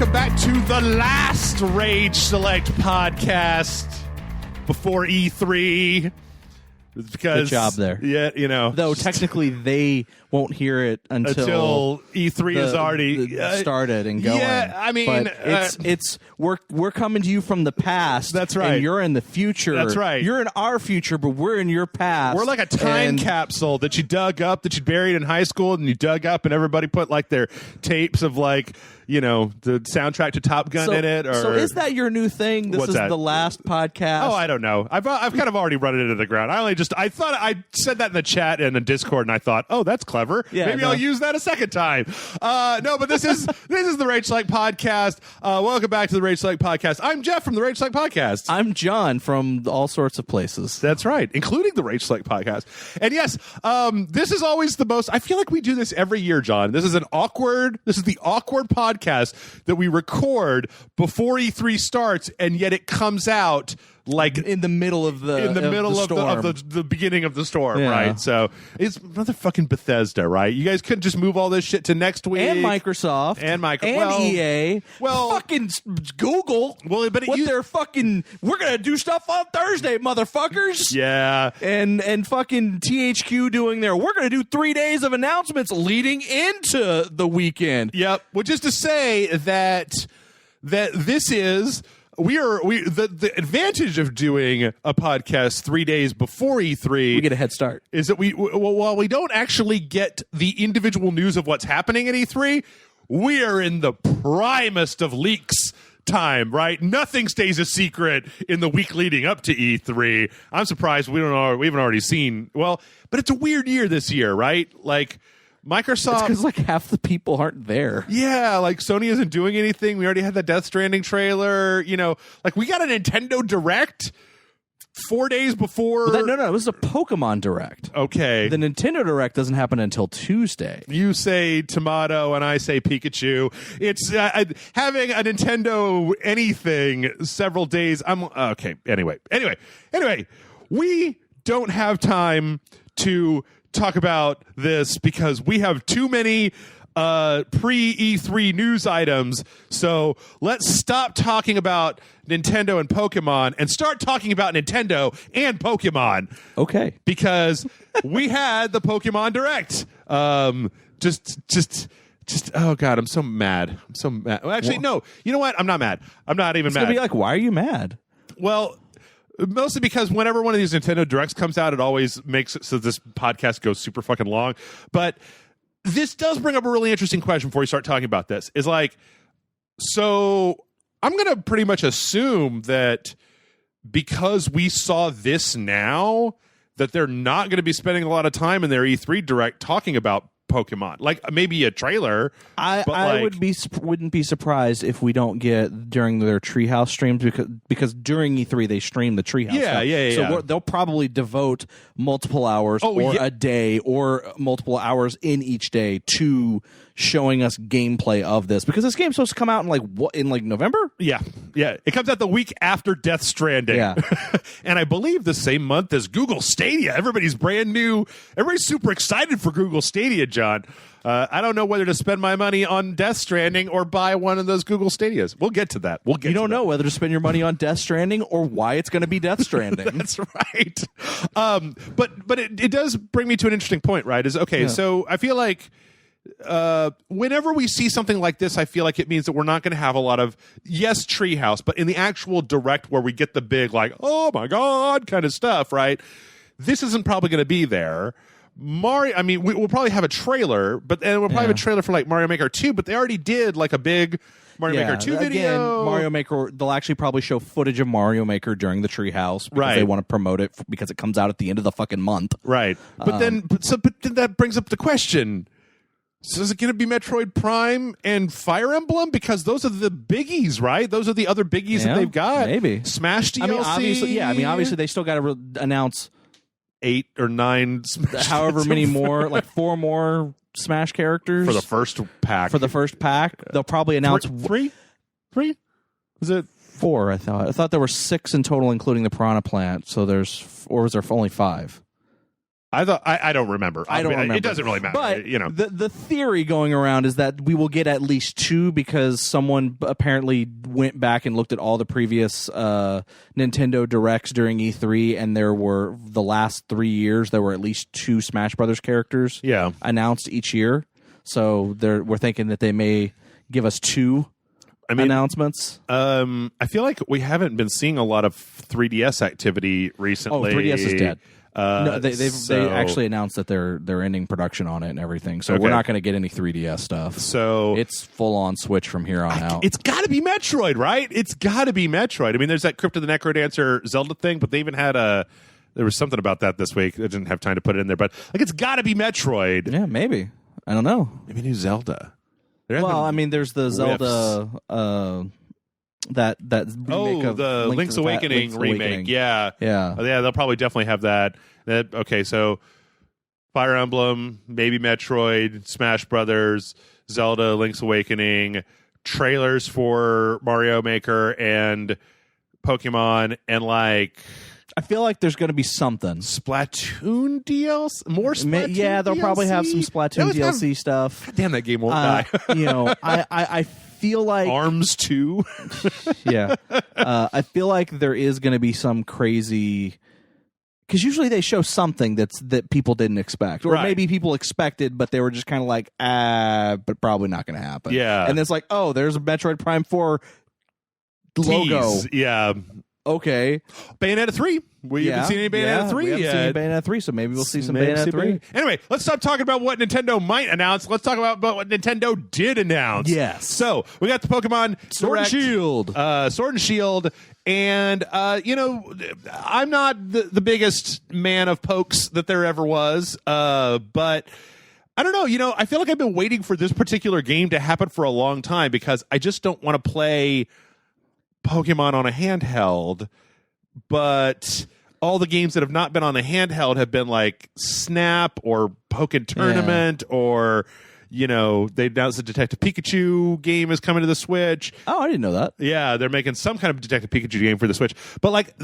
welcome back to the last Rage Select podcast before E3. Because, good job there. Yeah, you know. Though technically they won't hear it until E3 is already started and going. Yeah, I mean, but we're coming to you from the past. That's right. And you're in the future. That's right. You're in our future, but we're in your past. We're like a time capsule that you dug up, that you buried in high school, and you dug up, and everybody put like their tapes of like, you know, the soundtrack to Top Gun in it. Or, so is that your new thing? This is the last podcast? Oh, I don't know. I've kind of already run it into the ground. I thought I said that in the chat and the Discord, and I thought, oh, that's clever. Yeah, maybe I'll use that a second time. No, but this is the Rage Select podcast. Welcome back to the Rage Select podcast. I'm Jeff from the Rage Select podcast. I'm John from all sorts of places. That's right, including the Rage Select podcast. And yes, this is always the most. I feel like we do this every year, John. This is the awkward podcast that we record before E3 starts, and yet it comes out like in the middle of the beginning of the storm, yeah. Right? So it's motherfucking Bethesda, right? You guys couldn't just move all this shit to next week, and Microsoft, and EA, fucking Google. Well, but they're fucking. We're gonna do stuff on Thursday, motherfuckers. Yeah, and fucking THQ doing their. We're gonna do 3 days of announcements leading into the weekend. Yep. Which is to say that this is. The advantage of doing a podcast 3 days before E3, we get a head start, is that while we don't actually get the individual news of what's happening at E3, we are in the primest of leaks time, right? Nothing stays a secret in the week leading up to E3. I'm surprised we haven't already seen. Well, but it's a weird year this year, right? Like, Microsoft, because like half the people aren't there. Yeah, like Sony isn't doing anything. We already had the Death Stranding trailer. You know, like we got a Nintendo Direct 4 days before. Well, no, it was a Pokemon Direct. Okay, the Nintendo Direct doesn't happen until Tuesday. You say tomato, and I say Pikachu. It's having a Nintendo anything several days. I'm okay. Anyway, we don't have time to talk about this because we have too many pre-E3 news items. So let's stop talking about Nintendo and Pokemon and start talking about Nintendo and Pokemon. Okay. Because we had the Pokemon Direct. Just oh God, I'm so mad. Well, actually, no. You know what? I'm not mad. I'm not even mad. It's going to be like, why are you mad? Well, mostly because whenever one of these Nintendo Directs comes out, it always makes it so this podcast goes super fucking long. But this does bring up a really interesting question before we start talking about this. Is like, so I'm going to pretty much assume that because we saw this now, that they're not going to be spending a lot of time in their E3 Direct talking about Pokemon, like maybe a trailer. I wouldn't be surprised if we don't get during their Treehouse streams because during E3 they stream the Treehouse. Yeah. So they'll probably devote multiple hours a day or multiple hours in each day to showing us gameplay of this, because this game's supposed to come out in November. Yeah. It comes out the week after Death Stranding. Yeah, and I believe the same month as Google Stadia. Everybody's brand new. Everybody's super excited for Google Stadia, John. I don't know whether to spend my money on Death Stranding or buy one of those Google Stadias. We'll get to that. You don't know whether to spend your money on Death Stranding or why it's going to be Death Stranding. That's right. But it does bring me to an interesting point, right? So I feel like whenever we see something like this, I feel like it means that we're not going to have a lot of, yes, Treehouse, but in the actual Direct where we get the big, like, oh my God kind of stuff, right? This isn't probably going to be there. Mario, I mean, we'll probably have a trailer, but then we'll probably have a trailer for like Mario Maker 2, but they already did like a big Mario Maker 2 video. Again, Mario Maker, they'll actually probably show footage of Mario Maker during the Treehouse because they want to promote it because it comes out at the end of the fucking month. Right. But then that brings up the question. So is it going to be Metroid Prime and Fire Emblem? Because those are the biggies, right? Those are the other biggies that they've got. Maybe. Smash DLC. Obviously they still got to announce 8 or 9 Smash, however many more, like 4 more Smash characters for the first pack. They'll probably announce 3. Was it 4? I thought there were 6 in total, including the Piranha Plant. So was there only 5? I don't remember. I don't remember. It doesn't really matter. But the theory going around is that we will get at least 2 because someone apparently went back and looked at all the previous Nintendo Directs during E3, and there were the last 3 years there were at least 2 Smash Brothers characters announced each year. So we're thinking that they may give us 2 announcements. I feel like we haven't been seeing a lot of 3DS activity recently. Oh, 3DS is dead. No, they actually announced that they're ending production on it and everything. So we're not going to get any 3DS stuff. So it's full on Switch from here on out. It's got to be Metroid, right? It's got to be Metroid. I mean, there's that Crypt of the Necrodancer Zelda thing, but they even had there was something about that this week. I didn't have time to put it in there, but like it's got to be Metroid. Yeah, maybe. I don't know. Maybe new Zelda. Well, I mean, there's the Zelda. That remake of the Link's Awakening remake. Yeah. They'll probably definitely have that. Okay, so Fire Emblem, maybe Metroid, Smash Brothers, Zelda, Link's Awakening, trailers for Mario Maker and Pokemon, and like I feel like there's going to be something. Splatoon DLC? More Splatoon Yeah, they'll DLC? probably have some Splatoon DLC stuff. God damn, that game won't die. I feel like Arms 2. I feel like there is going to be some crazy, because usually they show something that people didn't expect, or maybe people expected, but they were just kind of like, but probably not going to happen. Yeah, and it's like, oh, there's a Metroid Prime 4 logo. Yeah. Okay. Bayonetta 3. We haven't seen any Bayonetta 3 yet. We haven't seen Bayonetta 3, so maybe we'll see some Bayonetta 3. Anyway, let's stop talking about what Nintendo might announce. Let's talk about what Nintendo did announce. Yes. So, we got the Pokemon Sword and Shield. Sword and Shield. And, I'm not the biggest man of pokes that there ever was, but I don't know. I feel like I've been waiting for this particular game to happen for a long time because I just don't want to play Pokemon on a handheld, but all the games that have not been on a handheld have been like Snap or Pokken Tournament or, they announced the Detective Pikachu game is coming to the Switch. Oh, I didn't know that. Yeah, they're making some kind of Detective Pikachu game for the Switch. But like,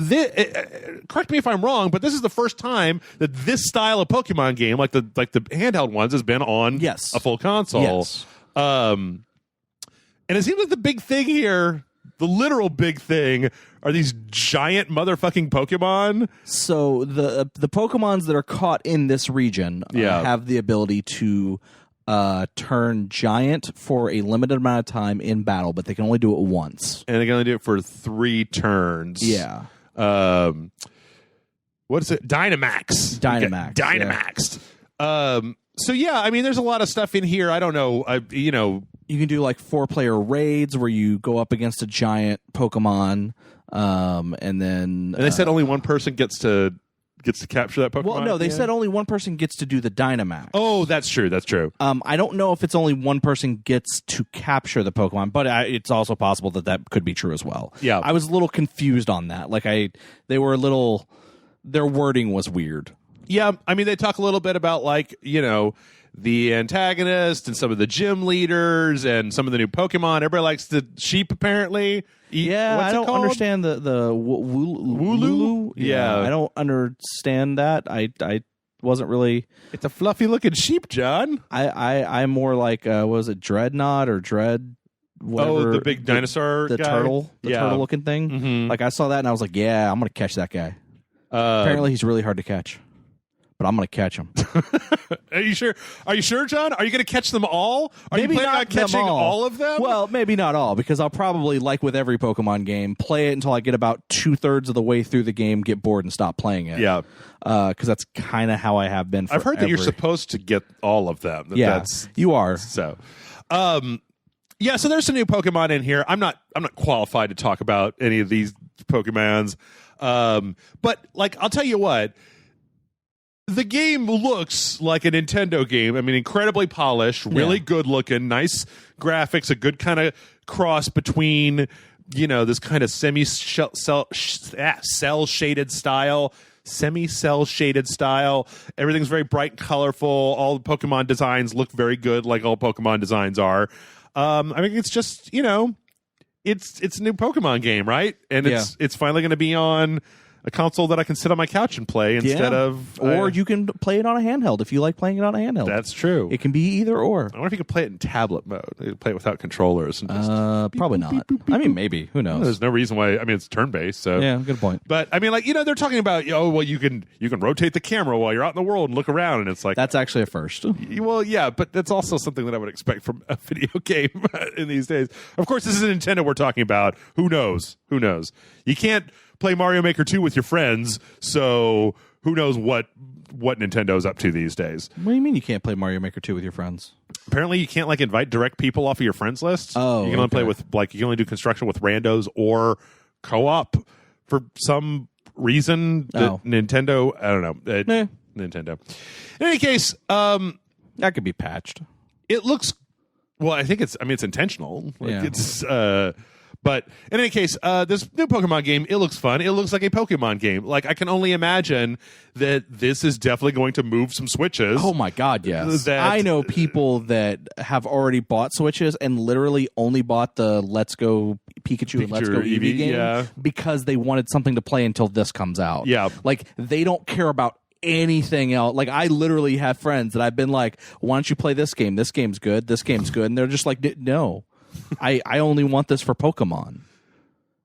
correct me if I'm wrong, but this is the first time that this style of Pokemon game, like the handheld ones, has been on a full console. Yes. And it seems like the big thing here, the literal big thing, are these giant motherfucking Pokemon. So the Pokemons that are caught in this region have the ability to turn giant for a limited amount of time in battle, but they can only do it once. And they can only do it for 3 turns. Yeah. What is it? Dynamax. Dynamaxed. So yeah, I mean, there's a lot of stuff in here. I don't know. You can do like 4-player raids where you go up against a giant Pokemon, and they said only one person gets to capture that Pokemon. Well, no, they said only one person gets to do the Dynamax. Oh, that's true. That's true. I don't know if it's only one person gets to capture the Pokemon, but it's also possible that could be true as well. Yeah, I was a little confused on that. Like their wording was weird. Yeah, I mean, they talk a little bit about like, the antagonist and some of the gym leaders and some of the new Pokemon. Everybody likes the sheep, apparently. I don't understand the Wooloo. Yeah, I don't understand that. I wasn't really. It's a fluffy looking sheep, John. I'm more like was it Dreadnought or Dread? Whatever, the big dinosaur, the guy? turtle looking thing. Mm-hmm. Like I saw that and I was like, yeah, I'm gonna catch that guy. Apparently, he's really hard to catch. But I'm going to catch them. Are you sure? Are you sure, John? Are you going to catch them all? Are maybe you planning on catching all of them? Well, maybe not all, because I'll probably, like with every Pokemon game, play it until I get about 2/3 of the way through the game, get bored, and stop playing it. Yeah. Because that's kind of how I have been. I've heard that you're supposed to get all of them. You are. So, yeah. So there's some new Pokemon in here. I'm not qualified to talk about any of these Pokemons, but like I'll tell you what. The game looks like a Nintendo game. I mean, incredibly polished, really good looking, nice graphics, a good kind of cross between, this kind of cell shaded style. Semi-cell shaded style. Everything's very bright and colorful. All the Pokemon designs look very good, like all Pokemon designs are. I mean, it's just, it's a new Pokemon game, right? And it's finally going to be on a console that I can sit on my couch and play instead of... Or you can play it on a handheld if you like playing it on a handheld. That's true. It can be either or. I wonder if you could play it in tablet mode. You could play it without controllers. And just probably not. I mean, maybe. Who knows? There's no reason why. I mean, it's turn-based. So. Yeah, good point. But, I mean, like, they're talking about, well, you can rotate the camera while you're out in the world and look around. And it's like... That's actually a first. Well, yeah, but that's also something that I would expect from a video game in these days. Of course, this is Nintendo we're talking about. Who knows? You can't play Mario Maker 2 with your friends, so who knows what Nintendo's up to these days. What do you mean you can't play Mario Maker 2 with your friends? Apparently you can't invite direct people off of your friends list. Oh, you can only play with you can only do construction with randos or co-op for some reason that Nintendo, I don't know. Nintendo. In any case, that could be patched. It looks I think it's intentional. But in any case, this new Pokemon game, it looks fun. It looks like a Pokemon game. Like, I can only imagine that this is definitely going to move some Switches. Oh, my God, yes. I know people that have already bought Switches and literally only bought the Let's Go Pikachu and Let's Go Eevee game because they wanted something to play until this comes out. Yeah. Like, they don't care about anything else. Like, I literally have friends that I've been like, why don't you play this game? This game's good. And they're just like, no. I only want this for Pokemon.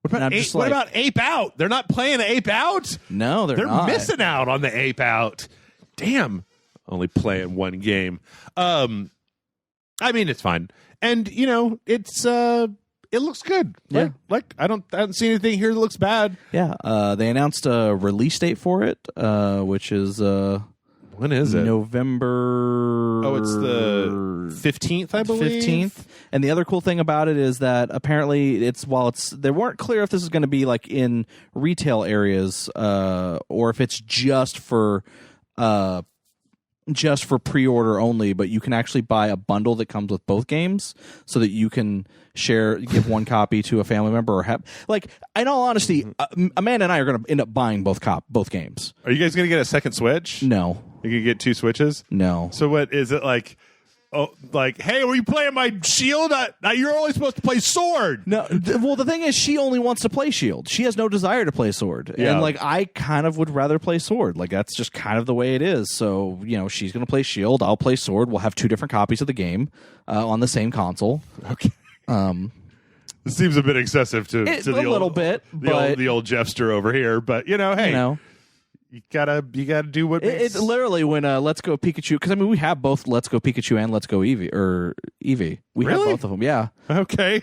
What about Ape Out? They're not playing Ape Out? No, they're not. They're missing out on the Ape Out. Damn. Only playing one game. I mean, it's fine. And, it looks good. Yeah. I don't see anything here that looks bad. Yeah. They announced a release date for it, which is when is it? November. Oh, it's the 15th, I believe. 15th. And the other cool thing about it is that apparently they weren't clear if this is going to be like in retail areas or if it's just for pre-order only, but you can actually buy a bundle that comes with both games so that you can give one copy to a family member or have, like, in all honesty, Amanda and I are going to end up buying both games. Are you guys going to get a second Switch? No. You can get two Switches? No. So what is it like? Oh, like, hey, were you playing my Shield? You're only supposed to play Sword. No, well, the thing is, she only wants to play Shield. She has no desire to play Sword. Yeah. And, like, I kind of would rather play Sword. Like, that's just kind of the way it is. So, she's going to play Shield. I'll play Sword. We'll have two different copies of the game on the same console. Okay. This seems a bit excessive to a little bit, but the old Jeffster over here. But, hey. You gotta do what makes... It literally when Let's Go Pikachu, because I mean we have both Let's Go Pikachu and Let's Go Eevee. We have both of them, yeah. Okay.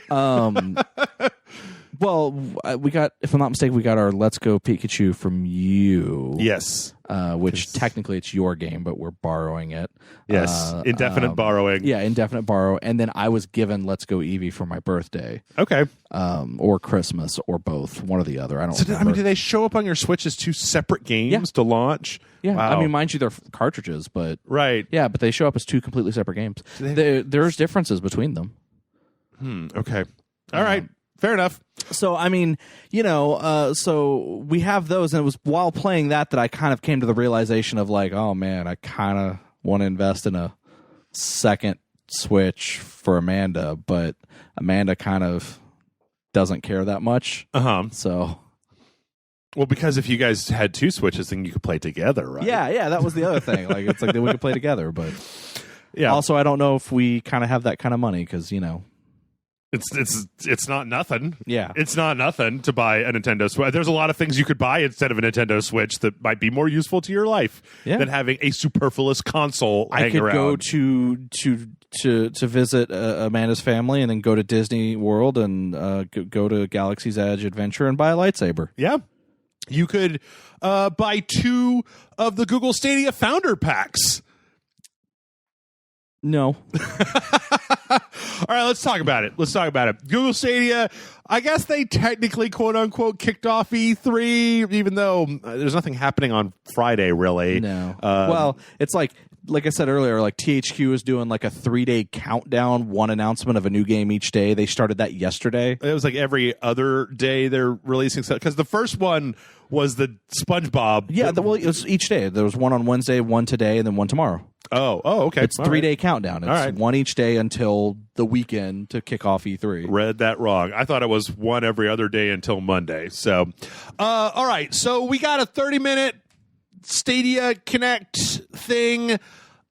Well, we got, if I'm not mistaken, we got our Let's Go Pikachu from you. Yes. Which technically it's your game, but we're borrowing it. Yes. Indefinite borrowing. Yeah, indefinite borrow. And then I was given Let's Go Eevee for my birthday. Okay. Or Christmas, or both, one or the other. I don't remember. I mean, do they show up on your Switch as two separate games to launch? Yeah. Wow. I mean, mind you, they're cartridges, but... Right. Yeah, but they show up as two completely separate games. There's differences between them. Okay. All right. Fair enough. So, I mean, so we have those, and it was while playing that I kind of came to the realization of like, oh man, I kind of want to invest in a second Switch for Amanda, but Amanda kind of doesn't care that much. So... Well, because if you guys had two Switches, then you could play together, right? Yeah, that was the other thing. Like, it's like that we could play together, but... Yeah. Also, I don't know if we kind of have that kind of money, because, It's not nothing. Yeah. It's not nothing to buy a Nintendo Switch. There's a lot of things you could buy instead of a Nintendo Switch that might be more useful to your life than having a superfluous console hanging around. I could go to visit Amanda's family and then go to Disney World and go to Galaxy's Edge Adventure and buy a lightsaber. Yeah. You could buy two of the Google Stadia founder packs. No. All right, let's talk about it. Google Stadia, I guess they technically, quote unquote, kicked off E3, even though there's nothing happening on Friday, really. No. Well, it's like I said earlier, like THQ is doing like a 3-day countdown, one announcement of a new game each day. They started that yesterday. It was like every other day they're releasing stuff. Because the first one was the SpongeBob. Yeah, well, it was each day. There was one on Wednesday, one today, and then one tomorrow. Okay. It's 3-day countdown. It's right. one each day until the weekend to kick off E3. Read that wrong. I thought it was one every other day until Monday. So, all right. So we got a 30-minute Stadia Connect thing.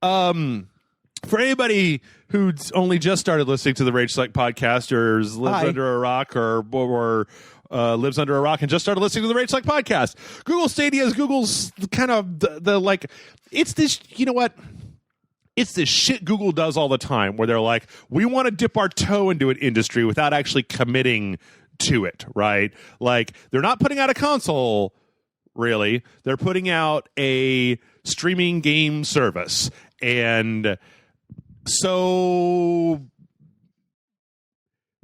For anybody who's only just started listening to the Rage Select podcast or lives under a rock or lives under a rock and just started listening to the Rage Select podcast, Google Stadia is Google's kind of the like, it's this, you know what? It's this shit Google does all the time where they're like, we want to dip our toe into an industry without actually committing to it, right? Like, they're not putting out a console, really. They're putting out a streaming game service. And so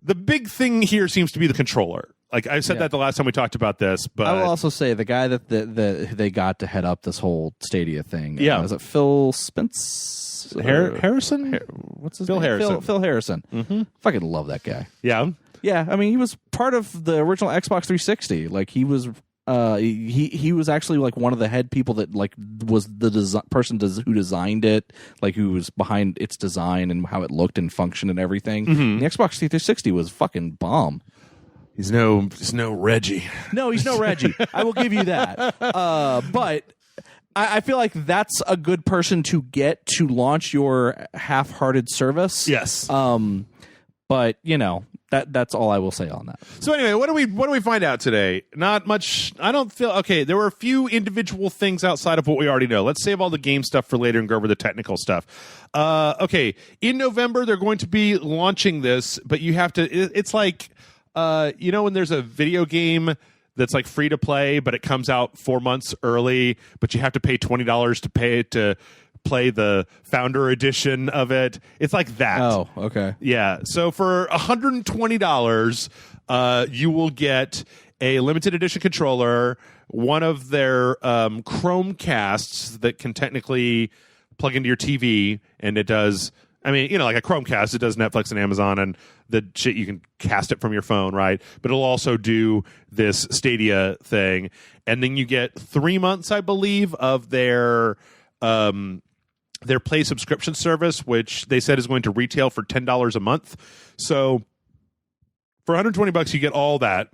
the big thing here seems to be the controller. Like I said that the last time we talked about this, but I will also say the guy that they got to head up this whole Stadia thing. Yeah, is it Phil Spence? Harrison? What's his Phil name? Harrison. Phil Harrison. Mm-hmm. Fucking love that guy. Yeah. Yeah, I mean, he was part of the original Xbox 360. Like he was actually like one of the head people that like was the person who designed it, like who was behind its design and how it looked and functioned and everything. Mm-hmm. The Xbox 360 was fucking bomb. He's no Reggie. No, he's no Reggie. I will give you that. But I feel like that's a good person to get to launch your half-hearted service. Yes. But you know, that's all I will say on that. So anyway, what do we find out today? Not much. I don't feel okay. There were a few individual things outside of what we already know. Let's save all the game stuff for later and go over the technical stuff. Okay, in November they're going to be launching this, but you have to. It's like. You know when there's a video game that's like free to play, but it comes out 4 months early, but you have to pay $20 to play the founder edition of it. It's like that. Oh, okay. Yeah. So for $120, you will get a limited edition controller, one of their Chromecasts that can technically plug into your TV, and it does. I mean, you know, like a Chromecast, it does Netflix and Amazon and the shit, you can cast it from your phone, right? But it'll also do this Stadia thing. And then you get 3 months, I believe, of their Play subscription service, which they said is going to retail for $10 a month. So for $120, you get all that.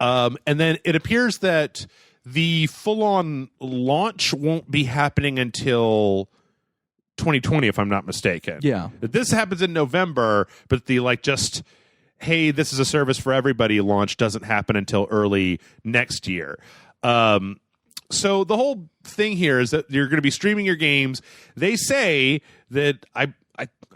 And then it appears that the full-on launch won't be happening until 2020, if I'm not mistaken. Yeah. This happens in November, but the hey, this is a service for everybody launch doesn't happen until early next year. So the whole thing here is that you're going to be streaming your games. They say that I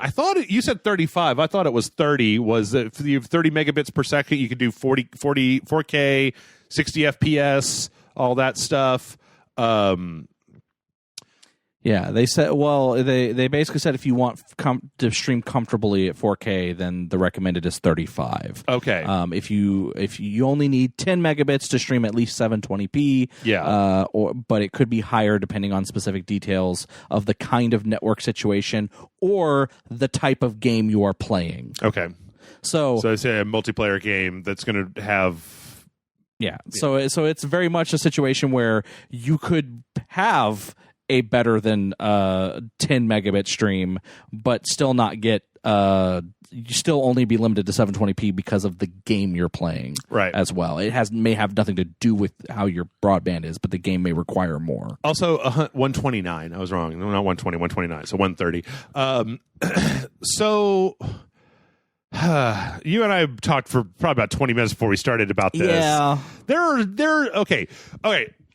thought you said 35. I thought it was 30. Was that if you have 30 megabits per second, you could do 4K, 60 FPS, all that stuff. Yeah, they said. Well, they basically said if you want to stream comfortably at 4K, then the recommended is 35. Okay. If you only need 10 megabits to stream at least 720p. Yeah. But it could be higher depending on specific details of the kind of network situation or the type of game you are playing. Okay. So I say a multiplayer game that's going to have. Yeah. So it's very much a situation where you could have a better than 10 megabit stream, but still not get you still only be limited to 720p because of the game you're playing, right? As well, it may have nothing to do with how your broadband is, but the game may require more. Also, 129. I was wrong. No, not 120, 129. So 130. So. You and I talked for probably about 20 minutes before we started about this. Yeah. Okay.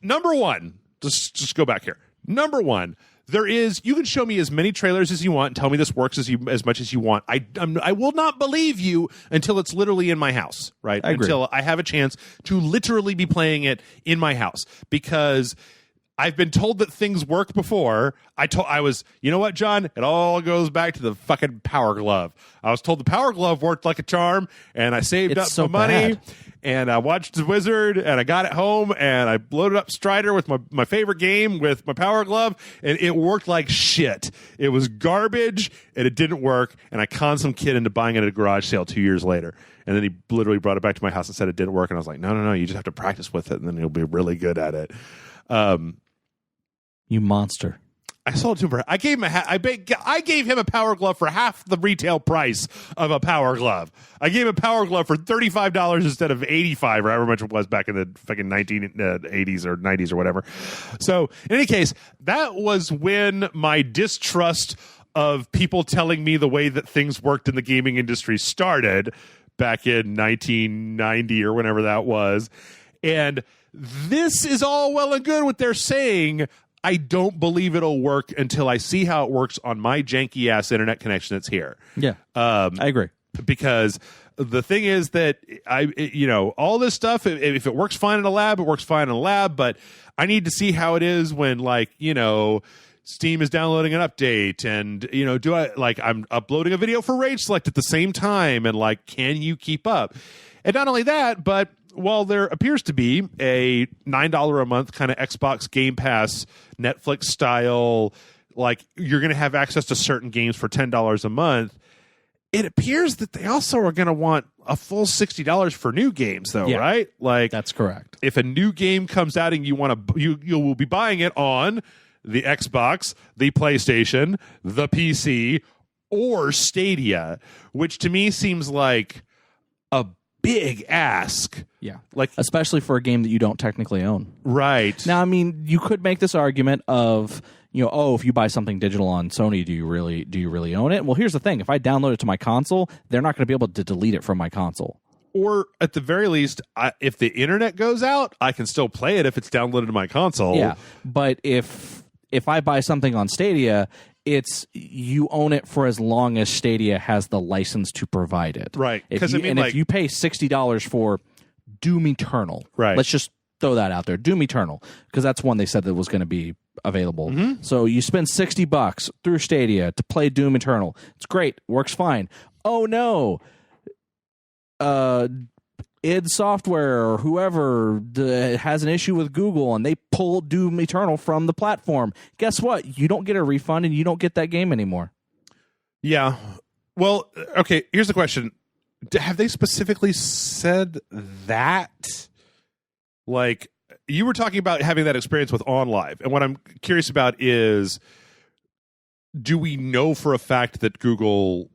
Number one, just go back here. Number one, you can show me as many trailers as you want and tell me this works as much as you want. I will not believe you until it's literally in my house, right? I agree. Until I have a chance to literally be playing it in my house, because I've been told that things work before. You know what, John? It all goes back to the fucking Power Glove. I was told the Power Glove worked like a charm, and I saved up some money, and I watched The Wizard, and I got it home, and I loaded up Strider with my favorite game with my Power Glove, and it worked like shit. It was garbage, and it didn't work, and I conned some kid into buying it at a garage sale 2 years later. And then he literally brought it back to my house and said it didn't work, and I was like, no, you just have to practice with it, and then you'll be really good at it. You monster. I sold it to him for. I gave him I gave him a Power Glove for half the retail price of a Power Glove. I gave him a Power Glove for $35 instead of $85, or however much it was back in the fucking 1980s or 90s or whatever. So in any case, that was when my distrust of people telling me the way that things worked in the gaming industry started back in 1990 or whenever that was. And this is all well and good what they're saying. I don't believe it'll work until I see how it works on my janky ass internet connection that's here. Yeah, I agree. Because the thing is that all this stuff, if it works fine in a lab, it works fine in a lab. But I need to see how it is when, Steam is downloading an update, and I'm uploading a video for Rage Select at the same time, and can you keep up? And not only that, but while there appears to be a $9 a month kind of Xbox Game Pass, Netflix style, you're going to have access to certain games for $10 a month, it appears that they also are going to want a full $60 for new games, though, right? That's correct. If a new game comes out and you will be buying it on the Xbox, the PlayStation, the PC, or Stadia, which to me seems like a big ask. Yeah. Especially for a game that you don't technically own. Right. Now, I mean, you could make this argument of, if you buy something digital on Sony, do you really own it? Well, here's the thing. If I download it to my console, they're not going to be able to delete it from my console. Or at the very least, if the internet goes out, I can still play it if it's downloaded to my console. Yeah. But if I buy something on Stadia, it's you own it for as long as Stadia has the license to provide it. Right. If you pay $60 for Doom Eternal, right. Let's just throw that out there, Doom Eternal, because that's one they said that was going to be available. Mm-hmm. So you spend $60 through Stadia to play Doom Eternal. It's great, works fine. Oh no, id Software or whoever has an issue with Google and they pull Doom Eternal from the platform. Guess what? You don't get a refund and you don't get that game anymore. Yeah. Well, okay, here's the question. Have they specifically said that? You were talking about having that experience with OnLive, and what I'm curious about is, do we know for a fact that Google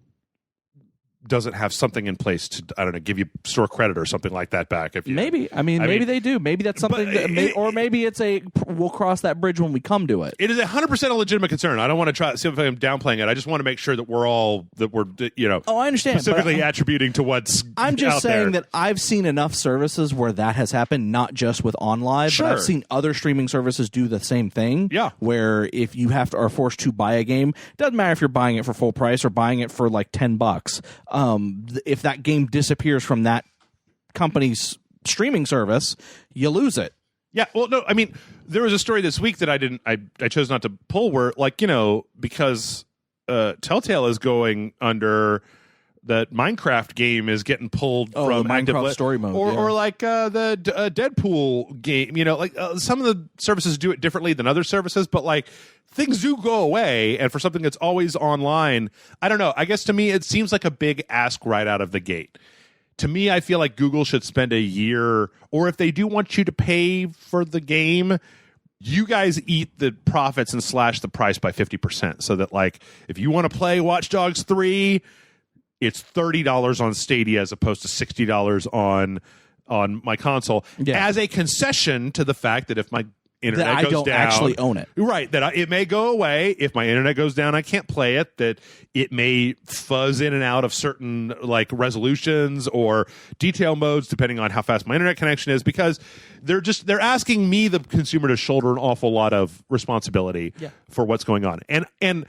doesn't have something in place to, I don't know, give you store credit or something like that back? Maybe they do. Maybe that's something or maybe it's we'll cross that bridge when we come to it. It is 100% a legitimate concern. I don't want to try to see if I'm downplaying it. I just want to make sure that we're I understand, specifically attributing to what's I'm just out saying there. that I've seen enough services where that has happened, not just with OnLive, sure. But I've seen other streaming services do the same thing. Yeah. Where if you are forced to buy a game, doesn't matter if you're buying it for full price or buying it for $10. If that game disappears from that company's streaming service, you lose it. Yeah, well, no, I mean, there was a story this week that I chose not to pull where, because Telltale is going under, that Minecraft game is getting pulled from Minecraft story mode, or the Deadpool game. Some of the services do it differently than other services, but things do go away. And for something that's always online, I don't know. I guess to me, it seems like a big ask right out of the gate. To me, I feel like Google should spend a year, or if they do want you to pay for the game, you guys eat the profits and slash the price by 50%. So that if you want to play Watch Dogs 3, it's $30 on Stadia as opposed to $60 on my console, as a concession to the fact that if my internet that goes I don't down, actually own it. Right, that it may go away. If my internet goes down, I can't play it. That it may fuzz in and out of certain resolutions or detail modes depending on how fast my internet connection is, because they're asking me, the consumer, to shoulder an awful lot of responsibility for what's going on. And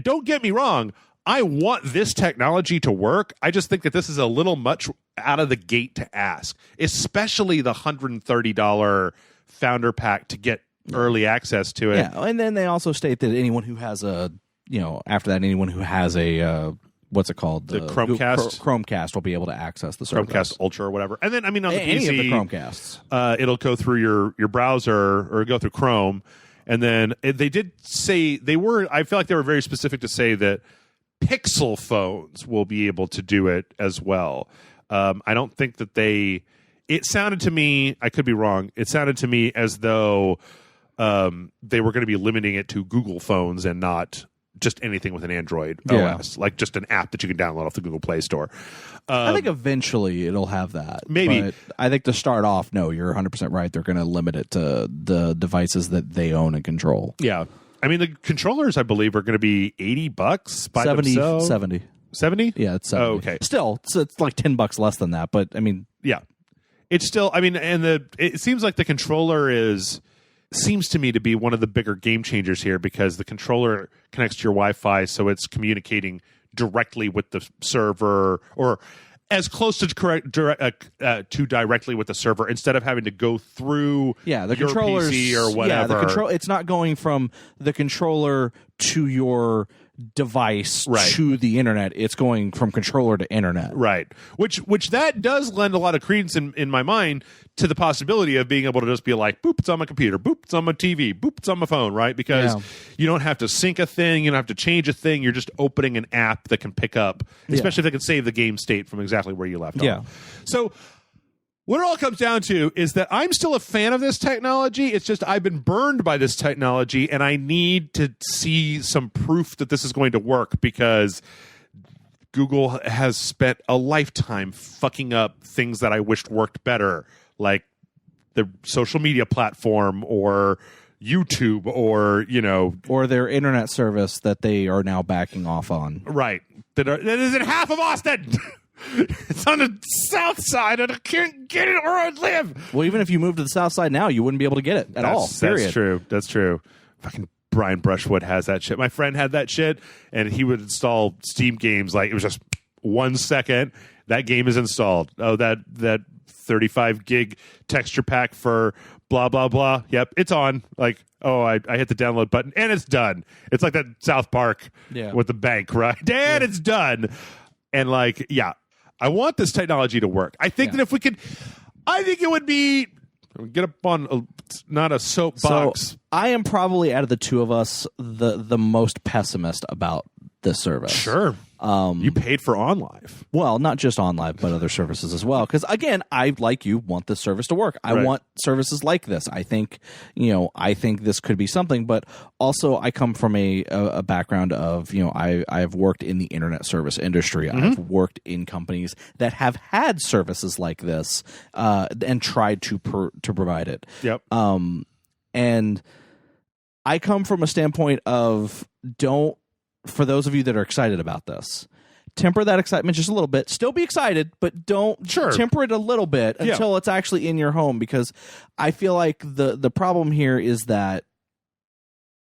don't get me wrong, I want this technology to work. I just think that this is a little much out of the gate to ask, especially the $130 founder pack to get early access to it. Yeah, and then they also state that anyone who has anyone who has a what's it called? The Chromecast? Chromecast will be able to access the service. Chromecast Ultra or whatever. And then, on the any PC, of the Chromecasts. It'll go through your browser or go through Chrome. And then they did say I feel like they were very specific to say that Pixel phones will be able to do it as well. I don't think that it sounded to me, I could be wrong, it sounded to me as though they were going to be limiting it to Google phones and not just anything with an Android OS, like just an app that you can download off the Google Play Store. I think eventually it'll have that. Maybe. But I think to start off, no, you're 100% right. They're going to limit it to the devices that they own and control. Yeah. I mean, the controllers, I believe, are going to be $80 by themselves. 70. 70? Yeah, it's 70. Oh, okay. Still, it's like $10 less than that, but I mean... Yeah. It's still, I mean, and it seems like the controller seems to me to be one of the bigger game changers here, because the controller connects to your Wi-Fi, so it's communicating directly with the server, or as close to directly with the server, instead of having to go through the your controllers, PC or whatever. Yeah, it's not going from the controller to your device to the internet. It's going from controller to internet. Right. Which that does lend a lot of credence in my mind to the possibility of being able to just be like, boop, it's on my computer, boop, it's on my TV, boop, it's on my phone, right? Because you don't have to sync a thing, you don't have to change a thing, you're just opening an app that can pick up, especially if it can save the game state from exactly where you left off. So what it all comes down to is that I'm still a fan of this technology. It's just I've been burned by this technology, and I need to see some proof that this is going to work, because Google has spent a lifetime fucking up things that I wished worked better, like the social media platform or YouTube or their internet service that they are now backing off on. Right. That is in half of Austin. It's on the south side, and I can't get it where I live. Well, even if you moved to the south side now, you wouldn't be able to get it at all. Period. That's true. Fucking Brian Brushwood has that shit. My friend had that shit, and he would install Steam games like it was just 1 second. That game is installed. Oh, that 35 gig texture pack for blah blah blah. Yep, it's on. Like, oh, I hit the download button and it's done. It's like that South Park with the bank, right? Dad, it's done. And like, I want this technology to work. I think that if we could, I think it would be, get up on not a soapbox. So I am probably, out of the two of us, the most pessimist about this service. Sure. You paid for OnLive. Well, not just OnLive, but other services as well. Because again, I, like you, want this service to work. I want services like this. I think, this could be something. But also, I come from a background of, I've worked in the internet service industry. Mm-hmm. I've worked in companies that have had services like this and tried to provide it. Yep. And I come from a standpoint of for those of you that are excited about this, temper that excitement just a little bit. Still be excited, but don't temper it a little bit until it's actually in your home, because I feel like the problem here is that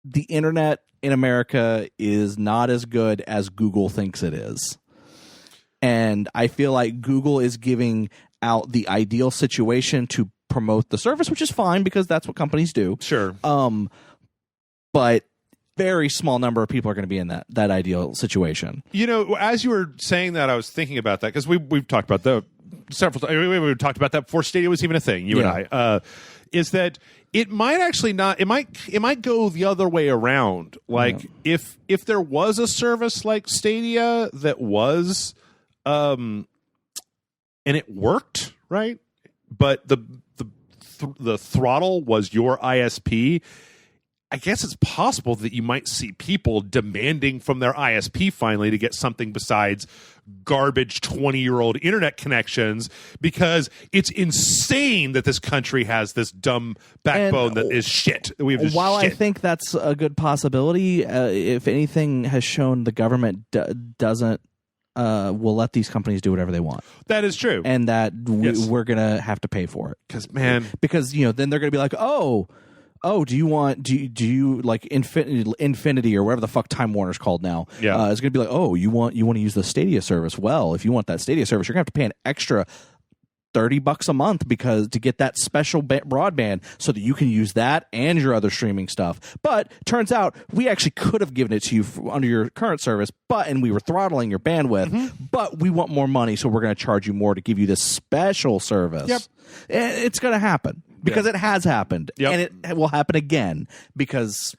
the internet in America is not as good as Google thinks it is. And I feel like Google is giving out the ideal situation to promote the service, which is fine because that's what companies do. Sure. But very small number of people are going to be in that ideal situation. As you were saying that, I was thinking about that, because we've talked about that several times. We've talked about that before Stadia was even a thing. You and I is that it might actually not. It might go the other way around. Like if there was a service like Stadia that was, and it worked right, but the throttle was your ISP. I guess it's possible that you might see people demanding from their ISP finally to get something besides garbage 20-year-old internet connections, because it's insane that this country has this dumb backbone that is shit. While I think that's a good possibility, if anything has shown, the government doesn't will let these companies do whatever they want. That is true. And that we're going to have to pay for it. Because then they're going to be like, do you like Infinity or whatever the fuck Time Warner's called now? Yeah, it's gonna be like, you want to use the Stadia service? Well, if you want that Stadia service, you're gonna have to pay an extra $30 a month to get that special broadband so that you can use that and your other streaming stuff. But turns out we actually could have given it to you under your current service, and we were throttling your bandwidth. But we want more money, so we're going to charge you more to give you this special service. Yep, it's going to happen. Because it has happened, and it will happen again, because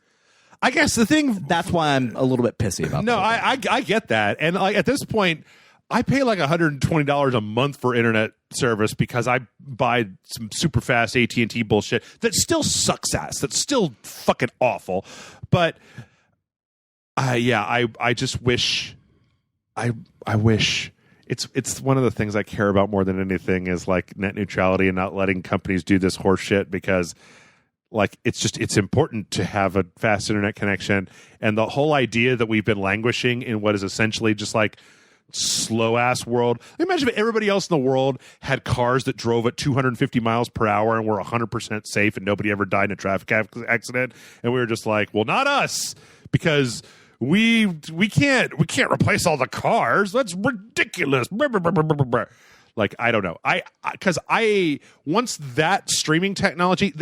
I guess that's why I'm a little bit pissy about that. No, I get that. And at this point, I pay like $120 a month for internet service because I buy some super fast AT&T bullshit that still sucks ass. That's still fucking awful. But I just wish I wish it's one of the things I care about more than anything is like net neutrality and not letting companies do this horse shit because like it's important to have a fast internet connection, and the whole idea that we've been languishing in what is essentially just like slow ass world. Imagine if everybody else in the world had cars that drove at 250 miles per hour and were 100% safe and nobody ever died in a traffic accident, and we were just like, well, not us, because we can't replace all the cars. That's ridiculous. Like, I don't know. Because once that streaming technology,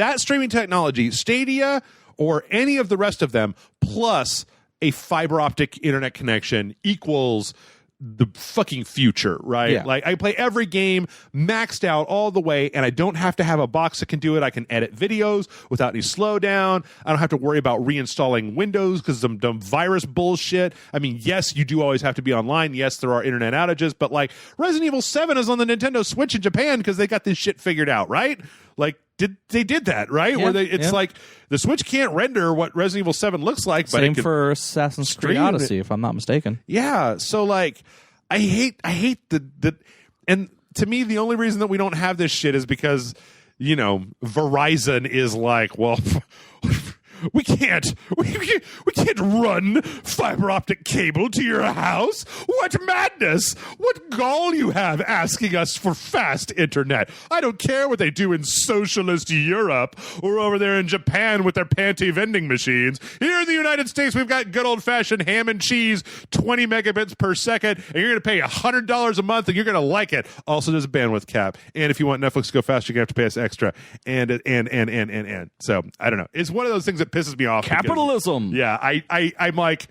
Stadia or any of the rest of them, plus a fiber optic internet connection equals the fucking future, right? Yeah. Like, I play every game maxed out all the way, and I don't have to have a box that can do it. I can edit videos without any slowdown. I don't have to worry about reinstalling Windows because of some virus bullshit. I mean, yes, you do always have to be online. Yes, there are internet outages, but like Resident Evil 7 is on the Nintendo Switch in Japan because they got this shit figured out, right? Like, they did that, right? Yeah, Where it's like the Switch can't render what Resident Evil 7 looks like, but same for Assassin's Creed Odyssey, if I'm not mistaken. Yeah, so like I hate the and to me the only reason that we don't have this shit is because, you know, Verizon is like, well, we can't run fiber optic cable to your house. What madness! What gall you have asking us for fast internet. I don't care what they do in socialist Europe or over there in Japan with their panty vending machines. Here in the United States, we've got good old-fashioned ham and cheese, 20 megabits per second, and you're going to pay $100 a month, and you're going to like it. Also, there's a bandwidth cap, and if you want Netflix to go fast, you're going to have to pay us extra. And. So, I don't know. It's one of those things that pisses me off. Capitalism. Yeah, I'm like,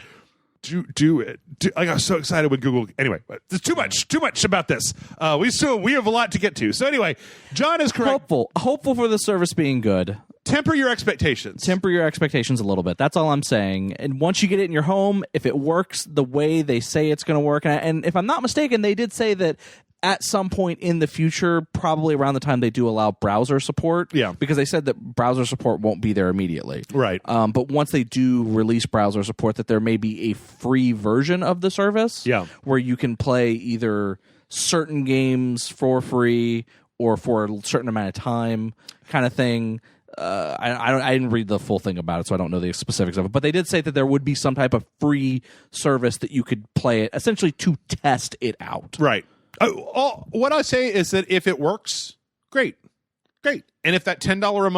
do it. I got so excited when Google. Anyway, there's too much about this. We have a lot to get to. So anyway, John is correct. Hopeful for the service being good. Temper your expectations. Temper your expectations a little bit. That's all I'm saying. And once you get it in your home, if it works the way they say it's going to work, and if I'm not mistaken, they did say that at some point in the future, probably around the time they do allow browser support, because they said that browser support won't be there immediately. Right. But once they do release browser support, that there may be a free version of the service where you can play either certain games for free or for a certain amount of time kind of thing. I didn't read the full thing about it, so I don't know the specifics of it. But they did say that there would be some type of free service that you could play it, essentially to test it out. Right. What I say is that if it works, great. And if that $10 a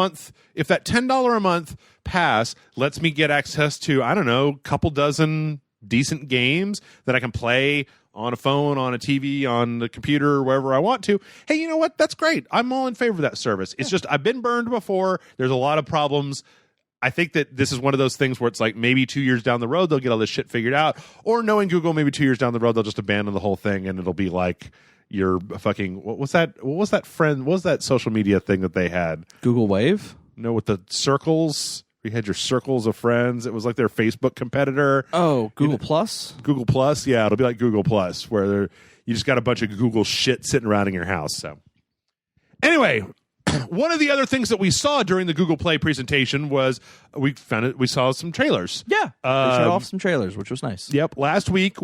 month pass lets me get access to, I don't know, a couple dozen decent games that I can play on a phone, on a TV, on the computer, wherever I want to, hey, you know what? That's great. I'm all in favor of that service. It's just I've been burned before. There's a lot of problems. I think that this is one of those things where it's like maybe 2 years down the road they'll get all this shit figured out, or knowing Google, maybe 2 years down the road they'll just abandon the whole thing and it'll be like your fucking what was that social media thing that they had? Google Wave? No, with the circles. You had your circles of friends. It was like their Facebook competitor. Oh, Google Plus? Google Plus, yeah, it'll be like Google Plus, where you just got a bunch of Google shit sitting around in your house. So anyway, one of the other things that we saw during the Google Play presentation was we saw some trailers. Yeah, they showed off some trailers, which was nice. Yep. Last week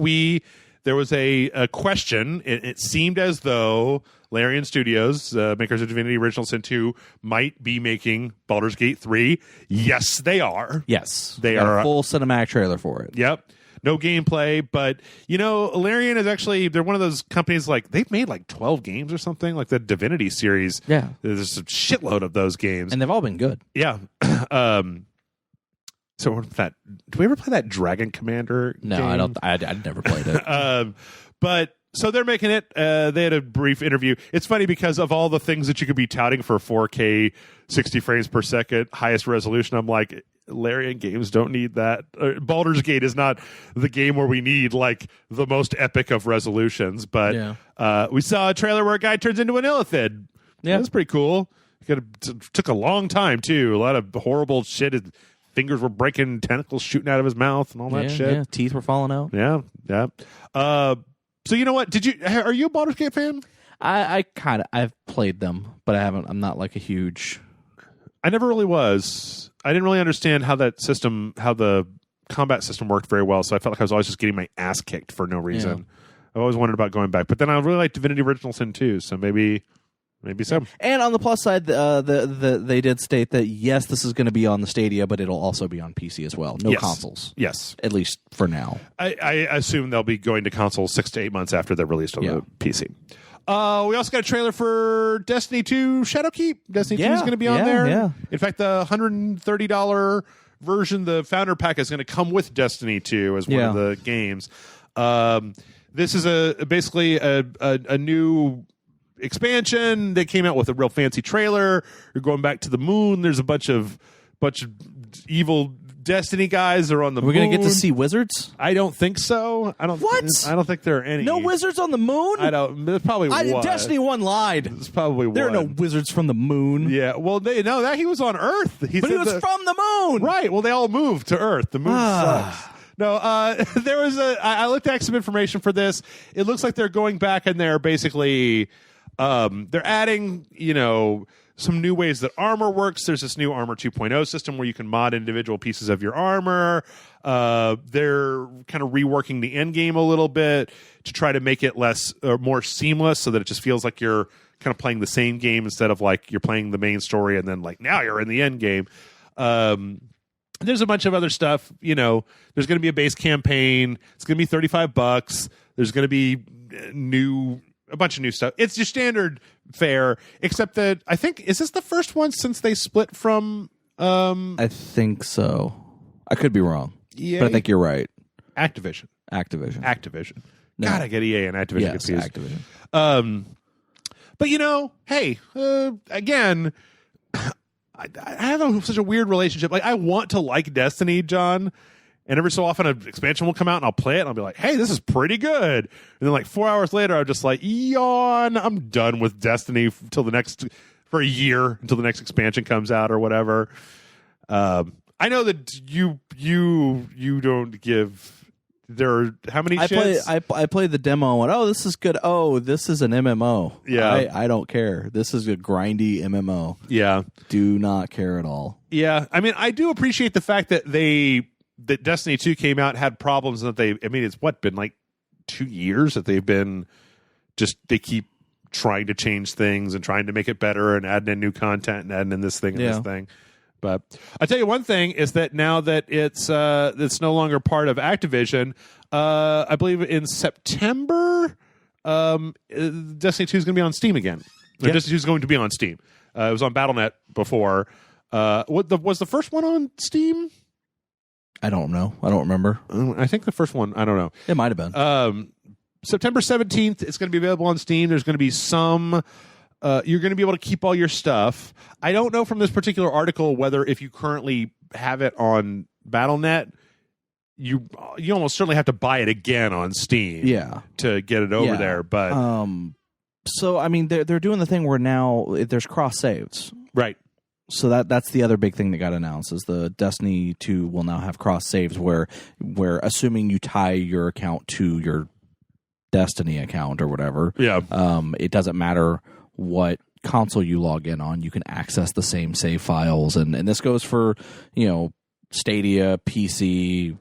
there was a question. It seemed as though Larian Studios, makers of Divinity Original Sin 2, might be making Baldur's Gate 3. Yes, they are. Yes, they are. A full cinematic trailer for it. Yep. No gameplay, but you know, Larian is actually, they're one of those companies, like they've made like 12 games or something, like the Divinity series. Yeah. There's a shitload of those games. And they've all been good. Yeah. So that, do we ever play that Dragon Commander No, game? I'd never played it. But so they're making it. They had a brief interview. It's funny because of all the things that you could be touting for 4K, 60 frames per second, highest resolution. I'm like, Larian games don't need that. Baldur's Gate is not the game where we need like the most epic of resolutions. But we saw a trailer where a guy turns into an illithid. Yeah, that's pretty cool. It took a long time too. A lot of horrible shit. Fingers were breaking, tentacles shooting out of his mouth, and all that shit. Yeah, teeth were falling out. Yeah. So you know what? Are you a Baldur's Gate fan? I've played them, but I'm not like a huge. I never really was. I didn't really understand how the combat system worked very well, so I felt like I was always just getting my ass kicked for no reason. I always wondered about going back, but then I really like Divinity Original Sin 2, so maybe so. And on the plus side, they did state that yes, this is going to be on the Stadia, but it'll also be on PC as well. No consoles. Yes, at least for now. I assume they'll be going to consoles 6 to 8 months after they're released on the PC. We also got a trailer for Destiny 2 Shadowkeep. Destiny 2 is going to be on there. Yeah. In fact, the $130 version, the Founder Pack, is going to come with Destiny 2 as one of the games. This is basically a new expansion that came out with a real fancy trailer. You're going back to the moon. There's a bunch of evil Destiny guys are on the moon. We're going to get to see wizards? I don't think so. I don't think there are any. No wizards on the moon? There's probably one. Destiny 1 lied. There's probably there one. are no wizards from the moon. Yeah, well, he was on Earth. But he was from the moon. Right. Well, they all moved to Earth. The moon sucks. No, there was I looked at some information for this. It looks like they're going back and they're basically they're adding, some new ways that armor works. There's this new Armor 2.0 system where you can mod individual pieces of your armor. They're kind of reworking the end game a little bit to try to make it more seamless, so that it just feels like you're kind of playing the same game instead of like you're playing the main story and then like now you're in the end game. There's a bunch of other stuff. There's going to be a base campaign. It's going to be $35. There's going to be a bunch of new stuff. It's your standard fare, except that I think, is this the first one since they split from I think so. I could be wrong. EA? But I think you're right. Activision. No. God, I get EA and Activision confused. Activision. But hey, again, I have such a weird relationship. Like, I want to like Destiny, John, and every so often an expansion will come out and I'll play it and I'll be like, hey, this is pretty good. And then like 4 hours later, I'm just like, yawn, I'm done with Destiny for a year until the next expansion comes out or whatever. I know that you don't give. There are how many shits? I played the demo and this is good. Oh, this is an MMO. Yeah. I don't care. This is a grindy MMO. Yeah. Do not care at all. Yeah. I mean, I do appreciate the fact that that Destiny 2 came out, had problems, and that it's been like 2 years that they've been they keep trying to change things and trying to make it better and adding in new content and adding in this thing and this thing. But I tell you one thing is that now that it's no longer part of Activision, I believe in September, Destiny 2 is going to be on Steam again. Yeah. Destiny 2 is going to be on Steam. It was on Battle.net before. Was the first one on Steam? I don't know. I don't remember. I think the first one, I don't know. It might have been. September 17th, it's going to be available on Steam. There's going to be some... you're going to be able to keep all your stuff. I don't know from this particular article whether if you currently have it on Battle.net, you almost certainly have to buy it again on Steam to get it over there. But so, I mean, they're doing the thing where now there's cross-saves. Right. So that's the other big thing that got announced is the Destiny 2 will now have cross saves where assuming you tie your account to your Destiny account or whatever, it doesn't matter what console you log in on, you can access the same save files, and this goes for Stadia, PC,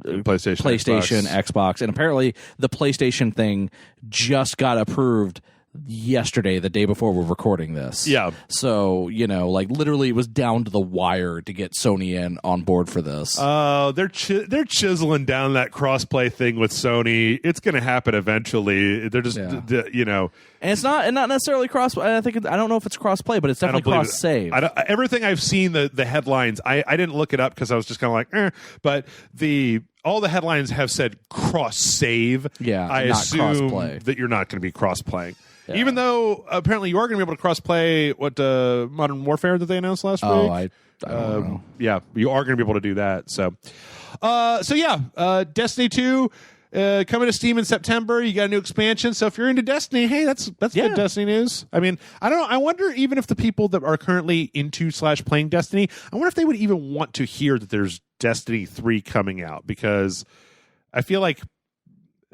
PlayStation, Xbox, and apparently the PlayStation thing just got approved yesterday, the day before we're recording this. Yeah. So, literally it was down to the wire to get Sony on board for this. They're chiseling down that crossplay thing with Sony. It's going to happen eventually. They're just, and it's not necessarily cross. I don't know if it's crossplay, but it's definitely cross save. Everything I've seen, the headlines, I didn't look it up because I was just kind of like, but all the headlines have said cross save. Yeah, I assume cross-play. that you're not going to be cross playing. Yeah. Even though apparently you are going to be able to cross-play Modern Warfare that they announced last week. I don't know. Yeah, you are going to be able to do that. So Destiny 2 coming to Steam in September. You got a new expansion. So if you're into Destiny, hey, that's good Destiny news. I mean, I don't know. I wonder even if the people that are currently into / playing Destiny, I wonder if they would even want to hear that there's Destiny 3 coming out, because I feel like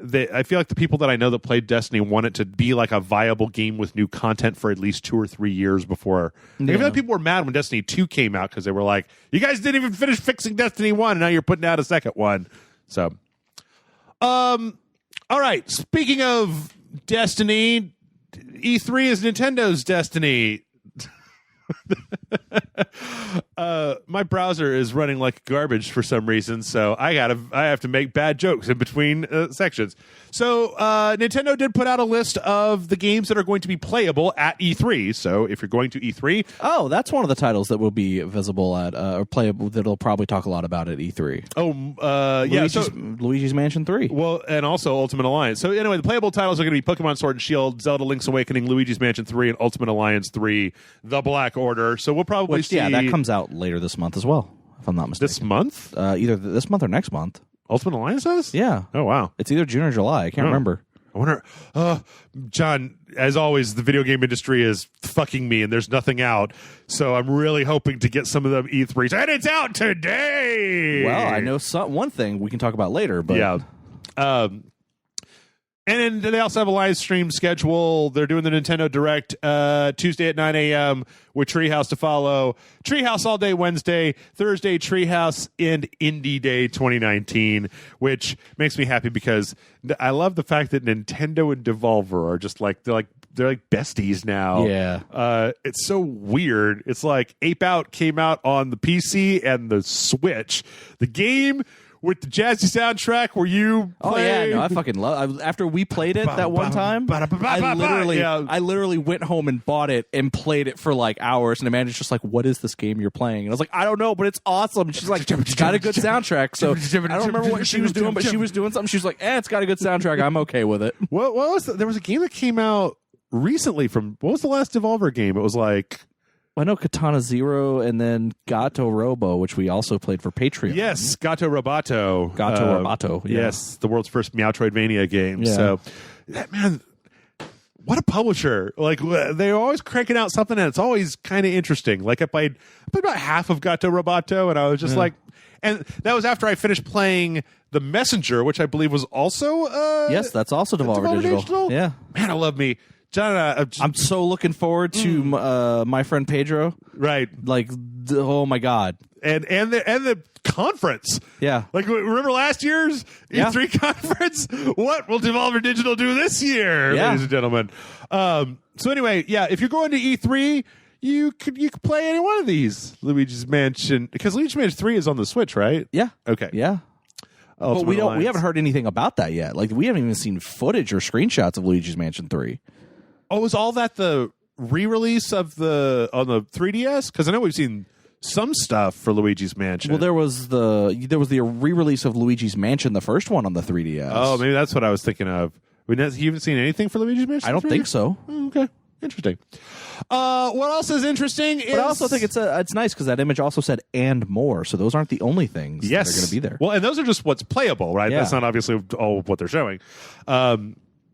I feel like the people that I know that played Destiny want it to be like a viable game with new content for at least 2 or 3 years before. Like, I feel like people were mad when Destiny 2 came out because they were like, you guys didn't even finish fixing Destiny 1 and now you're putting out a second one. So, all right. Speaking of Destiny, E3 is Nintendo's Destiny. My browser is running like garbage for some reason, so I have to make bad jokes in between sections. So Nintendo did put out a list of the games that are going to be playable at E3. So if you're going to E3, that's one of the titles that will be visible at or playable that'll probably talk a lot about at E3. Luigi's Mansion 3. Well, and also Ultimate Alliance. So anyway, the playable titles are going to be Pokemon Sword and Shield, Zelda Link's Awakening, Luigi's Mansion 3, and Ultimate Alliance 3, The Black Order. So we'll probably see. Yeah, that comes out later this month as well, if I'm not mistaken. This month? Either this month or next month. Ultimate Alliance does? Yeah. Oh, wow. It's either June or July. I can't remember. I wonder. John, as always, the video game industry is fucking me, and there's nothing out. So I'm really hoping to get some of them E3s, and it's out today. Well, I know one thing we can talk about later, but yeah. And then they also have a live stream schedule. They're doing the Nintendo Direct Tuesday at 9 a.m. with Treehouse to follow. Treehouse all day Wednesday, Thursday Treehouse and Indie Day 2019, which makes me happy because I love the fact that Nintendo and Devolver are just like they're like besties now. Yeah. It's so weird. It's like Ape Out came out on the PC and the Switch. The game with the jazzy soundtrack where you play. Oh yeah, no, I fucking love. After we played it that one time, I literally went home and bought it and played it for like hours. And Amanda's just like, "What is this game you're playing?" And I was like, "I don't know, but it's awesome." And she's like, "It's got a good soundtrack." So I don't remember what she was doing, but she was doing something. She was like, "It's got a good soundtrack. I'm okay with it." What was there was a game that came out recently from what was the last Devolver game? It was like. I know Katana Zero and then Gato Robo, which we also played for Patreon. Yes, Gato Roboto. Roboto. Yeah. Yes, the world's first Meowtroidvania game. Yeah. So, man, what a publisher. Like, they're always cranking out something, and it's always kind of interesting. Like, I played about half of Gato Roboto, and I was just like... And that was after I finished playing The Messenger, which I believe was also... yes, that's also Devolver Digital. Yeah. Man, I love me. John, I'm so looking forward to my friend Pedro. Right. Like, oh my God. And the conference. Yeah. Like, remember last year's E3 conference? What will Devolver Digital do this year, ladies and gentlemen? So anyway, if you're going to E3, you could play any one of these Luigi's Mansion, because Luigi's Mansion 3 is on the Switch, right? Yeah. Okay. Yeah. But we haven't heard anything about that yet. Like, we haven't even seen footage or screenshots of Luigi's Mansion 3. Oh, was all that the re-release of on the 3DS? Because I know we've seen some stuff for Luigi's Mansion. Well, there was the re-release of Luigi's Mansion, the first one on the 3DS. Oh, maybe that's what I was thinking of. You haven't seen anything for Luigi's Mansion? I don't think so. Oh, okay, interesting. What else is interesting? But I also think it's nice because that image also said "and more," so those aren't the only things that are going to be there. Well, and those are just what's playable, right? Yeah. That's not obviously all of what they're showing.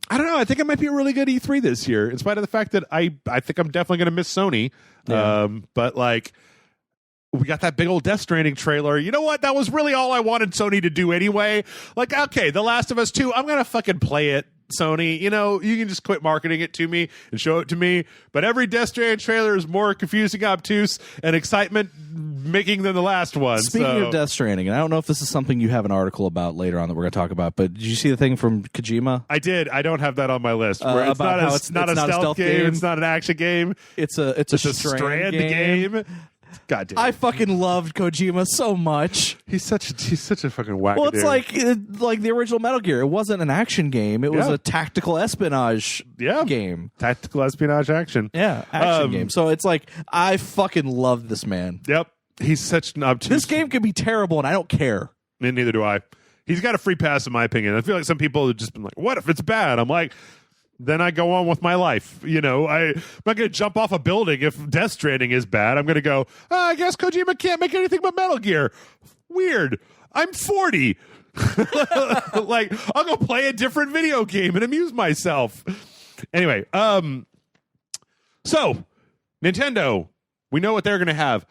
I don't know. I think it might be a really good E3 this year, in spite of the fact that I think I'm definitely going to miss Sony. Yeah. But like, we got that big old Death Stranding trailer. You know what? That was really all I wanted Sony to do anyway. Like, okay, The Last of Us 2, I'm going to fucking play it. Sony, you can just quit marketing it to me and show it to me. But every Death Stranding trailer is more confusing, obtuse, and excitement making than the last one. Speaking of Death Stranding, and I don't know if this is something you have an article about later on that we're going to talk about, but did you see the thing from Kojima? I did. I don't have that on my list. Where it's not a stealth game. It's not an action game. It's a strand game. God damn. I fucking loved Kojima so much. He's such a fucking wackadoo. Well, it's like the original Metal Gear. It wasn't an action game. It was a tactical espionage game. Tactical espionage action. Yeah, action game. So it's like, I fucking love this man. Yep. He's such an obtuse. This game could be terrible, and I don't care. And neither do I. He's got a free pass, in my opinion. I feel like some people have just been like, what if it's bad? I'm like... Then I go on with my life. I'm not going to jump off a building if Death Stranding is bad. I'm going to go, I guess Kojima can't make anything but Metal Gear. Weird. I'm 40. Like, I'll go play a different video game and amuse myself. Anyway, so Nintendo, we know what they're going to have.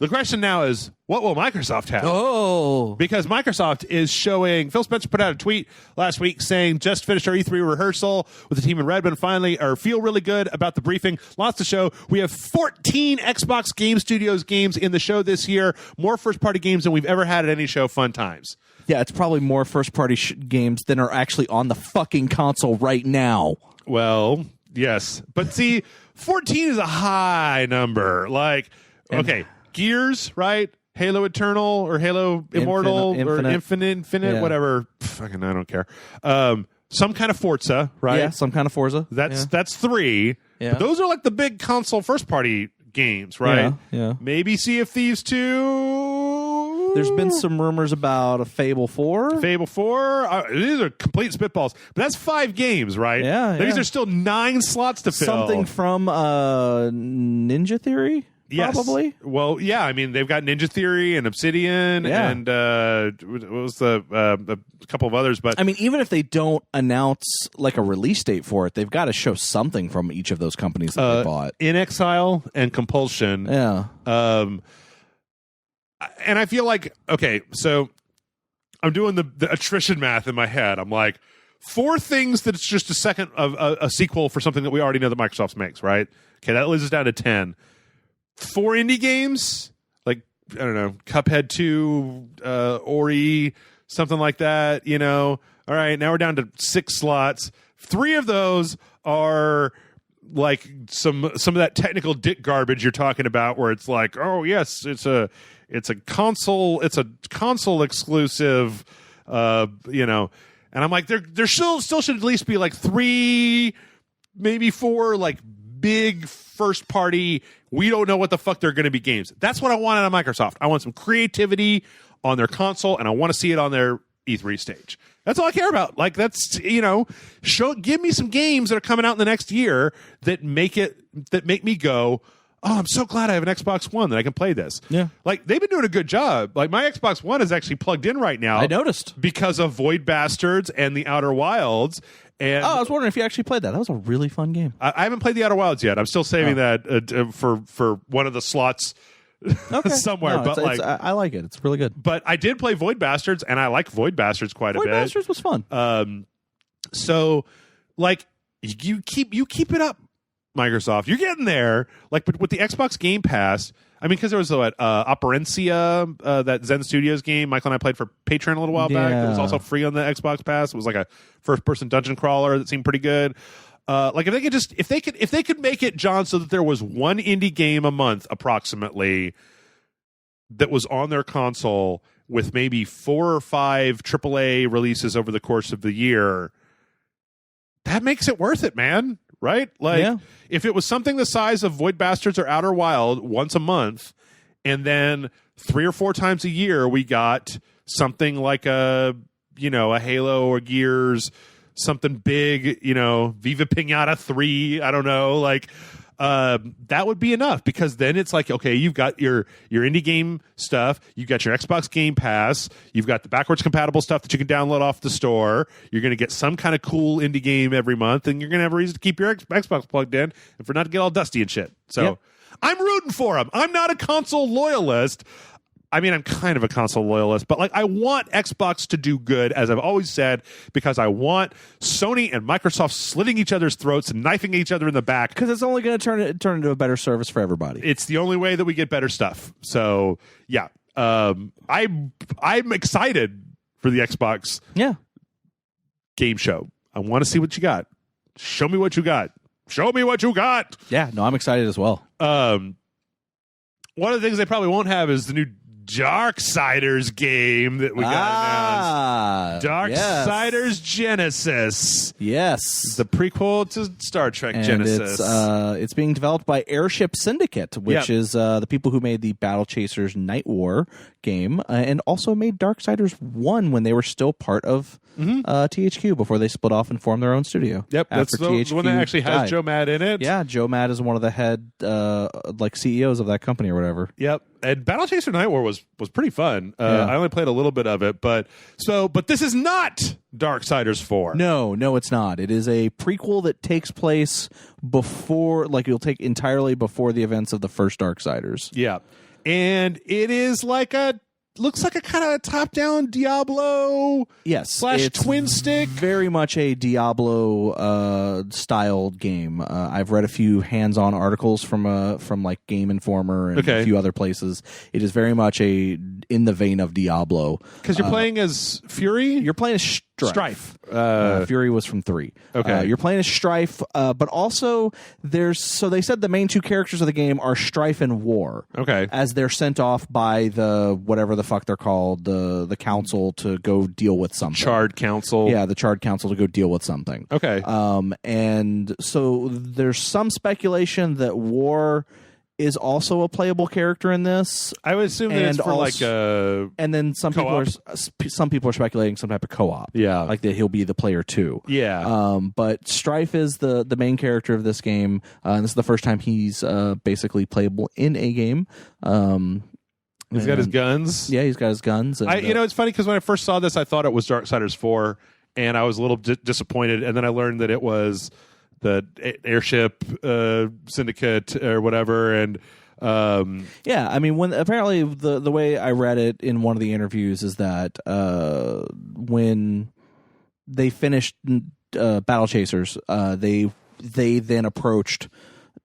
The question now is, what will Microsoft have? Oh. Because Microsoft is showing, Phil Spencer put out a tweet last week saying, just finished our E3 rehearsal with the team in Redmond, finally, or feel really good about the briefing. Lots to show. We have 14 Xbox Game Studios games in the show this year, more first-party games than we've ever had at any show. Fun times. Yeah, it's probably more first-party games than are actually on the fucking console right now. Well, yes. But see, 14 is a high number. Like, okay, Gears, right? Halo Eternal or Halo Immortal or Infinite, yeah. whatever. Fucking, I don't care. Some kind of Forza, right? Yeah, some kind of Forza. That's 3. Yeah. But those are like the big console first-party games, right? Yeah. Maybe Sea of Thieves 2. There's been some rumors about a Fable 4. Fable 4. These are complete spitballs. But that's 5 games, right? Yeah. These are still 9 slots to fill. Something from Ninja Theory? Yes. Probably. Well, yeah. I mean, they've got Ninja Theory and Obsidian and what was a couple of others. But I mean, even if they don't announce like a release date for it, they've got to show something from each of those companies that they bought. In Exile and Compulsion. Yeah. And I feel like, okay, so I'm doing the attrition math in my head. I'm like, 4 things that it's just a second of a sequel for something that we already know that Microsoft makes, right? Okay, that leaves us down to 10. 4 indie games, like, I don't know, Cuphead 2, Ori, something like that, you know. All right, now we're down to 6 slots. 3 of those are like some of that technical dick garbage you're talking about, where it's like, oh yes, it's a console exclusive, you know. And I'm like, there still should at least be like 3, maybe 4, like big first party, we don't know what the fuck they're going to be games. That's what I want out of Microsoft. I want some creativity on their console, and I want to see it on their E3 stage. That's all I care about. Like, that's, you know, give me some games that are coming out in the next year that make me go, oh, I'm so glad I have an Xbox One that I can play this. Yeah. Like, they've been doing a good job. Like, my Xbox One is actually plugged in right now. I noticed. Because of Void Bastards and the Outer Wilds. And I was wondering if you actually played that. That was a really fun game. I haven't played the Outer Wilds yet. I'm still saving that for one of the slots somewhere. No, but I like it. It's really good. But I did play Void Bastards, and I like Void Bastards quite a bit. Void Bastards was fun. So, like, you keep it up, Microsoft. You're getting there. Like, but with the Xbox Game Pass, I mean, because there was Operencia, that Zen Studios game Michael and I played for Patreon a little while back. It was also free on the Xbox Pass. It was like a first-person dungeon crawler that seemed pretty good. Like, if they could make it, John, so that there was one indie game a month approximately that was on their console with maybe 4 or 5 AAA releases over the course of the year, that makes it worth it, man. Right? Like, if it was something the size of Void Bastards or Outer Wild once a month, and then 3 or 4 times a year we got something like a Halo or Gears, something big, Viva Pinata 3, I don't know, like, that would be enough, because then it's like, okay, you've got your indie game stuff, you've got your Xbox Game Pass, you've got the backwards compatible stuff that you can download off the store, you're going to get some kind of cool indie game every month, and you're going to have a reason to keep your Xbox plugged in and for not to get all dusty and shit. So I'm rooting for them. I'm not a console loyalist. I mean, I'm kind of a console loyalist, but like, I want Xbox to do good, as I've always said, because I want Sony and Microsoft slitting each other's throats and knifing each other in the back. Because it's only going to turn into a better service for everybody. It's the only way that we get better stuff. So yeah, I'm excited for the Xbox game show. I want to see what you got. Show me what you got. Show me what you got. Yeah, no, I'm excited as well. One of the things they probably won't have is the new Darksiders game that we got announced. Darksiders Genesis. Yes. The prequel to Star Trek Genesis. It's being developed by Airship Syndicate, which is the people who made the Battle Chasers Night War game, and also made Darksiders 1 when they were still part of THQ before they split off and formed their own studio. Yep, that's the one that actually has Joe Mad in it. Yeah, Joe Mad is one of the head CEOs of that company or whatever. Yep. And Battle Chaser Night War was pretty fun. I only played a little bit of it, but this is not Darksiders 4. No, it's not. It is a prequel that takes place before, like, it'll take entirely before the events of the first Darksiders. Yeah. and it is looks like a kind of top-down Diablo slash twin stick. Very much a Diablo styled game. I've read a few hands-on articles from like Game Informer and a few other places. It is very much in the vein of Diablo. Because you're playing as Fury? You're playing as Strife. Fury was from 3. Okay. You're playing as Strife, but also they said the main 2 characters of the game are Strife and War. Okay. As they're sent off by the whatever the fuck they're called, the council to go deal with something. Charred Council. Yeah, the Charred Council to go deal with something. Okay. And so there's some speculation that War is also a playable character in this. I would assume that it's for also, and then some co-op? people are speculating some type of co-op. Yeah, like that he'll be the player too. Yeah. But Strife is the main character of this game, and this is the first time he's basically playable in a game. He's got his guns. Yeah, he's got his guns. And, it's funny because when I first saw this, I thought it was Darksiders 4, and I was a little disappointed. And then I learned that it was the Airship Syndicate or whatever. And yeah, I mean, when apparently the way I read it in one of the interviews is that when they finished Battle Chasers, they then approached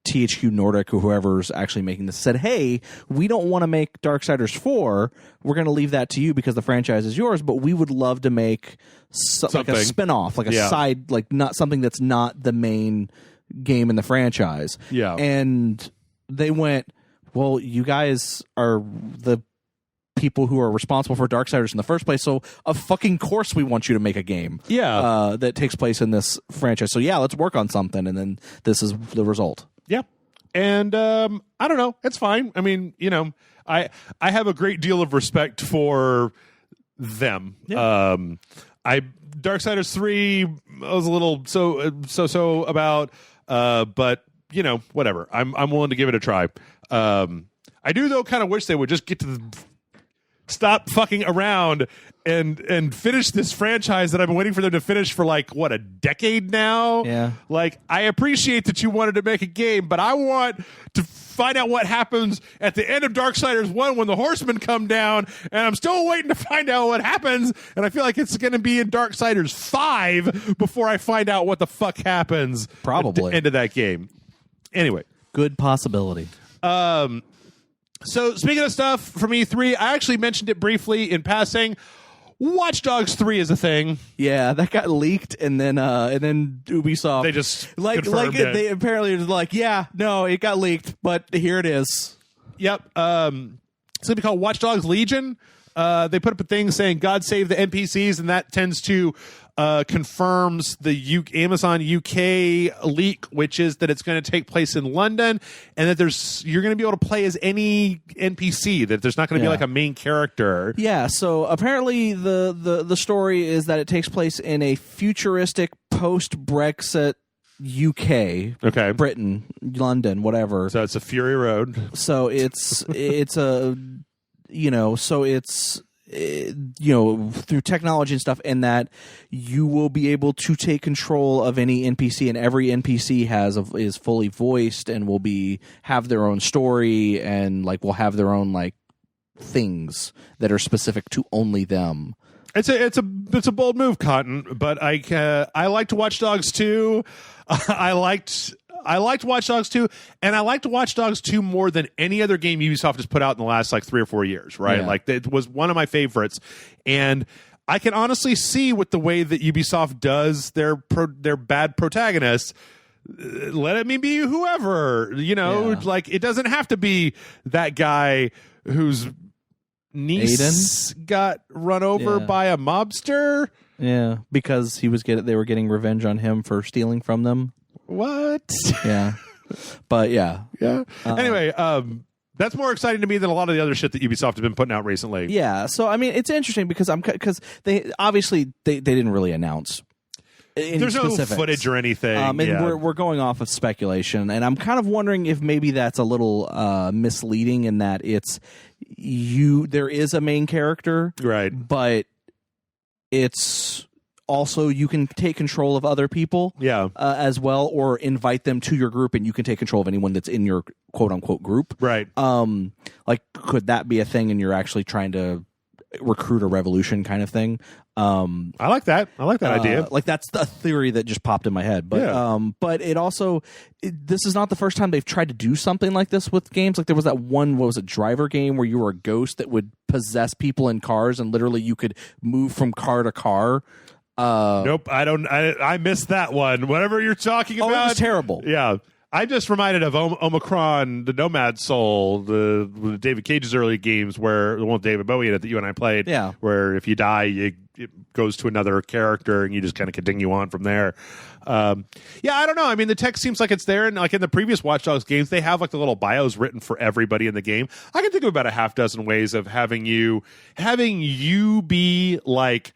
THQ Nordic or whoever's actually making this, said, hey, we don't want to make Darksiders 4. We're going to leave that to you because the franchise is yours, but we would love to make like a spin-off, like a side, like not something that's not the main game in the franchise. Yeah. And they went, well, you guys are the people who are responsible for Darksiders in the first place, so of fucking course we want you to make a game that takes place in this franchise. So yeah, let's work on something, and then this is the result. Yeah. And I don't know. It's fine. I memean, I have a great deal of respect for them. Yeah. Darksiders 3 I was a little so about, but whatever. I'm willing to give it a try. I do though kind of wish they would just get to stop fucking around and finish this franchise that I've been waiting for them to finish for a decade now. Yeah. Like, I appreciate that you wanted to make a game, but I want to find out what happens at the end of Darksiders 1 when the horsemen come down, and I'm still waiting to find out what happens, and I feel like it's going to be in Darksiders 5 before I find out what the fuck happens probably at the end of that game. Anyway. Good possibility. So, speaking of stuff from E3, I actually mentioned it briefly in passing. Watch Dogs 3 is a thing. Yeah, that got leaked, and then Ubisoft they just confirmed it. They apparently was like, yeah, no, it got leaked, but here it is. Yep. It's gonna be called Watch Dogs Legion. They put up a thing saying "God save the NPCs," and that tends to confirms the Amazon UK leak, which is that it's going to take place in London, and that you're going to be able to play as any NPC. That there's not going to be like a main character. Yeah. So apparently the story is that it takes place in a futuristic post-Brexit UK, Britain, London, whatever. So it's a Fury Road. So it's through technology and stuff, and that you will be able to take control of any NPC, and every NPC is fully voiced and will have their own story, and will have their own things that are specific to only them. It's a bold move, Cotton, but I liked Watch Dogs 2. I liked Watch Dogs 2, and I liked Watch Dogs 2 more than any other game Ubisoft has put out in the last 3 or 4 years, right? Yeah. It was one of my favorites, and I can honestly see with the way that Ubisoft does their bad protagonists. Let me be whoever, it doesn't have to be that guy whose niece got run over by a mobster. Yeah, because they were getting revenge on him for stealing from them. What? Yeah. But yeah. Anyway, that's more exciting to me than a lot of the other shit that Ubisoft have been putting out recently. Yeah. So I mean, it's interesting because they obviously they didn't really announce. There's specifics. No footage or anything. And we're going off of speculation, and I'm kind of wondering if maybe that's a little misleading in that there is a main character, right? But it's also you can take control of other people as well, or invite them to your group and you can take control of anyone that's in your quote unquote group. Right. Like, could that be a thing and you're actually trying to recruit a revolution kind of thing? I like that. I like that idea. Like, that's a theory that just popped in my head. But but it also, this is not the first time they've tried to do something like this with games. Like, there was that one, what was it, driver game where you were a ghost that would possess people in cars and literally you could move from car to car. Nope, I missed that one. Whatever you're talking about. It was terrible. Yeah. I just reminded of Omicron, the Nomad Soul, the David Cage's early games, where the one with David Bowie in it that you and I played, where if you die, it goes to another character and you just kind of continue on from there. I don't know. I mean, the tech seems like it's there, and like in the previous Watch Dogs games, they have like the little bios written for everybody in the game. I can think of about a half dozen ways of having you be like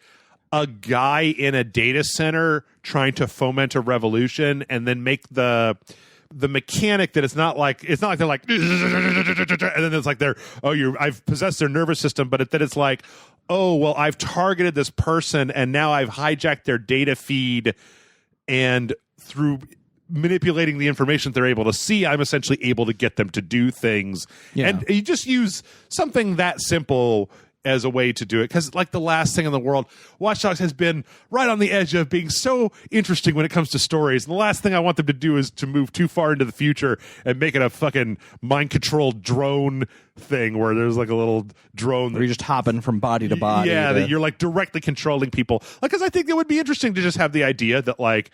a guy in a data center trying to foment a revolution, and then make the mechanic that it's not like they're like and then it's like I've possessed their nervous system, but then it's like, oh well, I've targeted this person and now I've hijacked their data feed, and through manipulating the information they're able to see, I'm essentially able to get them to do things. And you just use something that simple as a way to do it, because like the last thing in the world, Watch Dogs has been right on the edge of being so interesting when it comes to stories, and the last thing I want them to do is to move too far into the future and make it a fucking mind-controlled drone thing where there's like a little drone where you're just hopping from body to body. That you're like directly controlling people. Like, because I think it would be interesting to just have the idea that like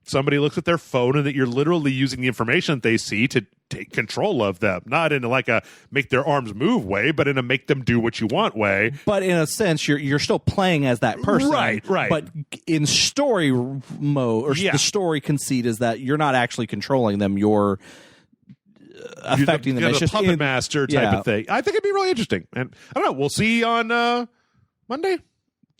somebody looks at their phone and that you're literally using the information that they see to take control of them, not in like a make their arms move way, but in a make them do what you want way. But in a sense, you're still playing as that person, right? But in story mode, or the story conceit is that you're not actually controlling them; you're affecting them. It's a puppet master type of thing. I think it'd be really interesting, and I don't know. We'll see on Monday.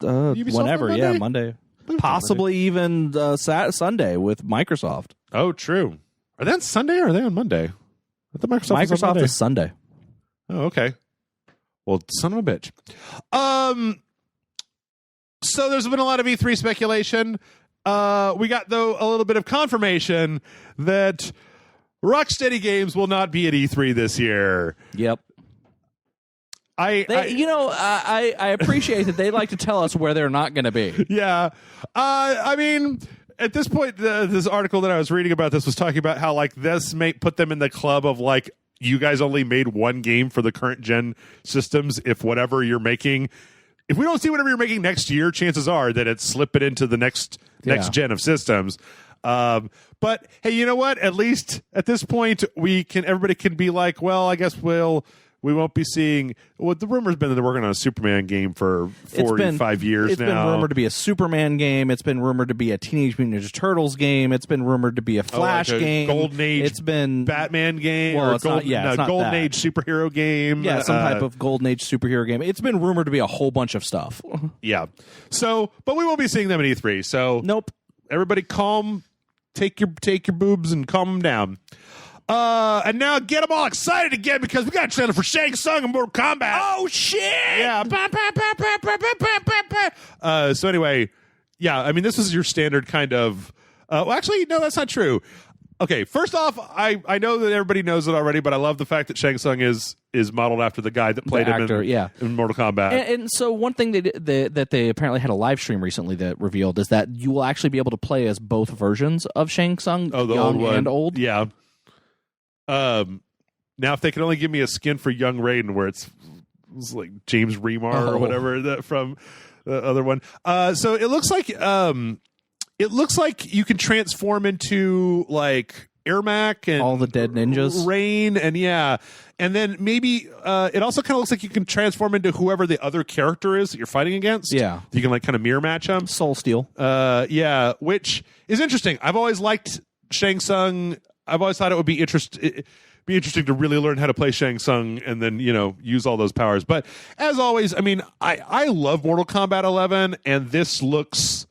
Whenever, on Monday? Monday. Possibly even Sunday with Microsoft. Oh, true. Are they on Sunday or are they on Monday? I thought Microsoft is Sunday. Oh, okay. Well, son of a bitch. So there's been a lot of E3 speculation. We got, though, a little bit of confirmation that Rocksteady games will not be at E3 this year. Yep. I appreciate that they like to tell us where they're not going to be. Yeah. I mean, at this point, this article that I was reading about this was talking about how like this may put them in the club of like, you guys only made one game for the current gen systems. If we don't see whatever you're making next year, chances are that it's slipping into the next gen of systems. But hey, you know what? At least at this point, everybody can be like, well, I guess we won't be seeing. Well, the rumor's been that they're working on a Superman game for 45 years now. It's been rumored to be a Superman game. It's been rumored to be a Teenage Mutant Ninja Turtles game. It's been rumored to be a Flash game. Golden Age. It's been Batman game. Well, or Golden Age superhero game. Yeah, some type of Golden Age superhero game. It's been rumored to be a whole bunch of stuff. Yeah. So, but we won't be seeing them at E3. So, nope. Everybody, calm. Take your boobs and calm them down. And now get them all excited again because we got a trailer for Shang Tsung and Mortal Kombat. Oh, shit! Yeah. So anyway, yeah, I mean, this is your standard kind of... well, actually, no, that's not true. Okay, first off, I know that everybody knows it already, but I love the fact that Shang Tsung is modeled after the guy that played him in Mortal Kombat. And so one thing that they apparently had a live stream recently that revealed is that you will actually be able to play as both versions of Shang Tsung, young and old. Yeah. Now, if they could only give me a skin for young Raiden, where it's like James Remar or whatever from the other one. So it looks like you can transform into like Ermac and all the dead ninjas, Rain, and then maybe it also kind of looks like you can transform into whoever the other character is that you're fighting against. Yeah, you can like kind of mirror match them. Soul Steel. Which is interesting. I've always liked Shang Tsung. I've always thought it would be interesting to really learn how to play Shang Tsung and then, use all those powers. But as always, I mean, I love Mortal Kombat 11, and this looks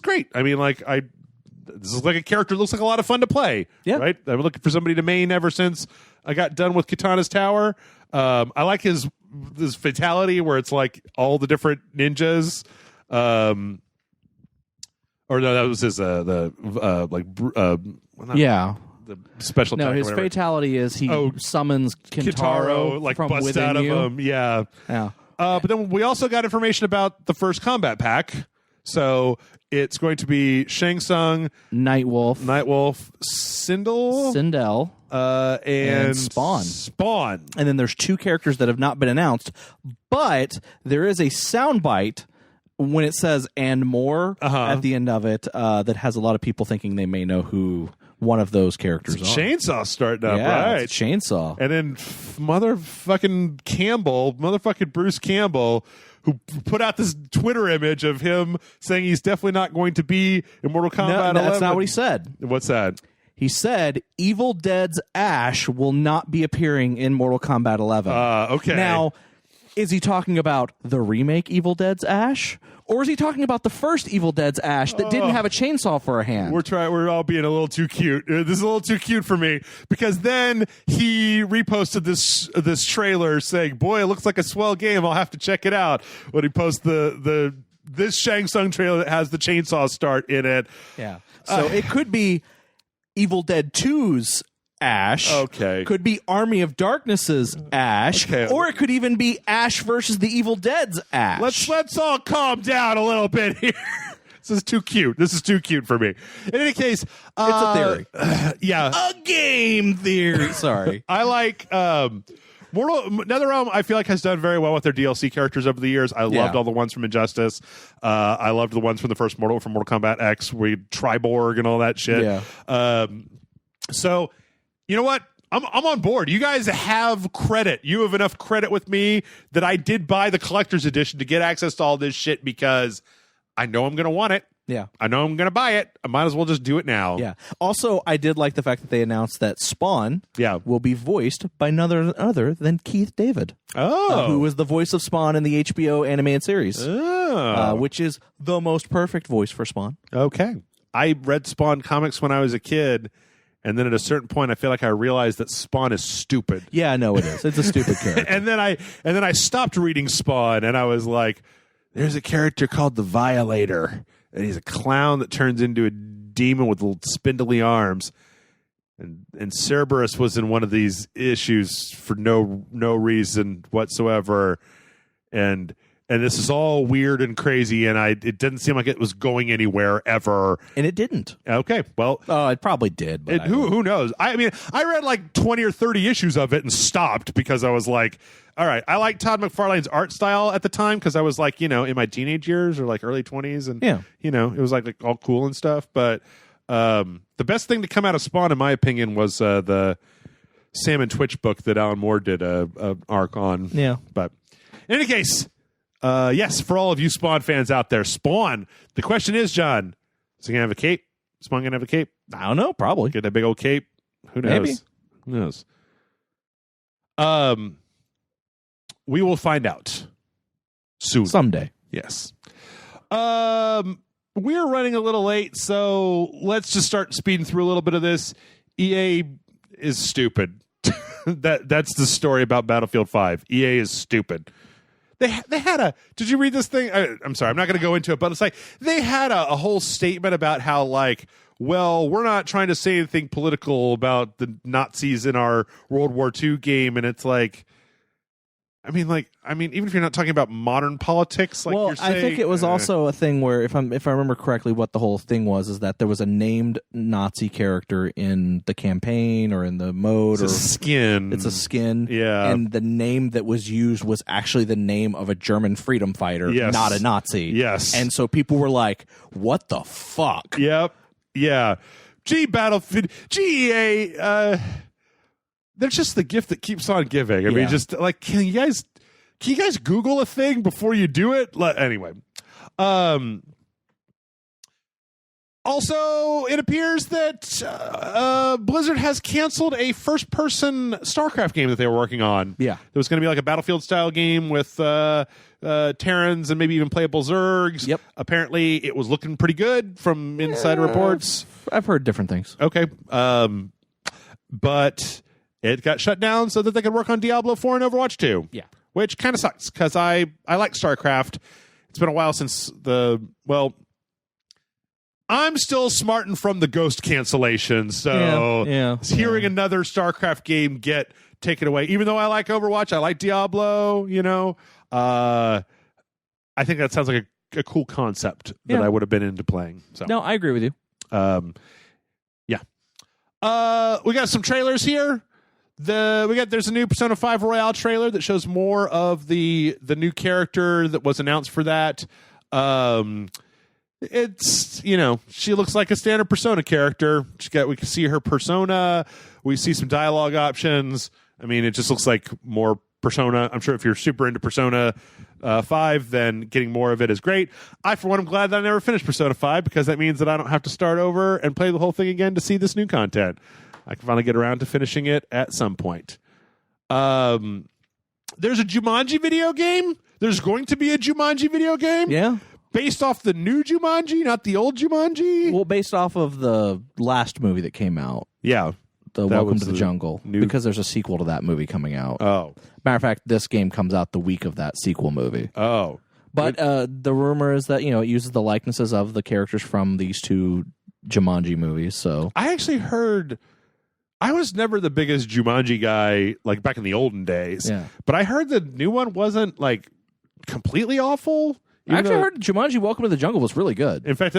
great. I mean, this is like a character that looks like a lot of fun to play. Yeah. Right? I've been looking for somebody to main ever since I got done with Kitana's Tower. I like this fatality where it's like all the different ninjas. Or no, that was his the special. No, his fatality is he summons Kintaro like from busts within out of you. him. Yeah. Yeah. But then we also got information about the first Kombat pack. So it's going to be Shang Tsung, Nightwolf, Sindel, and Spawn. And then there's 2 characters that have not been announced, but there is a soundbite when it says "and more" at the end of it that has a lot of people thinking they may know who one of those characters are. Chainsaw starting up, yeah, right? It's Chainsaw. And then motherfucking Bruce Campbell, who put out this Twitter image of him saying he's definitely not going to be in Mortal Kombat 11. No, that's not what he said. What's that? He said Evil Dead's Ash will not be appearing in Mortal Kombat 11. Okay. Now, is he talking about the remake Evil Dead's Ash? Or is he talking about the first Evil Dead's Ash that didn't have a chainsaw for a hand? We're all being a little too cute. This is a little too cute for me, because then he reposted this trailer saying, "Boy, it looks like a swell game. I'll have to check it out." When he posts this Shang Tsung trailer that has the chainsaw start in it. Yeah. So it could be Evil Dead 2's Ash. Okay. Could be Army of Darkness's Ash. Okay. Or it could even be Ash versus the Evil Dead's Ash. Let's all calm down a little bit here. This is too cute. This is too cute for me. In any case, it's a theory. Yeah. A game theory. Sorry. I like NetherRealm, I feel like, has done very well with their DLC characters over the years. I loved all the ones from Injustice. I loved the ones from the first Mortal Kombat X, where you Triborg and all that shit. Yeah. So, you know what? I'm on board. You guys have credit. You have enough credit with me that I did buy the collector's edition to get access to all this shit, because I know I'm going to want it. Yeah. I know I'm going to buy it. I might as well just do it now. Yeah. Also, I did like the fact that they announced that Spawn will be voiced by none other than Keith David. Who was the voice of Spawn in the HBO animated series. Which is the most perfect voice for Spawn. Okay. I read Spawn comics when I was a kid, and then at a certain point, I feel like I realized that Spawn is stupid. Yeah, no, it is. It's a stupid character. and then I stopped reading Spawn, and I was like, there's a character called the Violator, and he's a clown that turns into a demon with little spindly arms. And Cerberus was in one of these issues for no reason whatsoever, and this is all weird and crazy, and it didn't seem like it was going anywhere ever. And it didn't. Okay, well... Oh, it probably did. But who knows? I mean, I read like 20 or 30 issues of it and stopped, because I was like, all right, I liked Todd McFarlane's art style at the time, because I was like, in my teenage years or like early 20s, and, it was like all cool and stuff. But the best thing to come out of Spawn, in my opinion, was the Sam and Twitch book that Alan Moore did a arc on. Yeah. But in any case... yes, for all of you Spawn fans out there, Spawn. The question is, John, is he going to have a cape? Spawn going to have a cape? I don't know, probably. Get that big old cape? Who knows? Maybe. Who knows? We will find out soon. Someday. Yes. We're running a little late, so let's just start speeding through a little bit of this. EA is stupid. That's the story about Battlefield 5. EA is stupid. They had a... Did you read this thing? I'm sorry, I'm not going to go into it, but it's like they had a whole statement about how, like, well, we're not trying to say anything political about the Nazis in our World War II game, and it's like... I mean, even if you're not talking about modern politics, like you're saying... I think it was also a thing where, if I remember correctly, what the whole thing was is that there was a named Nazi character in the campaign or in the mode. It's a skin. It's a skin. Yeah. And the name that was used was actually the name of a German freedom fighter, not a Nazi. Yes. And so people were like, what the fuck? Yep. Yeah. Battlefield... GEA... they're just the gift that keeps on giving. I mean, just like, can you guys Google a thing before you do it? Anyway. Also, it appears that Blizzard has canceled a first-person StarCraft game that they were working on. Yeah. It was going to be like a Battlefield-style game with Terrans and maybe even playable Zergs. Yep. Apparently, it was looking pretty good from insider reports. I've heard different things. Okay. But... it got shut down so that they could work on Diablo 4 and Overwatch 2. Yeah. Which kind of sucks, because I like StarCraft. It's been a while since I'm I'm still smarting from the Ghost cancellation, so hearing another StarCraft game get taken away, even though I like Overwatch, I like Diablo, I think that sounds like a cool concept that I would have been into playing. So no, I agree with you. We got some trailers here. There's a new Persona 5 Royale trailer that shows more of the new character that was announced for that. It's she looks like a standard Persona character. We can see her persona. We see some dialogue options. I mean, it just looks like more Persona. I'm sure if you're super into Persona 5, then getting more of it is great. I, for one, am glad that I never finished Persona 5 because that means that I don't have to start over and play the whole thing again to see this new content. I can finally get around to finishing it at some point. There's a Jumanji video game. There's going to be a Jumanji video game. Yeah. Based off the new Jumanji, not the old Jumanji. Well, based off of the last movie that came out. Yeah. The Welcome to the Jungle. Because there's a sequel to that movie coming out. Oh. Matter of fact, this game comes out the week of that sequel movie. Oh. But the rumor is that, it uses the likenesses of the characters from these two Jumanji movies. So I actually heard... I was never the biggest Jumanji guy, like back in the olden days. Yeah. But I heard the new one wasn't, like, completely awful. I actually heard Jumanji Welcome to the Jungle was really good. In fact,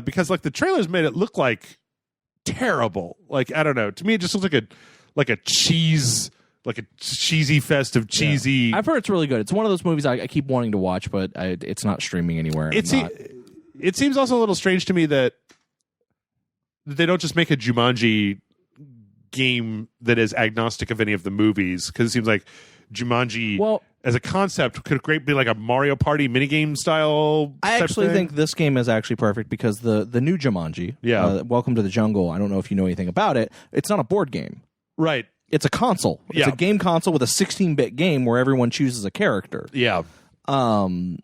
because, like, the trailers made it look like terrible. Like, I don't know. To me, it just looks like a cheesy fest of cheesy. Yeah. I've heard it's really good. It's one of those movies I keep wanting to watch, but it's not streaming anywhere. It seems also a little strange to me that they don't just make a Jumanji game that is agnostic of any of the movies, because it seems like Jumanji as a concept could be like a Mario Party minigame style. I actually think this game is actually perfect because the new Jumanji, Welcome to the Jungle, I don't know if you know anything about it. It's not a board game. Right. It's a console. It's a game console with a 16-bit game where everyone chooses a character. Yeah. And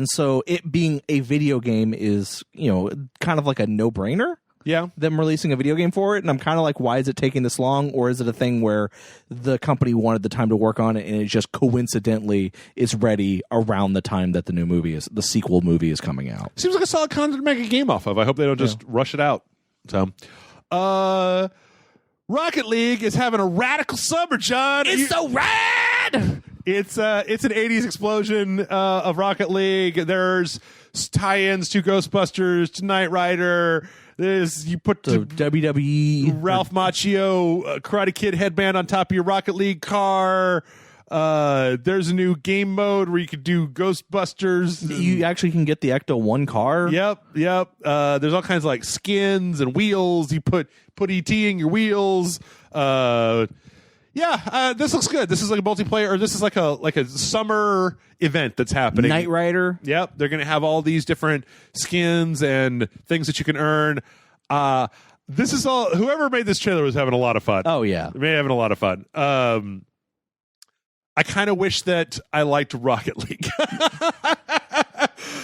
so it being a video game is, kind of like a no-brainer. Yeah. Them releasing a video game for it. And I'm kind of like, why is it taking this long? Or is it a thing where the company wanted the time to work on it and it just coincidentally is ready around the time that the sequel movie is coming out? Seems like a solid concept to make a game off of. I hope they don't just rush it out. So, Rocket League is having a radical summer, John. It's so rad! It's an 80s explosion of Rocket League. There's tie-ins to Ghostbusters, to Knight Rider. You put the WWE Ralph Macchio Karate Kid headband on top of your Rocket League car. There's a new game mode where you could do Ghostbusters. You actually can get the Ecto 1 car. Yep. There's all kinds of like skins and wheels. You put ET in your wheels. This looks good. This is like a multiplayer, or this is like a summer event that's happening. Knight Rider. Yep, they're going to have all these different skins and things that you can earn. This is all. Whoever made this trailer was having a lot of fun. Oh yeah, they're having a lot of fun. I kind of wish that I liked Rocket League.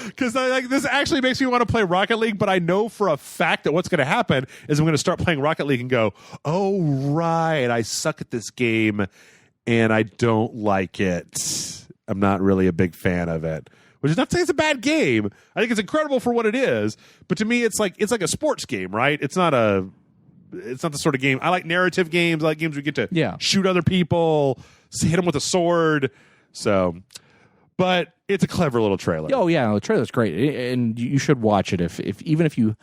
Because this actually makes me want to play Rocket League, but I know for a fact that what's going to happen is I'm going to start playing Rocket League and go, oh, right, I suck at this game, and I don't like it. I'm not really a big fan of it. Which is not to say it's a bad game. I think it's incredible for what it is, but to me, it's like a sports game, right? It's not the sort of game. I like narrative games. I like games where you get to shoot other people, hit them with a sword. So... But it's a clever little trailer. Oh yeah, the trailer's great, and you should watch it. If even if you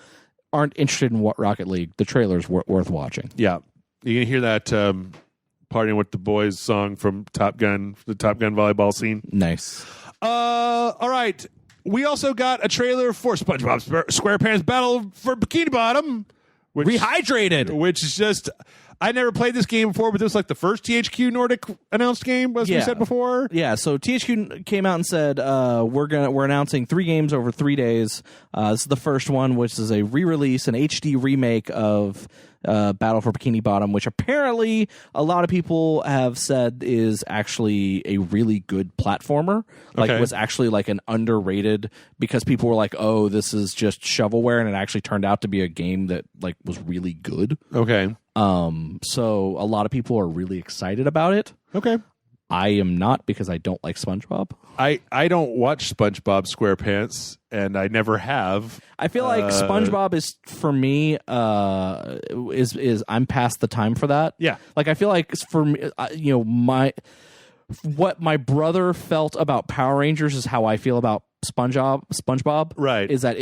aren't interested in Rocket League, the trailer's worth watching. Yeah, you can hear that "Partying with the Boys" song from Top Gun, the Top Gun volleyball scene. Nice. All right, we also got a trailer for SpongeBob SquarePants Battle for Bikini Bottom, Rehydrated, which is just. I never played this game before, but this was like the first THQ Nordic announced game, as we said before. Yeah, so THQ came out and said we're announcing 3 games over 3 days. This is the first one, which is a re-release, an HD remake of Battle for Bikini Bottom, which apparently a lot of people have said is actually a really good platformer. Like it was actually like an underrated, because people were like, "Oh, this is just shovelware," and it actually turned out to be a game that like was really good. Okay. So a lot of people are really excited about it. Okay. I am not, because I don't like SpongeBob. I don't watch SpongeBob SquarePants, and I never have. I feel like SpongeBob is, for me, is I'm past the time for that. Yeah. Like, I feel like for me, what my brother felt about Power Rangers is how I feel about SpongeBob. Right. Is that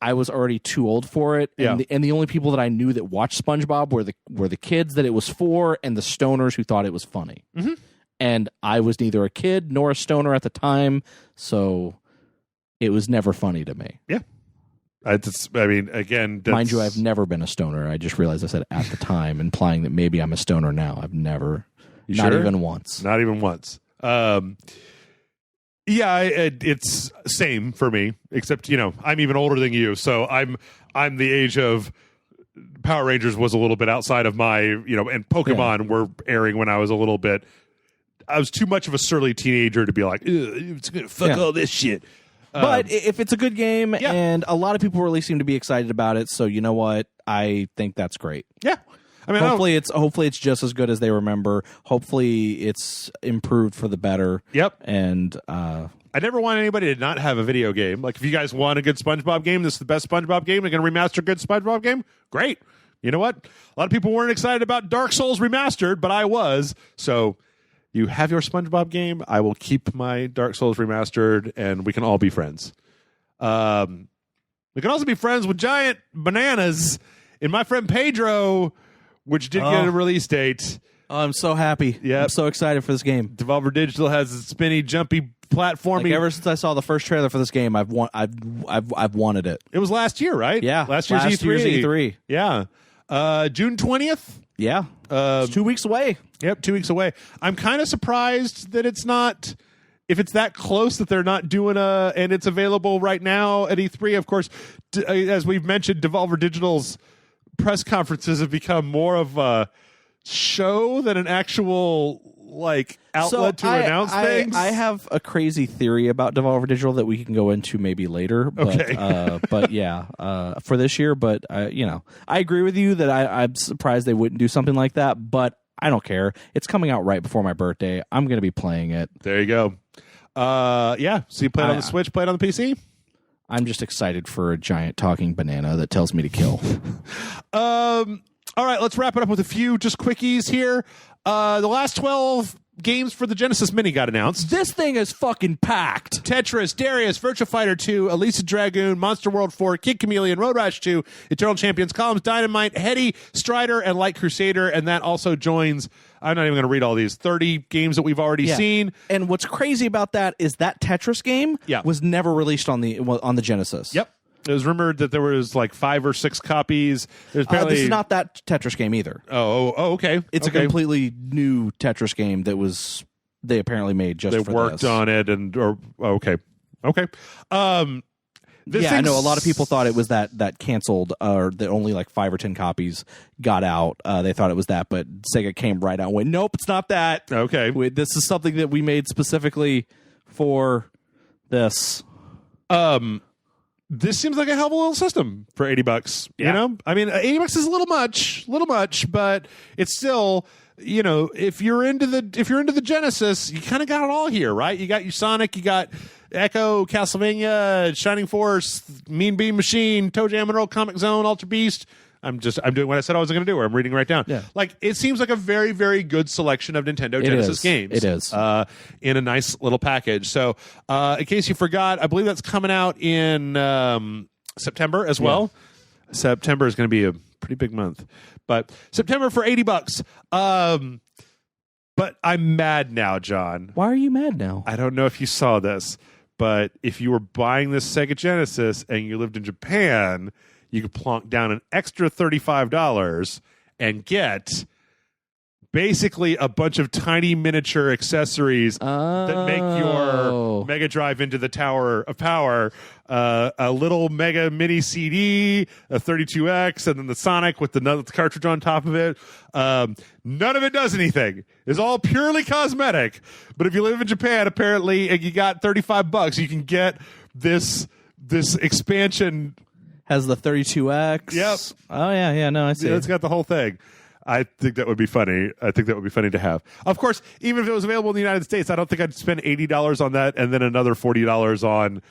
I was already too old for it. And, the only people that I knew that watched SpongeBob were the kids that it was for and the stoners who thought it was funny. Mm-hmm. And I was neither a kid nor a stoner at the time, so it was never funny to me. Yeah. I mean, again... Mind you, I've never been a stoner. I just realized I said at the time, implying that maybe I'm a stoner now. I've never... Not even once. Not even once. It's same for me, except, I'm even older than you, so I'm the age of... Power Rangers was a little bit outside of my, and Pokemon were airing when I was a little bit... I was too much of a surly teenager to be like, it's going to fuck all this shit. But if it's a good game, and a lot of people really seem to be excited about it, so you know what? I think that's great. Yeah. I mean, hopefully it's just as good as they remember. Hopefully it's improved for the better. Yep. And I never want anybody to not have a video game. Like, if you guys want a good SpongeBob game, this is the best SpongeBob game. They're going to remaster a good SpongeBob game. Great. You know what? A lot of people weren't excited about Dark Souls Remastered, but I was. So you have your SpongeBob game. I will keep my Dark Souls Remastered, and we can all be friends. We can also be friends with giant bananas in my friend Pedro, which did get a release date. Oh, I'm so happy. Yep. I'm so excited for this game. Devolver Digital has a spinny, jumpy platforming. Like, ever since I saw the first trailer for this game, I've wanted it. It was last year, right? Yeah, last year's E3. Yeah, June 20th. Yeah, it's 2 weeks away. Yep, 2 weeks away. I'm kind of surprised that it's not. If it's that close that they're not doing and it's available right now at E3. Of course, as we've mentioned, Devolver Digital's press conferences have become more of a show than an actual outlet to announce things. I have a crazy theory about Devolver Digital that we can go into maybe later. But, okay. But yeah, for this year. But I agree with you that I'm surprised they wouldn't do something like that. But I don't care. It's coming out right before my birthday. I'm going to be playing it. There you go. Yeah. So you play it on the Switch, play it on the PC? I'm just excited for a giant talking banana that tells me to kill. All right, let's wrap it up with a few just quickies here. The last 12 games for the Genesis Mini got announced. This thing is fucking packed. Tetris, Darius, Virtua Fighter 2, Elisa Dragoon, Monster World 4, Kid Chameleon, Road Rash 2, Eternal Champions, Columns, Dynamite, Heady, Strider, and Light Crusader. And that also joins, I'm not even going to read all these, 30 games that we've already seen. And what's crazy about that is that Tetris game was never released on the Genesis. Yep. It was rumored that there was 5 or 6 copies. There's apparently... This is not that Tetris game either. Oh, okay. It's a completely new Tetris game that they apparently made just for this. They worked on it okay. I know a lot of people thought it was that canceled, or that only 5 or 10 copies got out. They thought it was that, but Sega came right out and went, nope, it's not that. Okay. This is something that we made specifically for this. This seems like a hell of a little system for $80. You know, I mean, $80 is a little much, but it's still, if you're into the Genesis, you kind of got it all here, right? You got your Sonic, you got Echo, Castlevania, Shining Force, Mean Bean Machine, Toe Jam and Roll, Comic Zone, Ultra Beast. I'm doing what I said I was going to do. Or I'm reading right down. Yeah. It seems like a very, very good selection of Nintendo Genesis games. It is. In a nice little package. So, in case you forgot, I believe that's coming out in September as well. Yeah. September is going to be a pretty big month. But September for $80. But I'm mad now, John. Why are you mad now? I don't know if you saw this, but if you were buying this Sega Genesis and you lived in Japan, you could plonk down an extra $35 and get basically a bunch of tiny miniature accessories that make your Mega Drive into the Tower of Power. A little Mega Mini CD, a 32X, and then the Sonic with the cartridge on top of it. None of it does anything. It's all purely cosmetic. But if you live in Japan, apparently, and you got $35, you can get this expansion. Has the 32X. Yep. Oh, yeah, no, I see. Yeah, it's got the whole thing. I think that would be funny. I think that would be funny to have. Of course, even if it was available in the United States, I don't think I'd spend $80 on that and then another $40 on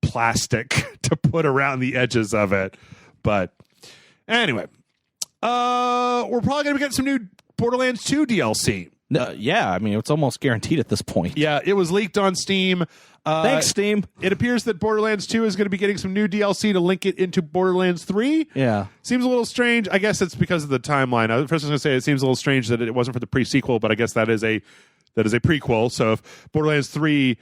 plastic to put around the edges of it. But anyway, we're probably going to get some new Borderlands 2 DLC. Yeah, I mean, it's almost guaranteed at this point. Yeah, it was leaked on Steam. Thanks, Steam. It appears that Borderlands 2 is going to be getting some new DLC to link it into Borderlands 3. Yeah. Seems a little strange. I guess it's because of the timeline. First, I was going to say it seems a little strange that it wasn't for the pre-sequel, but I guess that is a prequel. So if Borderlands 3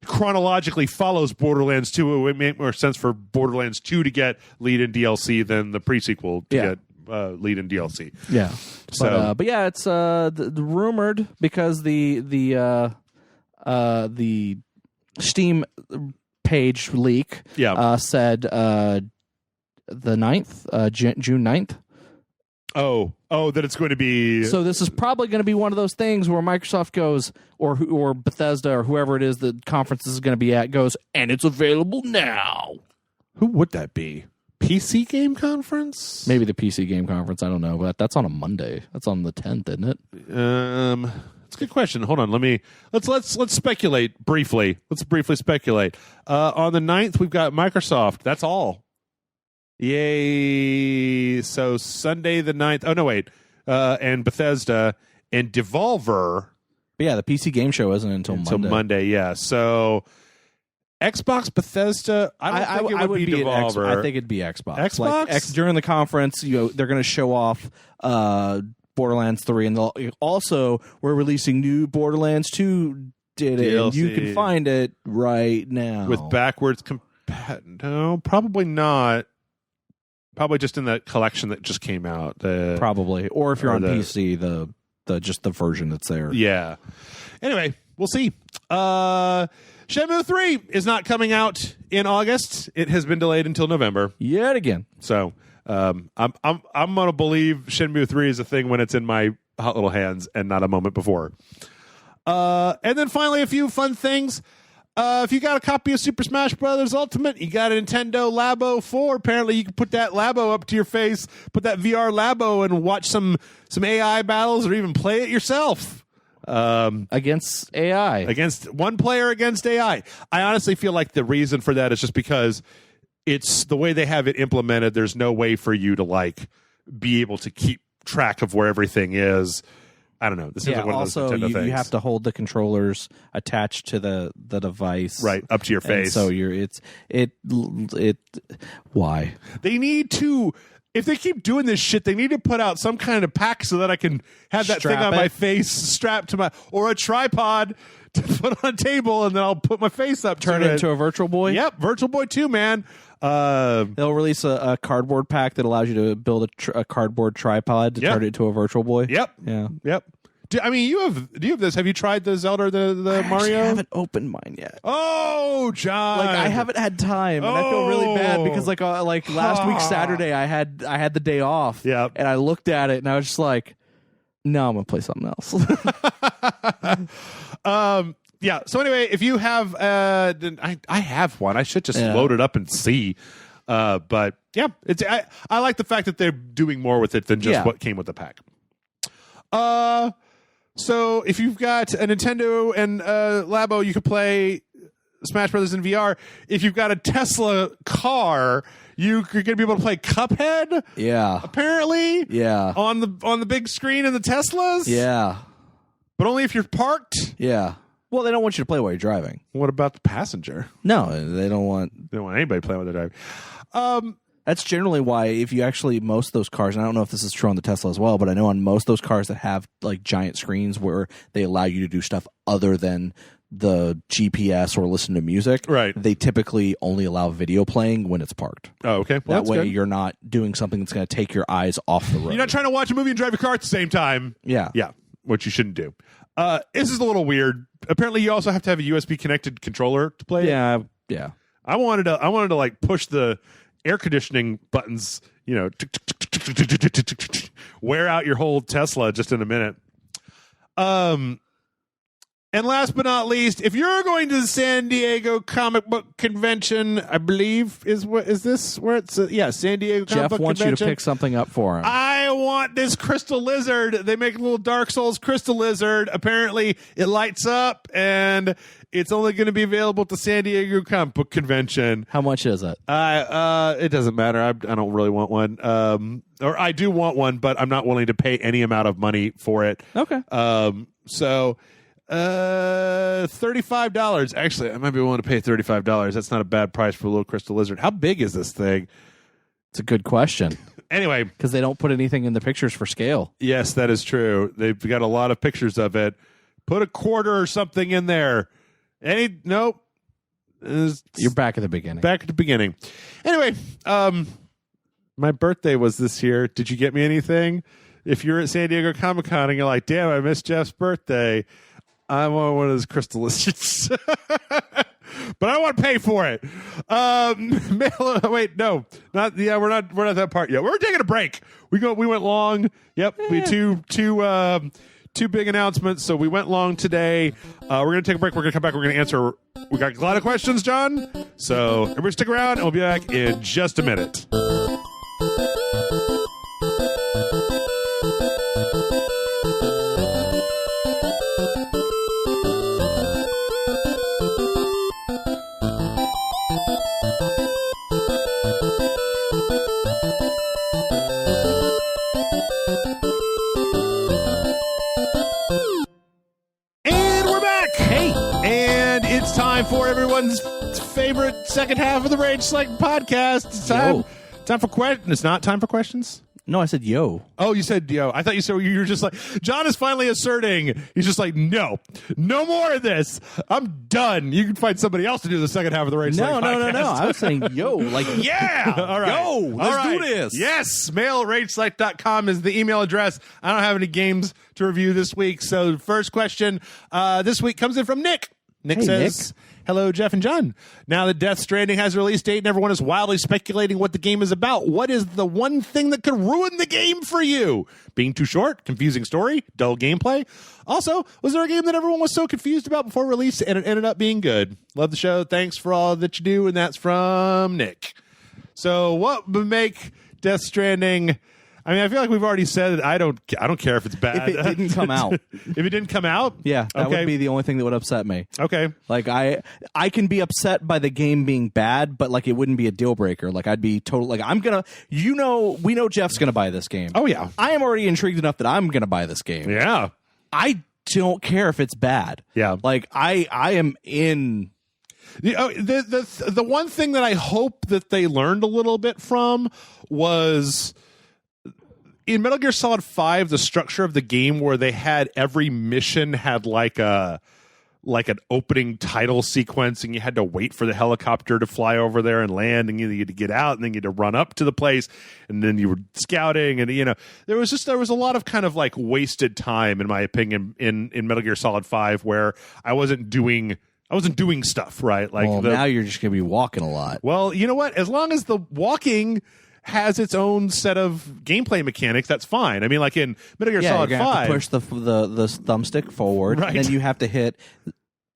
chronologically follows Borderlands 2, it would make more sense for Borderlands 2 to get lead-in DLC than the pre-sequel to get lead-in DLC. Yeah. So, but yeah, it's the rumored because the Steam page leak said the 9th, June 9th. Oh, that it's going to be... So this is probably going to be one of those things where Microsoft goes, or Bethesda, or whoever it is the conference is going to be at, goes, and it's available now. Who would that be? PC Game Conference? Maybe the PC Game Conference, I don't know, but that's on a Monday. That's on the 10th, isn't it? That's a good question. Hold on, let's speculate briefly. Let's briefly speculate. On the 9th, we've got Microsoft. That's all. Yay. So Sunday the 9th. Oh, no, wait. And Bethesda and Devolver. But yeah, the PC Game Show isn't until Monday, yeah. So Xbox, Bethesda, I don't think it would be Devolver. I think it'd be Xbox. Xbox? Like, during the conference, they're going to show off Borderlands 3, and also we're releasing new Borderlands 2 DLC. And you can find it right now. With backwards no, probably not. Probably just in the collection that just came out. Probably. Or if you're on PC, the just the version that's there. Yeah. Anyway, we'll see. Shenmue 3 is not coming out in August. It has been delayed until November. Yet again. So I'm gonna believe Shenmue 3 is a thing when it's in my hot little hands and not a moment before. And then finally, a few fun things. If you got a copy of Super Smash Bros. Ultimate, you got a Nintendo Labo 4. Apparently, you can put that Labo up to your face, put that VR Labo, and watch some AI battles, or even play it yourself. Against AI. Against one player against AI. I honestly feel like the reason for that is just because it's the way they have it implemented. There's no way for you to be able to keep track of where everything is. I don't know. This seems like one of those Nintendo things. You have to hold the controllers attached to the device, right up to your face. And so why? They need to. If they keep doing this shit, they need to put out some kind of pack so that I can have that thing on my face strapped to or a tripod to put on a table, and then I'll put my face up. Turn it into a Virtual Boy. Yep, Virtual Boy 2, man. They'll release a cardboard pack that allows you to build a cardboard tripod to turn it into a Virtual Boy. Yep. Yeah. Yep. Do you have this? Have you tried the Zelda or the Mario? I haven't opened mine yet. Oh, John! I haven't had time, and I feel really bad because last week Saturday I had the day off. Yeah, and I looked at it and I was just like, no, I'm gonna play something else. Yeah. So anyway, if you have, I have one. I should just load it up and see. But yeah, I like the fact that they're doing more with it than just what came with the pack. So if you've got a Nintendo and Labo, you could play Smash Brothers in VR. If you've got a Tesla car, you're going to be able to play Cuphead. Yeah. Apparently. Yeah. On the big screen in the Teslas. Yeah. But only if you're parked. Yeah. Well, they don't want you to play while you're driving. What about the passenger? No, they don't want anybody playing while they're driving. That's generally why, if you actually, most of those cars, and I don't know if this is true on the Tesla as well, but I know on most of those cars that have giant screens where they allow you to do stuff other than the GPS or listen to music, right? They typically only allow video playing when it's parked. Oh, okay. Well, that way good. You're not doing something that's going to take your eyes off the road. You're not trying to watch a movie and drive your car at the same time. Yeah. Yeah, which you shouldn't do. This is a little weird. Apparently, you also have to have a USB connected controller to play. Yeah, yeah. I wanted to push the air conditioning buttons, wear out your whole Tesla just in a minute. And last but not least, if you're going to the San Diego Comic Book Convention, I believe San Diego Comic Book Convention. Jeff wants you to pick something up for him. I want this crystal lizard. They make a little Dark Souls crystal lizard. Apparently, it lights up, and it's only going to be available at the San Diego Comic Book Convention. How much is it? It doesn't matter. I don't really want one. Or I do want one, but I'm not willing to pay any amount of money for it. Okay. So $35. Actually, I might be willing to pay $35. That's not a bad price for a little crystal lizard. How big is this thing? It's a good question. Anyway, because they don't put anything in the pictures for scale. Yes, that is true. They've got a lot of pictures of it. Put a quarter or something in there. Nope. You're back at the beginning. Back at the beginning. Anyway, my birthday was this year. Did you get me anything? If you're at San Diego Comic-Con and you're like, damn, I missed Jeff's birthday, I want one of those crystal lizards. But I want to pay for it. Wait, no, not. Yeah, we're not at that part yet. We're taking a break. We went long. Yep, we two big announcements. So we went long today. We're gonna take a break. We're gonna come back. We're gonna answer. We got a lot of questions, John. So everybody stick around, and we'll be back in just a minute. For everyone's favorite second half of the Rage Select podcast. It's time for questions. It's not time for questions? No, I said yo. Oh, you said yo. I thought you said you were just like, John is finally asserting. He's just like, no more of this. I'm done. You can find somebody else to do the second half of the Rage Select podcast. No. I was saying yo. Like, yeah. All right. Yo, let's do this. Yes. mail@rageselect.com is the email address. I don't have any games to review this week. So first question this week comes in from Nick. Nick says, hello, Jeff and John. Now that Death Stranding has a release date and everyone is wildly speculating what the game is about, what is the one thing that could ruin the game for you? Being too short, confusing story, dull gameplay? Also, was there a game that everyone was so confused about before release and it ended up being good? Love the show. Thanks for all that you do. And that's from Nick. So what would make Death Stranding... I mean, I feel like we've already said that I don't care if it's bad. If it didn't come out. If it didn't come out? Yeah, that would be the only thing that would upset me. Okay. Like, I can be upset by the game being bad, but, like, it wouldn't be a deal breaker. Like, I'd be total... Like, I'm gonna... we know Jeff's gonna buy this game. Oh, yeah. I am already intrigued enough that I'm gonna buy this game. Yeah. I don't care if it's bad. Yeah. Like, I am in... The one thing that I hope that they learned a little bit from was... in Metal Gear Solid 5, the structure of the game where they had every mission had like an opening title sequence, and you had to wait for the helicopter to fly over there and land, and you had to get out, and then you had to run up to the place, and then you were scouting, and there was a lot of kind of like wasted time, in my opinion, in Metal Gear Solid 5, where I wasn't doing stuff right. Like, now you're just gonna be walking a lot. Well, you know what? As long as the walking has its own set of gameplay mechanics, that's fine. I mean, like in Metal Gear Solid 5, have to push the thumbstick forward, right. And then you have to hit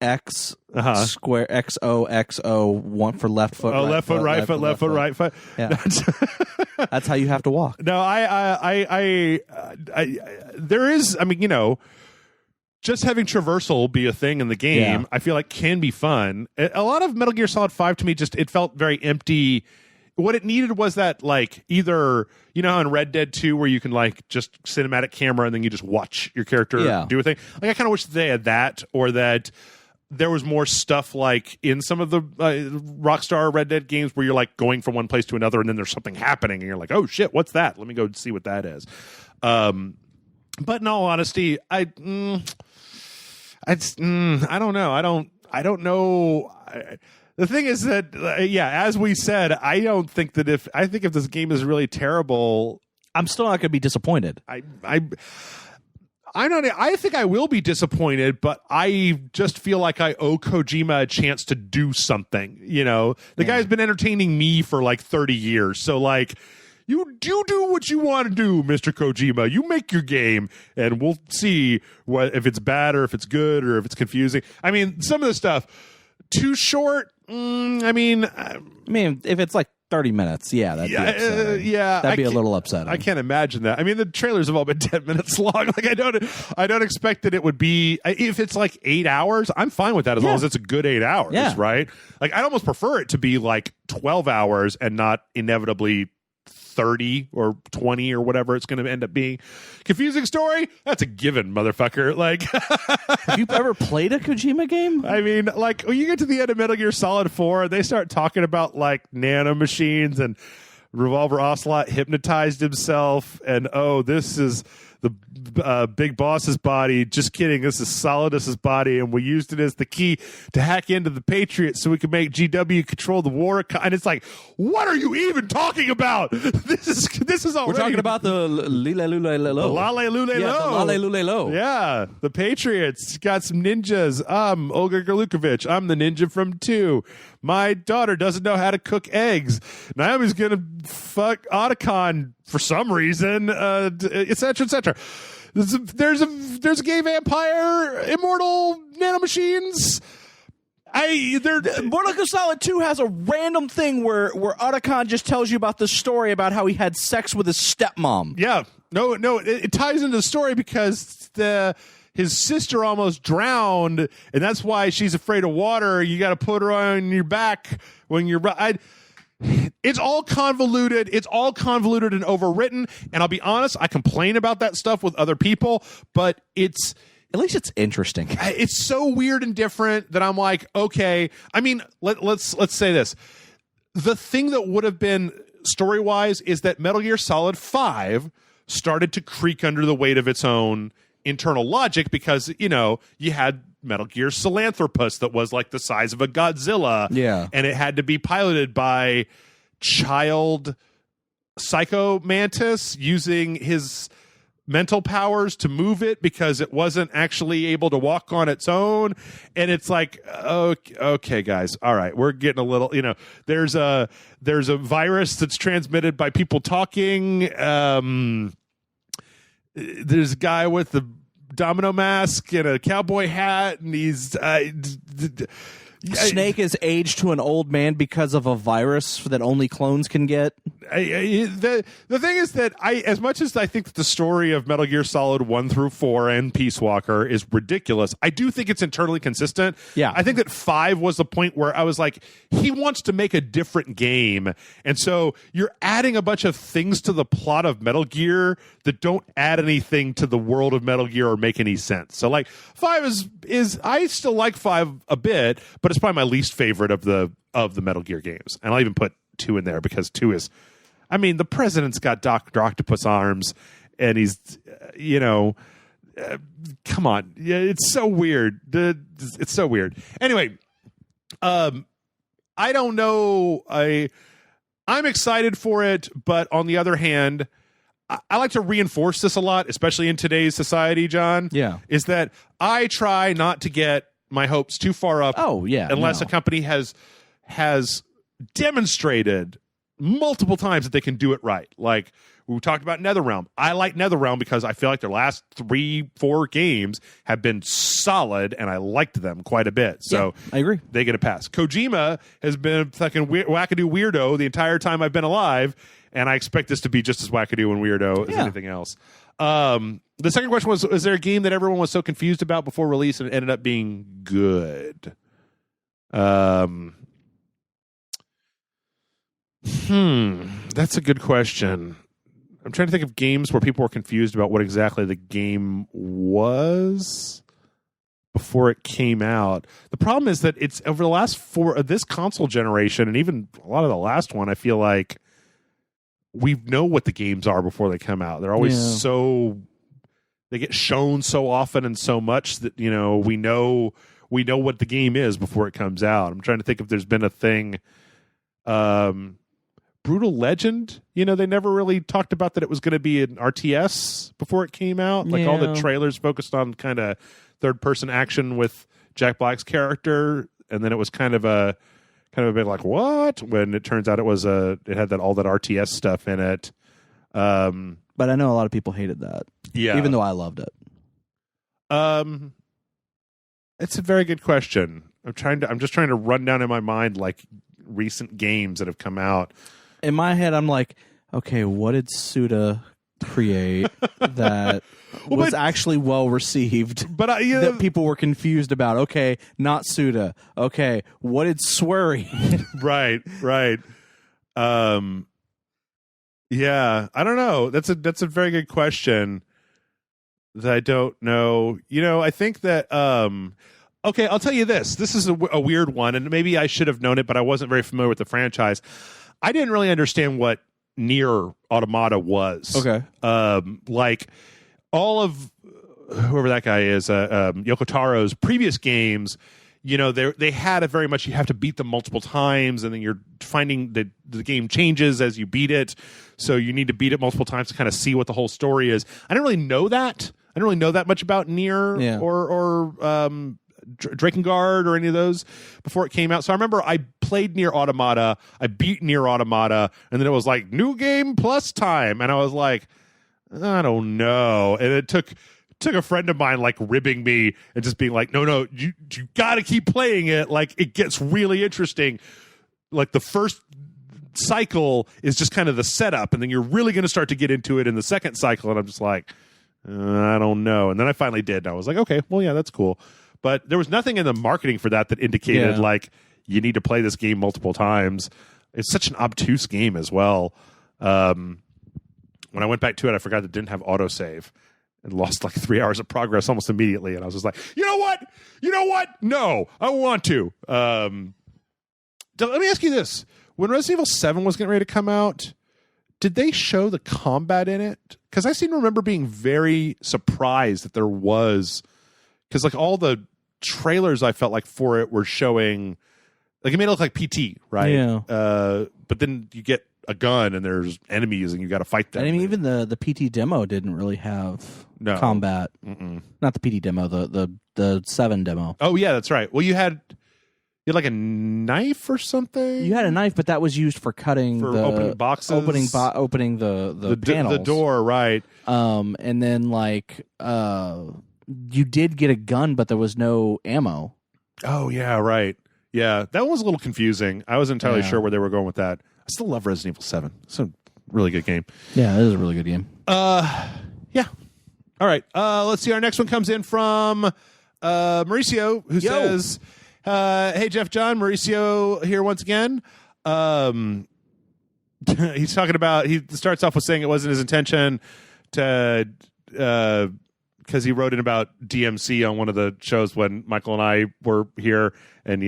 X square XO one for left foot. Oh, left foot, right foot, left foot, right foot. Yeah. That's how you have to walk. No, I there is. I mean, just having traversal be a thing in the game, I feel like can be fun. A lot of Metal Gear Solid 5 to me it felt very empty. What it needed was that, like, either, how in Red Dead 2 where you can, like, just cinematic camera and then you just watch your character do a thing. Like, I kind of wish they had that, or that there was more stuff, like, in some of the Rockstar Red Dead games where you're, like, going from one place to another and then there's something happening and you're like, oh, shit, what's that? Let me go see what that is. But in all honesty, I don't know. I don't know. The thing is that, as we said, I think if this game is really terrible, I'm still not going to be disappointed. I think I will be disappointed, but I just feel like I owe Kojima a chance to do something. The guy's been entertaining me for like 30 years. So, like, you do what you want to do, Mr. Kojima. You make your game, and we'll see if it's bad or if it's good or if it's confusing. I mean, some of the stuff, too short. I mean, if it's like 30 minutes. Yeah, that'd be upsetting. That'd be a little upsetting. I can't imagine that. I mean, the trailers have all been 10 minutes long. Like, I don't expect that it would be, if it's like 8 hours, I'm fine with that as long as it's a good 8 hours, right? Like, I'd almost prefer it to be like 12 hours and not inevitably 30 or 20 or whatever it's going to end up being. Confusing story? That's a given, motherfucker. Like, have you ever played a Kojima game? I mean, like, when you get to the end of Metal Gear Solid 4, they start talking about like nanomachines and Revolver Ocelot hypnotized himself, and this is the big boss's body. Just kidding. This is Solidus's body, and we used it as the key to hack into the Patriots so we could make GW control the war. And it's like, what are you even talking about? This is already. We're talking about the Lule Lule Lo. Lale Lule Lo. Yeah, the Lale Lule Lo. Yeah, the Patriots got some ninjas. I'm Olga Gerlukovich. I'm the ninja from 2. My daughter doesn't know how to cook eggs. Naomi's gonna fuck Otacon for some reason, etc., etc. There's a gay vampire, immortal nanomachines. Mortal Kombat Solid 2 has a random thing where Otacon just tells you about the story about how he had sex with his stepmom. Yeah, no, it ties into the story because his sister almost drowned, and that's why she's afraid of water. You got to put her on your back when you're. It's all convoluted. It's all convoluted and overwritten. And I'll be honest, I complain about that stuff with other people, but at least it's interesting. It's so weird and different that I'm like, okay. I mean, let's say this. The thing that would have been story-wise is that Metal Gear Solid 5 started to creak under the weight of its own internal logic because, you had Metal Gear Philanthropus that was like the size of a Godzilla. Yeah. And it had to be piloted by child Psycho Mantis using his mental powers to move it because it wasn't actually able to walk on its own. And it's like, okay, guys, all right, we're getting a little, there's a virus that's transmitted by people talking. There's a guy with the domino mask and a cowboy hat, and he's Snake is aged to an old man because of a virus that only clones can get. The thing is that as much as I think that the story of Metal Gear Solid 1 through 4 and Peace Walker is ridiculous, I do think it's internally consistent. Yeah. I think that 5 was the point where I was like, he wants to make a different game. And so you're adding a bunch of things to the plot of Metal Gear that don't add anything to the world of Metal Gear or make any sense. So like 5 is I still like 5 a bit, but it's probably my least favorite of the Metal Gear games. And I'll even put 2 in there because 2 is, I mean, the president's got Dr. Octopus arms, and he's, come on. Yeah, it's so weird. It's so weird. Anyway, I don't know. I'm excited for it, but on the other hand, I like to reinforce this a lot, especially in today's society, John. Yeah. Is that I try not to get my hopes too far up. Oh, yeah. Unless a company has demonstrated multiple times that they can do it right. Like we talked about NetherRealm. I like NetherRealm because I feel like their last 3-4 games have been solid, and I liked them quite a bit. So yeah, I agree. They get a pass. Kojima has been a fucking wackadoo weirdo the entire time I've been alive, and I expect this to be just as wackadoo and weirdo as anything else. The second question was, is there a game that everyone was so confused about before release and it ended up being good? That's a good question. I'm trying to think of games where people were confused about what exactly the game was before it came out. The problem is that it's over the last 4 of this console generation, and even a lot of the last one, I feel like we know what the games are before they come out. They're always they get shown so often and so much that, we know what the game is before it comes out. I'm trying to think if there's been a thing. Brutal Legend, they never really talked about that it was going to be an RTS before it came out. Like all the trailers focused on kind of third-person action with Jack Black's character, and then it was kind of a bit like, what? When it turns out it had all that RTS stuff in it. But I know a lot of people hated that. Yeah. Even though I loved it. It's a very good question. I'm just trying to run down in my mind like recent games that have come out. In my head, I'm like, okay, what did Suda create that was actually well received, but that people were confused about? Okay, not Suda. Okay, what did Swery? Right. Yeah, I don't know. That's a very good question that I don't know. I think that okay, I'll tell you this. This is a weird one, and maybe I should have known it, but I wasn't very familiar with the franchise. I didn't really understand what Nier Automata was. Okay. Like all of whoever that guy is, Yoko Taro's previous games, they had a very much, you have to beat them multiple times, and then you're finding that the game changes as you beat it. So you need to beat it multiple times to kind of see what the whole story is. I didn't really know that. I didn't really know that much about Nier or Drakengard or any of those before it came out. So I remember I played Nier Automata, I beat Nier Automata, and then it was like new game plus time, and I was like, I don't know. And it took a friend of mine like ribbing me and just being like, no, you got to keep playing it. Like it gets really interesting. Like the first cycle is just kind of the setup, and then you're really going to start to get into it in the second cycle. And I'm just like, I don't know. And then I finally did, and I was like, okay, well, yeah, that's cool. But there was nothing in the marketing for that indicated like you need to play this game multiple times. It's such an obtuse game as well. When I went back to it, I forgot it didn't have autosave and lost like 3 hours of progress almost immediately. And I was just like, you know what? No, I want to. Let me ask you this. When Resident Evil 7 was getting ready to come out, did they show the combat in it? Because I seem to remember being very surprised that there was... Because like all the trailers I felt like for it were showing, like it made it look like PT, right? Yeah. But then you get a gun and there's enemies and you got to fight them. I mean, even the PT demo didn't really have combat. Not the PT demo, the 7 demo. Oh yeah, that's right. Well, you had like a knife or something. You had a knife, but that was used for cutting, opening boxes, opening the panels, the door, right? And then like you did get a gun, but there was no ammo. Oh, yeah, right. Yeah, that one was a little confusing. I wasn't entirely sure where they were going with that. I still love Resident Evil 7. It's a really good game. Yeah, it is a really good game. Yeah. All right. Let's see. Our next one comes in from Mauricio, who says, hey, Jeff John, Mauricio here once again. He's talking about, he starts off with saying it wasn't his intention to... because he wrote in about DMC on one of the shows when Michael and I were here, and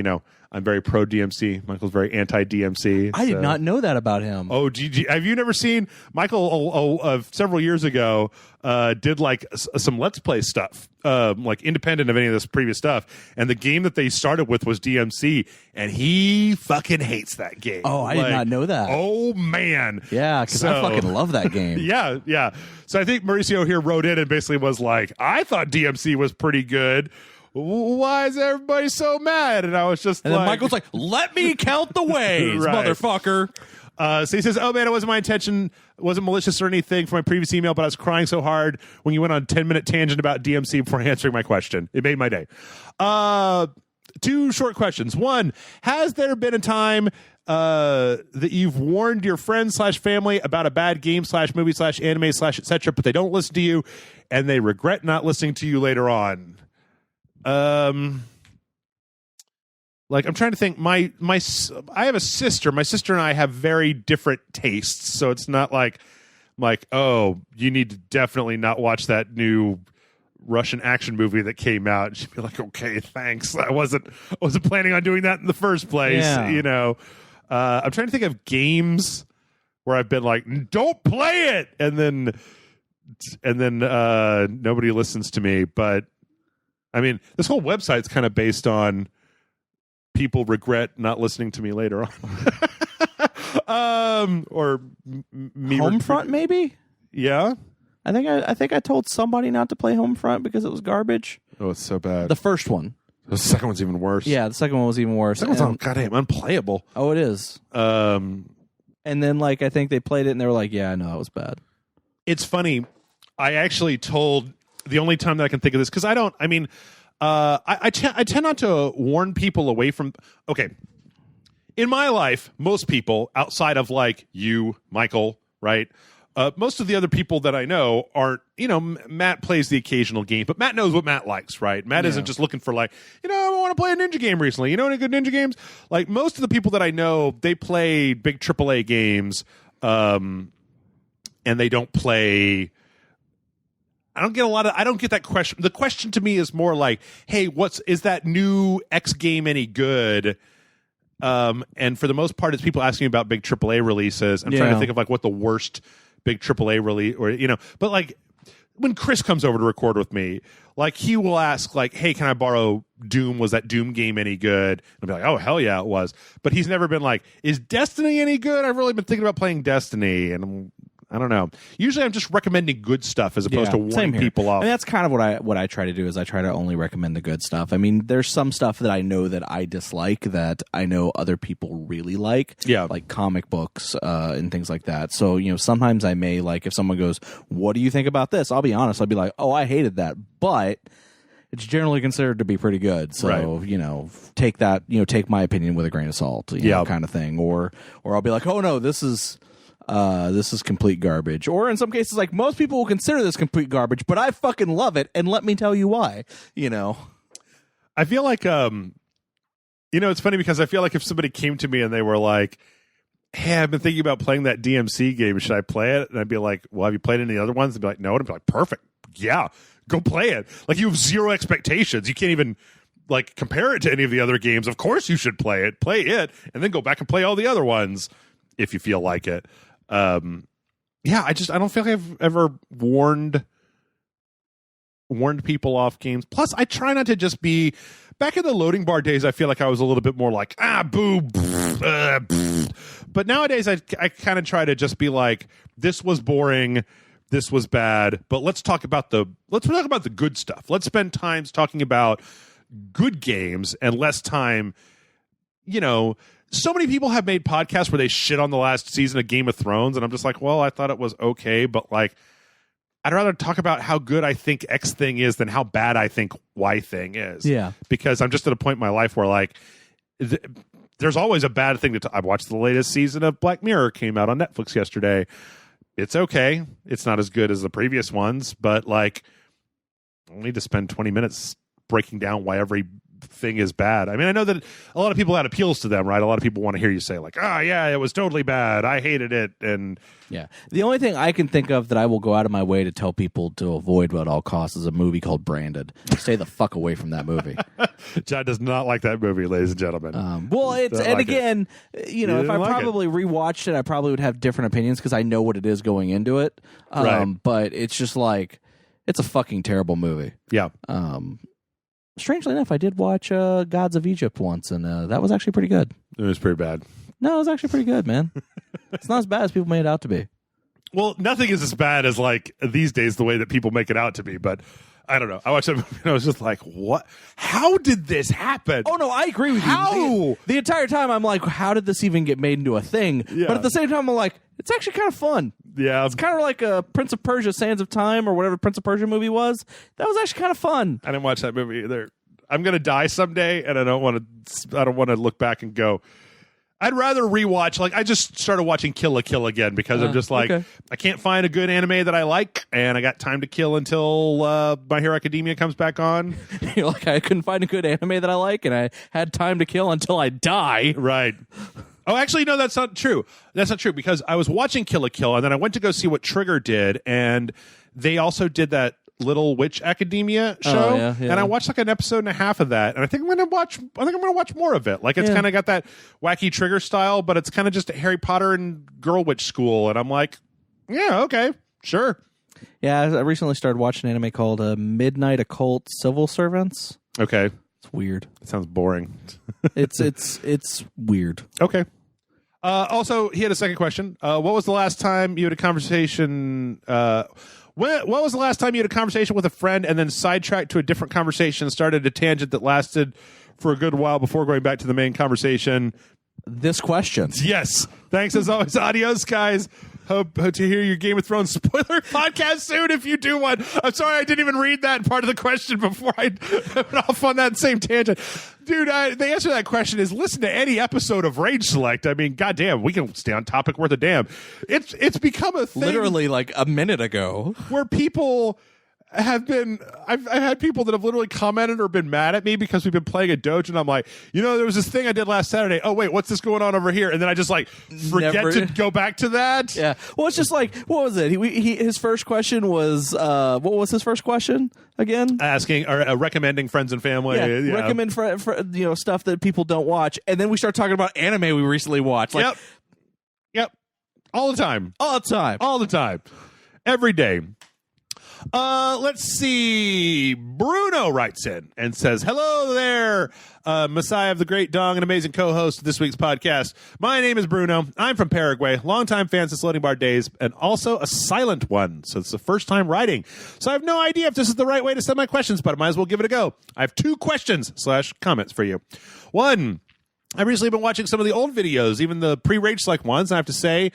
I'm very pro DMC. Michael's very anti DMC. I did not know that about him. Oh, have you never seen Michael? Several years ago, did like some Let's Play stuff, like independent of any of this previous stuff. And the game that they started with was DMC, and he fucking hates that game. Oh, I did not know that. Oh man, yeah, because I fucking love that game. Yeah. So I think Mauricio here wrote in and basically was like, I thought DMC was pretty good. Why is everybody so mad? And I was just and then Michael's like, let me count the ways, right. Motherfucker. So he says, oh man, it wasn't my intention. It wasn't malicious or anything for my previous email, but I was crying so hard when you went on a 10-minute tangent about DMC before answering my question. It made my day. 2 short questions. 1, has there been a time that you've warned your friends/family about a bad game/movie/anime/etc., but they don't listen to you and they regret not listening to you later on? Like I'm trying to think. I have a sister. My sister and I have very different tastes, so it's not like, oh, you need to definitely not watch that new Russian action movie that came out. And she'd be like, okay, thanks. I wasn't planning on doing that in the first place. Yeah. I'm trying to think of games where I've been like, don't play it, and then nobody listens to me. But I mean, this whole website's kind of based on people regret not listening to me later on. Or me Homefront, maybe? Yeah. I think I told somebody not to play Homefront because it was garbage. Oh, it's so bad. The first one. The second one's even worse. Yeah, the second one was even worse. The second one's goddamn unplayable. Oh, it is. And then I think they played it and they were like, yeah, I know that was bad. It's funny. I actually told the only time that I can think of this, because I tend not to warn people away from. Okay, in my life, most people outside of like you, Michael, right? Most of the other people that I know aren't, Matt plays the occasional game, but Matt knows what Matt likes, right? Matt isn't just looking for like, I want to play a ninja game recently. You know any good ninja games? Like most of the people that I know, they play big AAA games, and they don't play. I don't get that question. The question to me is more like, hey, is that new X game any good? And for the most part, it's people asking about big AAA releases. I'm trying to think of like what the worst big AAA release, or but like when Chris comes over to record with me, like he will ask like, hey, can I borrow Doom? Was that Doom game any good? And I'll be like, oh hell yeah, it was. But he's never been like, is Destiny any good? I've really been thinking about playing Destiny, and I don't know. Usually I'm just recommending good stuff as opposed to warning people off. I mean, that's kind of what I try to do is I try to only recommend the good stuff. I mean, there's some stuff that I know that I dislike that I know other people really like. Yeah. Like comic books and things like that. So, sometimes I may like if someone goes, what do you think about this? I'll be honest. I'll be like, oh, I hated that. But it's generally considered to be pretty good. So, take that, take my opinion with a grain of salt, kind of thing. Or I'll be like, oh no, this is complete garbage. Or in some cases, like most people will consider this complete garbage, but I fucking love it, and let me tell you why. I feel like it's funny because I feel like if somebody came to me and they were like, hey, I've been thinking about playing that DMC game, should I play it? And I'd be like, well, have you played any other ones? They'd be like, no. And I'd be like, perfect, yeah, go play it. Like you have zero expectations. You can't even like compare it to any of the other games. Of course you should play it, and then go back and play all the other ones if you feel like it. I don't feel like I've ever warned people off games. Plus, I try not to just be back in the loading bar days. I feel like I was a little bit more like boo, but nowadays I kind of try to just be like, this was boring, this was bad, but let's talk about the good stuff. Let's spend time talking about good games and less time, So many people have made podcasts where they shit on the last season of Game of Thrones, and I'm just like, well, I thought it was okay, but like, I'd rather talk about how good I think X thing is than how bad I think Y thing is. Yeah. Because I'm just at a point in my life where like, there's always a bad thing I watched the latest season of Black Mirror, came out on Netflix yesterday. It's okay. It's not as good as the previous ones, but like, I don't need to spend 20 minutes breaking down why every thing is bad. I mean, I know that a lot of people, that appeals to them, right? A lot of people want to hear you say like, yeah, it was totally bad, I hated it. And yeah, the only thing I can think of that I will go out of my way to tell people to avoid at all costs is a movie called Branded. Stay the fuck away from that movie. John does not like that movie, ladies and gentlemen. If I probably rewatched it, I probably would have different opinions because I know what it is going into it. Right. But it's just like, it's a fucking terrible movie. Yeah. Strangely enough, I did watch Gods of Egypt once, and that was actually pretty good. It was pretty bad. No, it was actually pretty good, man. It's not as bad as people made it out to be. Well, nothing is as bad as like these days the way that people make it out to be, but I don't know. I watched that movie and I was just like, what? How did this happen? Oh, no, I agree with you. How? The entire time I'm like, how did this even get made into a thing? Yeah. But at the same time, I'm like, it's actually kind of fun. Yeah. It's kind of like a Prince of Persia, Sands of Time, or whatever Prince of Persia movie was. That was actually kind of fun. I didn't watch that movie either. I'm gonna die someday, and I don't want to look back and go. I'd rather rewatch. Like I just started watching Kill la Kill again because I'm just like, okay. I can't find a good anime that I like, and I got time to kill until My Hero Academia comes back on. You're like, I couldn't find a good anime that I like, and I had time to kill until I die. Right. Oh, actually, no, that's not true. That's not true because I was watching Kill la Kill, and then I went to go see what Trigger did, and they also did that Little Witch Academia show, and I watched like an episode and a half of that, and I think I'm gonna watch more of it. Like it's kind of got that wacky Trigger style, but it's kind of just Harry Potter and Girl Witch School, and I'm like, yeah, okay, sure. Yeah, I recently started watching an anime called Midnight Occult Civil Servants. Okay, it's weird. It sounds boring. It's weird. Okay. Also, he had a second question. What was the last time you had a conversation? What was the last time you had a conversation with a friend and then sidetracked to a different conversation and started a tangent that lasted for a good while before going back to the main conversation? This question. Yes. Thanks as always. Adios, guys. hope to hear your Game of Thrones spoiler podcast soon if you do one. I'm sorry I didn't even read that part of the question before I went off on that same tangent. Dude, the answer to that question is listen to any episode of Rage Select. I mean, goddamn, we can stay on topic worth a damn. It's become a thing. Literally like a minute ago. Where people have been, I've had people that have literally commented or been mad at me because we've been playing a Doge, and I'm like, there was this thing I did last Saturday. Oh wait, what's this going on over here? And then I just like forget to go back to that. Yeah. Well, it's just like, what was it? His first question was, what was his first question again? Asking or recommending friends and family. Yeah. Recommend for stuff that people don't watch, and then we start talking about anime we recently watched. Like, Yep. All the time. Every day. Let's see. Bruno writes in and says, hello there, Messiah of the Great Dong and amazing co-host of this week's podcast. My name is Bruno. I'm from Paraguay. Longtime fan since Loading Bar days and also a silent one. So it's the first time writing. So I have no idea if this is the right way to send my questions, but I might as well give it a go. I have 2 questions/comments for you. 1, I've recently been watching some of the old videos, even the pre-Rage Select ones. And I have to say,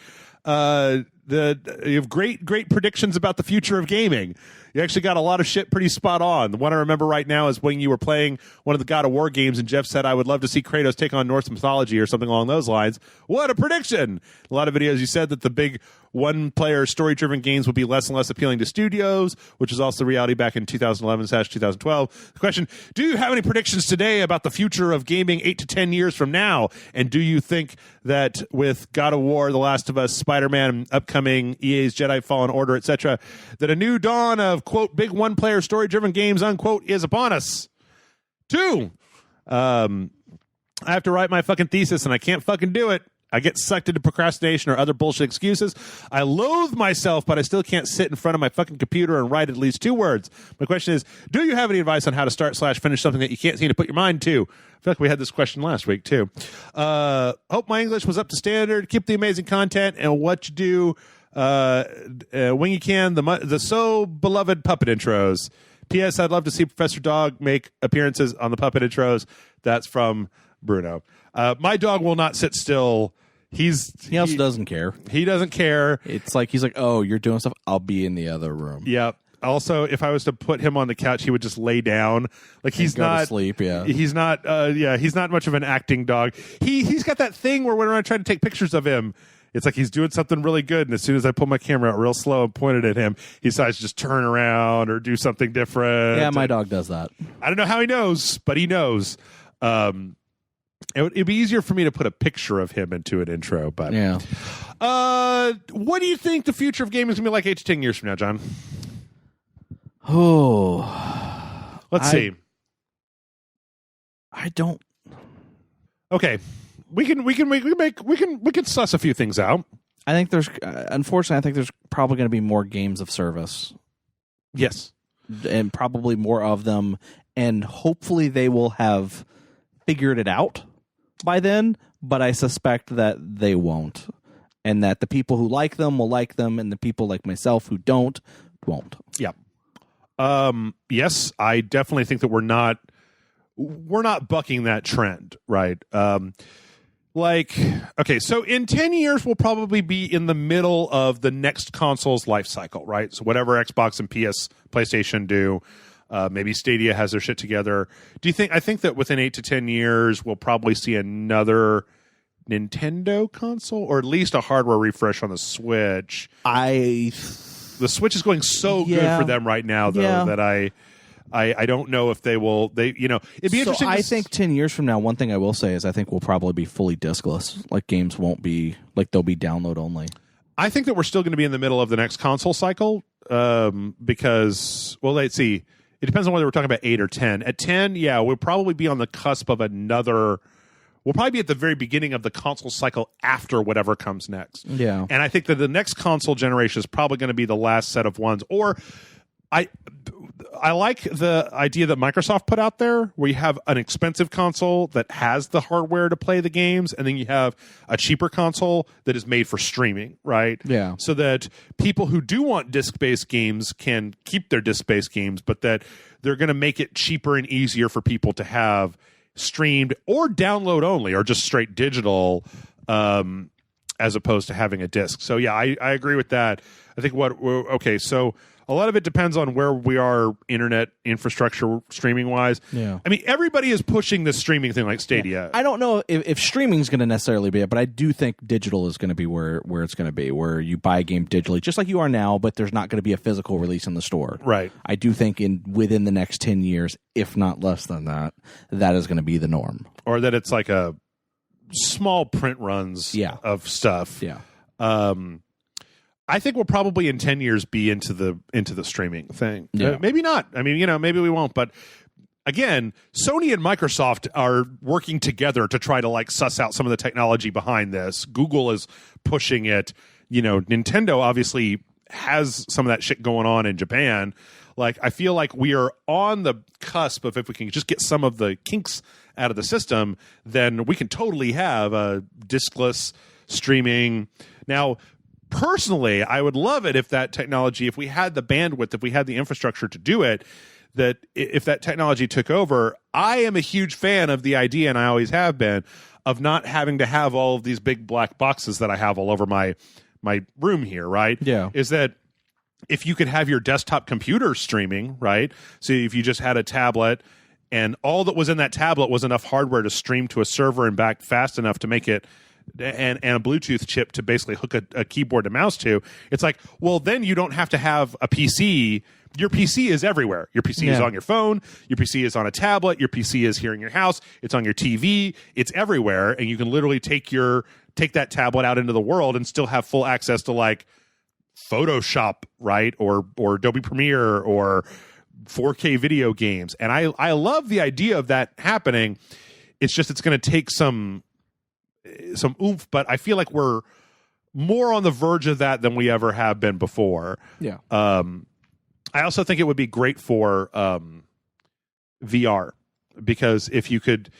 you have great predictions about the future of gaming. You actually got a lot of shit pretty spot on. The one I remember right now is when you were playing one of the God of War games and Jeff said, I would love to see Kratos take on Norse mythology or something along those lines. What a prediction! A lot of videos you said that the big one-player story-driven games would be less and less appealing to studios, which is also the reality back in 2011/2012. The question, do you have any predictions today about the future of gaming 8 to 10 years from now? And do you think that with God of War, The Last of Us, Spider-Man, upcoming EA's Jedi Fallen Order, etc., that a new dawn of, quote, big one-player story-driven games, unquote, is upon us? 2, I have to write my fucking thesis and I can't fucking do it. I get sucked into procrastination or other bullshit excuses. I loathe myself, but I still can't sit in front of my fucking computer and write at least 2 words. My question is, do you have any advice on how to start/finish something that you can't seem to put your mind to? I feel like we had this question last week, too. Hope my English was up to standard. Keep the amazing content and what you do when you can. The so beloved puppet intros. P.S. I'd love to see Professor Dog make appearances on the puppet intros. That's from Bruno. My dog will not sit still. He also doesn't care. He doesn't care. It's like he's like, oh, you're doing stuff. I'll be in the other room. Yep. Also, if I was to put him on the couch, he would just lay down. Like he's go not to sleep. Yeah. He's not. He's not much of an acting dog. He's got that thing where when I try to take pictures of him, it's like he's doing something really good, and as soon as I pull my camera out real slow and point it at him, he decides to just turn around or do something different. Yeah, my dog does that. I don't know how he knows, but he knows. It'd be easier for me to put a picture of him into an intro, but yeah. What do you think the future of gaming is going to be like 8 to 10 years from now, John? Oh, let's see. I don't. Okay, we can suss a few things out. I think unfortunately, there's probably going to be more games of service. Yes, and probably more of them, and hopefully they will have figured it out by then, but I suspect that they won't, and that the people who like them will like them, and the people like myself who don't won't. Yeah. Yes, I definitely think that we're not bucking that trend, right? Okay, so in 10 years, we'll probably be in the middle of the next console's life cycle, right? So whatever Xbox and PlayStation do, maybe Stadia has their shit together. I think that within 8 to 10 years, we'll probably see another Nintendo console, or at least a hardware refresh on the Switch. The Switch is going so good for them right now, though, that I don't know if they will. It'd be interesting. I think 10 years from now, one thing I will say is I think we'll probably be fully discless. Like games won't be they'll be download only. I think that we're still going to be in the middle of the next console cycle because, well, let's see. It depends on whether we're talking about 8 or 10. At 10, yeah, we'll probably be on the cusp of another. We'll probably be at the very beginning of the console cycle after whatever comes next. Yeah. And I think that the next console generation is probably going to be the last set of ones. Or I like the idea that Microsoft put out there where you have an expensive console that has the hardware to play the games, and then you have a cheaper console that is made for streaming, right? Yeah. So that people who do want disc-based games can keep their disc-based games, but that they're going to make it cheaper and easier for people to have streamed or download only or just straight digital as opposed to having a disc. So yeah, I agree with that. I think so a lot of it depends on where we are internet infrastructure streaming wise. Yeah. I mean, everybody is pushing this streaming thing like Stadia. Yeah. I don't know if streaming is going to necessarily be it, but I do think digital is going to be where it's going to be, where you buy a game digitally, just like you are now, but there's not going to be a physical release in the store. Right. I do think within the next 10 years, if not less than that, that is going to be the norm. Or that it's like a small print runs of stuff. Yeah. I think we'll probably in 10 years be into the streaming thing. Yeah. Maybe not. I mean, maybe we won't. But again, Sony and Microsoft are working together to try to like suss out some of the technology behind this. Google is pushing it. Nintendo obviously has some of that shit going on in Japan. Like, I feel like we are on the cusp of, if we can just get some of the kinks out of the system, then we can totally have a discless streaming. Now, personally, I would love it if that technology, if we had the bandwidth, if we had the infrastructure to do it, that if that technology took over. I am a huge fan of the idea, and I always have been, of not having to have all of these big black boxes that I have all over my room here, right? Yeah. Is that if you could have your desktop computer streaming, right? So if you just had a tablet and all that was in that tablet was enough hardware to stream to a server and back fast enough to make it, and a Bluetooth chip to basically hook a keyboard and mouse to, it's like, well, then you don't have to have a PC. Your PC is everywhere. Your PC is on your phone. Your PC is on a tablet. Your PC is here in your house. It's on your TV. It's everywhere, and you can literally take that tablet out into the world and still have full access to like Photoshop, right, or Adobe Premiere or 4K video games. And I love the idea of that happening. It's going to take some oomph, but I feel like we're more on the verge of that than we ever have been before. Yeah. I also think it would be great for VR, because if you could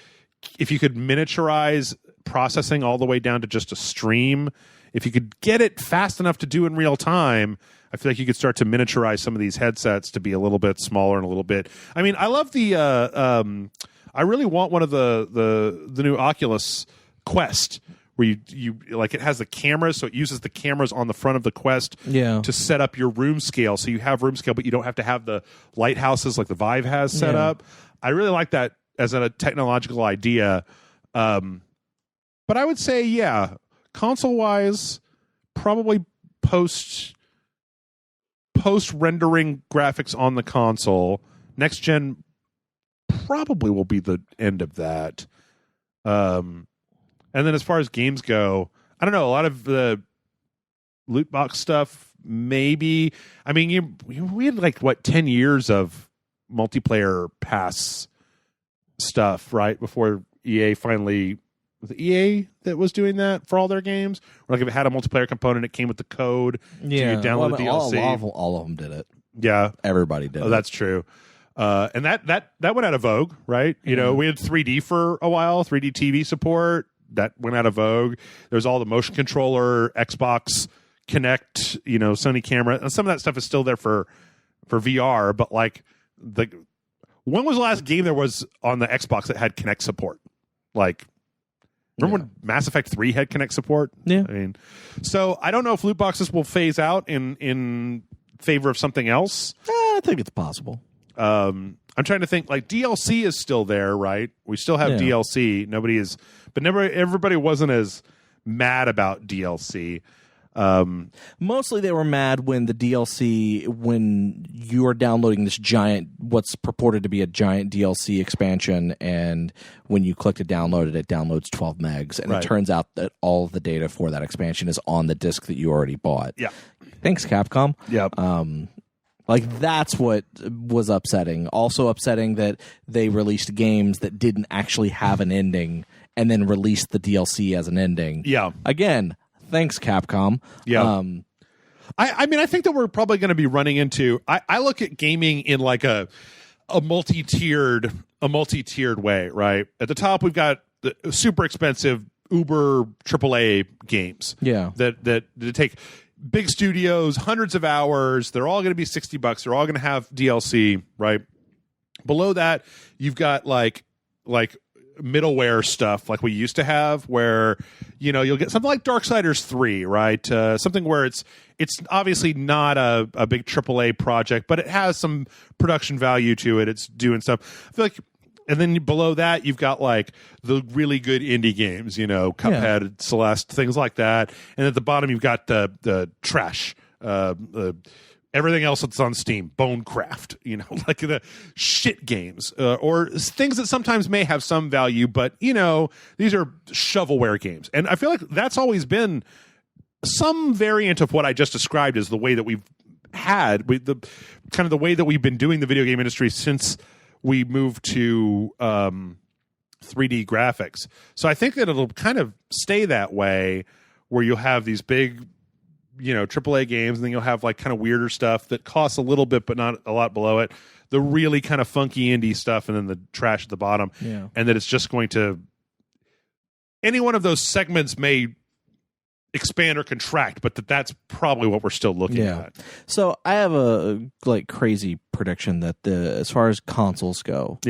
miniaturize processing all the way down to just a stream, if you could get it fast enough to do in real time, I feel like you could start to miniaturize some of these headsets to be a little bit smaller and a little bit. I mean, I love the. I really want one of the new Oculus Quest, where you like, it has the cameras, so it uses the cameras on the front of the Quest to set up your room scale. So you have room scale, but you don't have to have the lighthouses like the Vive has set up. I really like that as a technological idea. But I would say, console wise, probably post rendering graphics on the console. Next gen probably will be the end of that. And then as far as games go, I don't know, a lot of the loot box stuff, maybe. I mean, we had 10 years of multiplayer pass stuff, right? Before EA finally, was it EA that was doing that for all their games? Or if it had a multiplayer component, it came with the code. Yeah. To download the DLC. All of them did it. Yeah. Everybody did it. That's true. And that went out of vogue, right? We had 3D for a while, 3D TV support. That went out of vogue. There's all the motion controller, Xbox Connect, Sony camera. And some of that stuff is still there for VR, but when was the last game there was on the Xbox that had Kinect support? Remember when Mass Effect 3 had Kinect support? Yeah. I mean, so I don't know if loot boxes will phase out in favor of something else. I think it's possible. I'm trying to think, DLC is still there, right? We still have DLC. Everybody wasn't as mad about DLC. Mostly they were mad when the DLC, when you are downloading this giant, what's purported to be a giant DLC expansion, and when you click to download it downloads 12 megs, and it turns out that all of the data for that expansion is on the disc that you already bought. Yeah. Thanks, Capcom. Yep. That's what was upsetting. Also upsetting that they released games that didn't actually have an ending and then released the DLC as an ending. Yeah. Again, thanks, Capcom. Yeah. I mean, I think that we're probably going to be running into. I look at gaming in a multi-tiered way, right? At the top, we've got the super expensive Uber AAA games. Yeah. That take big studios, hundreds of hours. They're all going to be $60. They're all going to have DLC, right? Below that, you've got middleware stuff like we used to have, where you'll get something like Darksiders 3, right? Something where it's obviously not a big AAA project, but it has some production value to it. It's doing stuff. I feel like, and then below that you've got like the really good indie games, Cuphead, Celeste, things like that, and at the bottom you've got the trash. Everything else that's on Steam, Bonecraft, like the shit games, or things that sometimes may have some value, but these are shovelware games, and I feel like that's always been some variant of what I just described as the way that we've had the way that we've been doing the video game industry since we moved to 3D graphics. So I think that it'll kind of stay that way, where you'll have these big AAA games, and then you'll have like kind of weirder stuff that costs a little bit but not a lot below it, the really kind of funky indie stuff, and then the trash at the bottom. And that it's just going to, any one of those segments may expand or contract, but that's probably what we're still looking at. So I have a crazy prediction that as far as consoles go,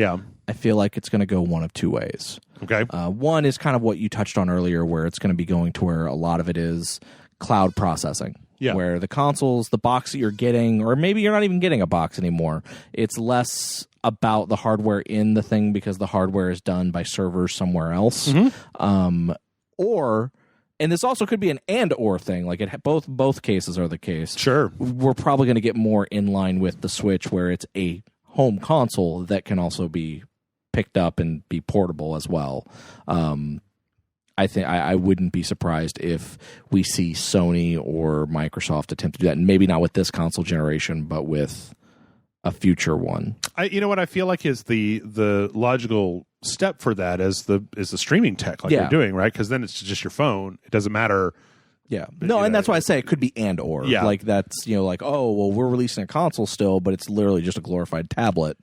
I feel like it's going to go one of two ways. Okay. One is kind of what you touched on earlier, where it's going to be going to where a lot of it is cloud processing, where the consoles, the box that you're getting, or maybe you're not even getting a box anymore, it's less about the hardware in the thing because the hardware is done by servers somewhere else. Or, and this also could be an and/or thing, like both cases are the case. Sure. We're probably going to get more in line with the Switch, where it's a home console that can also be picked up and be portable as well. I think I wouldn't be surprised if we see Sony or Microsoft attempt to do that, and maybe not with this console generation, but with a future one. What I feel like is the logical step for that is the streaming tech, like you're doing, right? Because then it's just your phone; it doesn't matter. Yeah, no, and that's why I say it could be and or. Like that's like, oh well, we're releasing a console still, but it's literally just a glorified tablet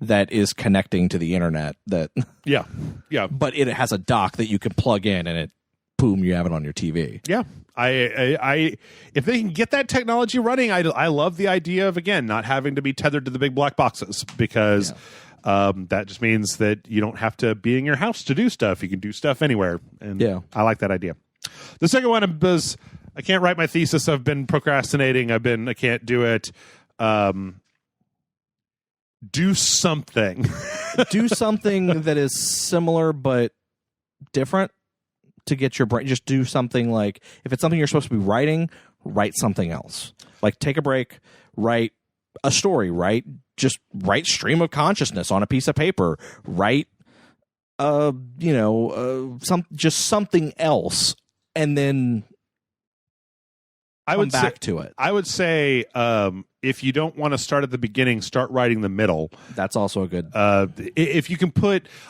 that is connecting to the internet. But it has a dock that you can plug in, and it boom, you have it on your TV. Yeah, I if they can get that technology running, I love the idea of, again, not having to be tethered to the big black boxes, because that just means that you don't have to be in your house to do stuff. You can do stuff anywhere, and I like that idea. The second one was, I can't write my thesis. I've been procrastinating. I can't do it. Do something. Do something that is similar but different to get your brain. Just do something like, if it's something you're supposed to be writing, write something else. Like take a break, write a story, just write stream of consciousness on a piece of paper, write just something else, and then come back to it. I would say if you don't want to start at the beginning, start writing the middle. That's also a good. If you can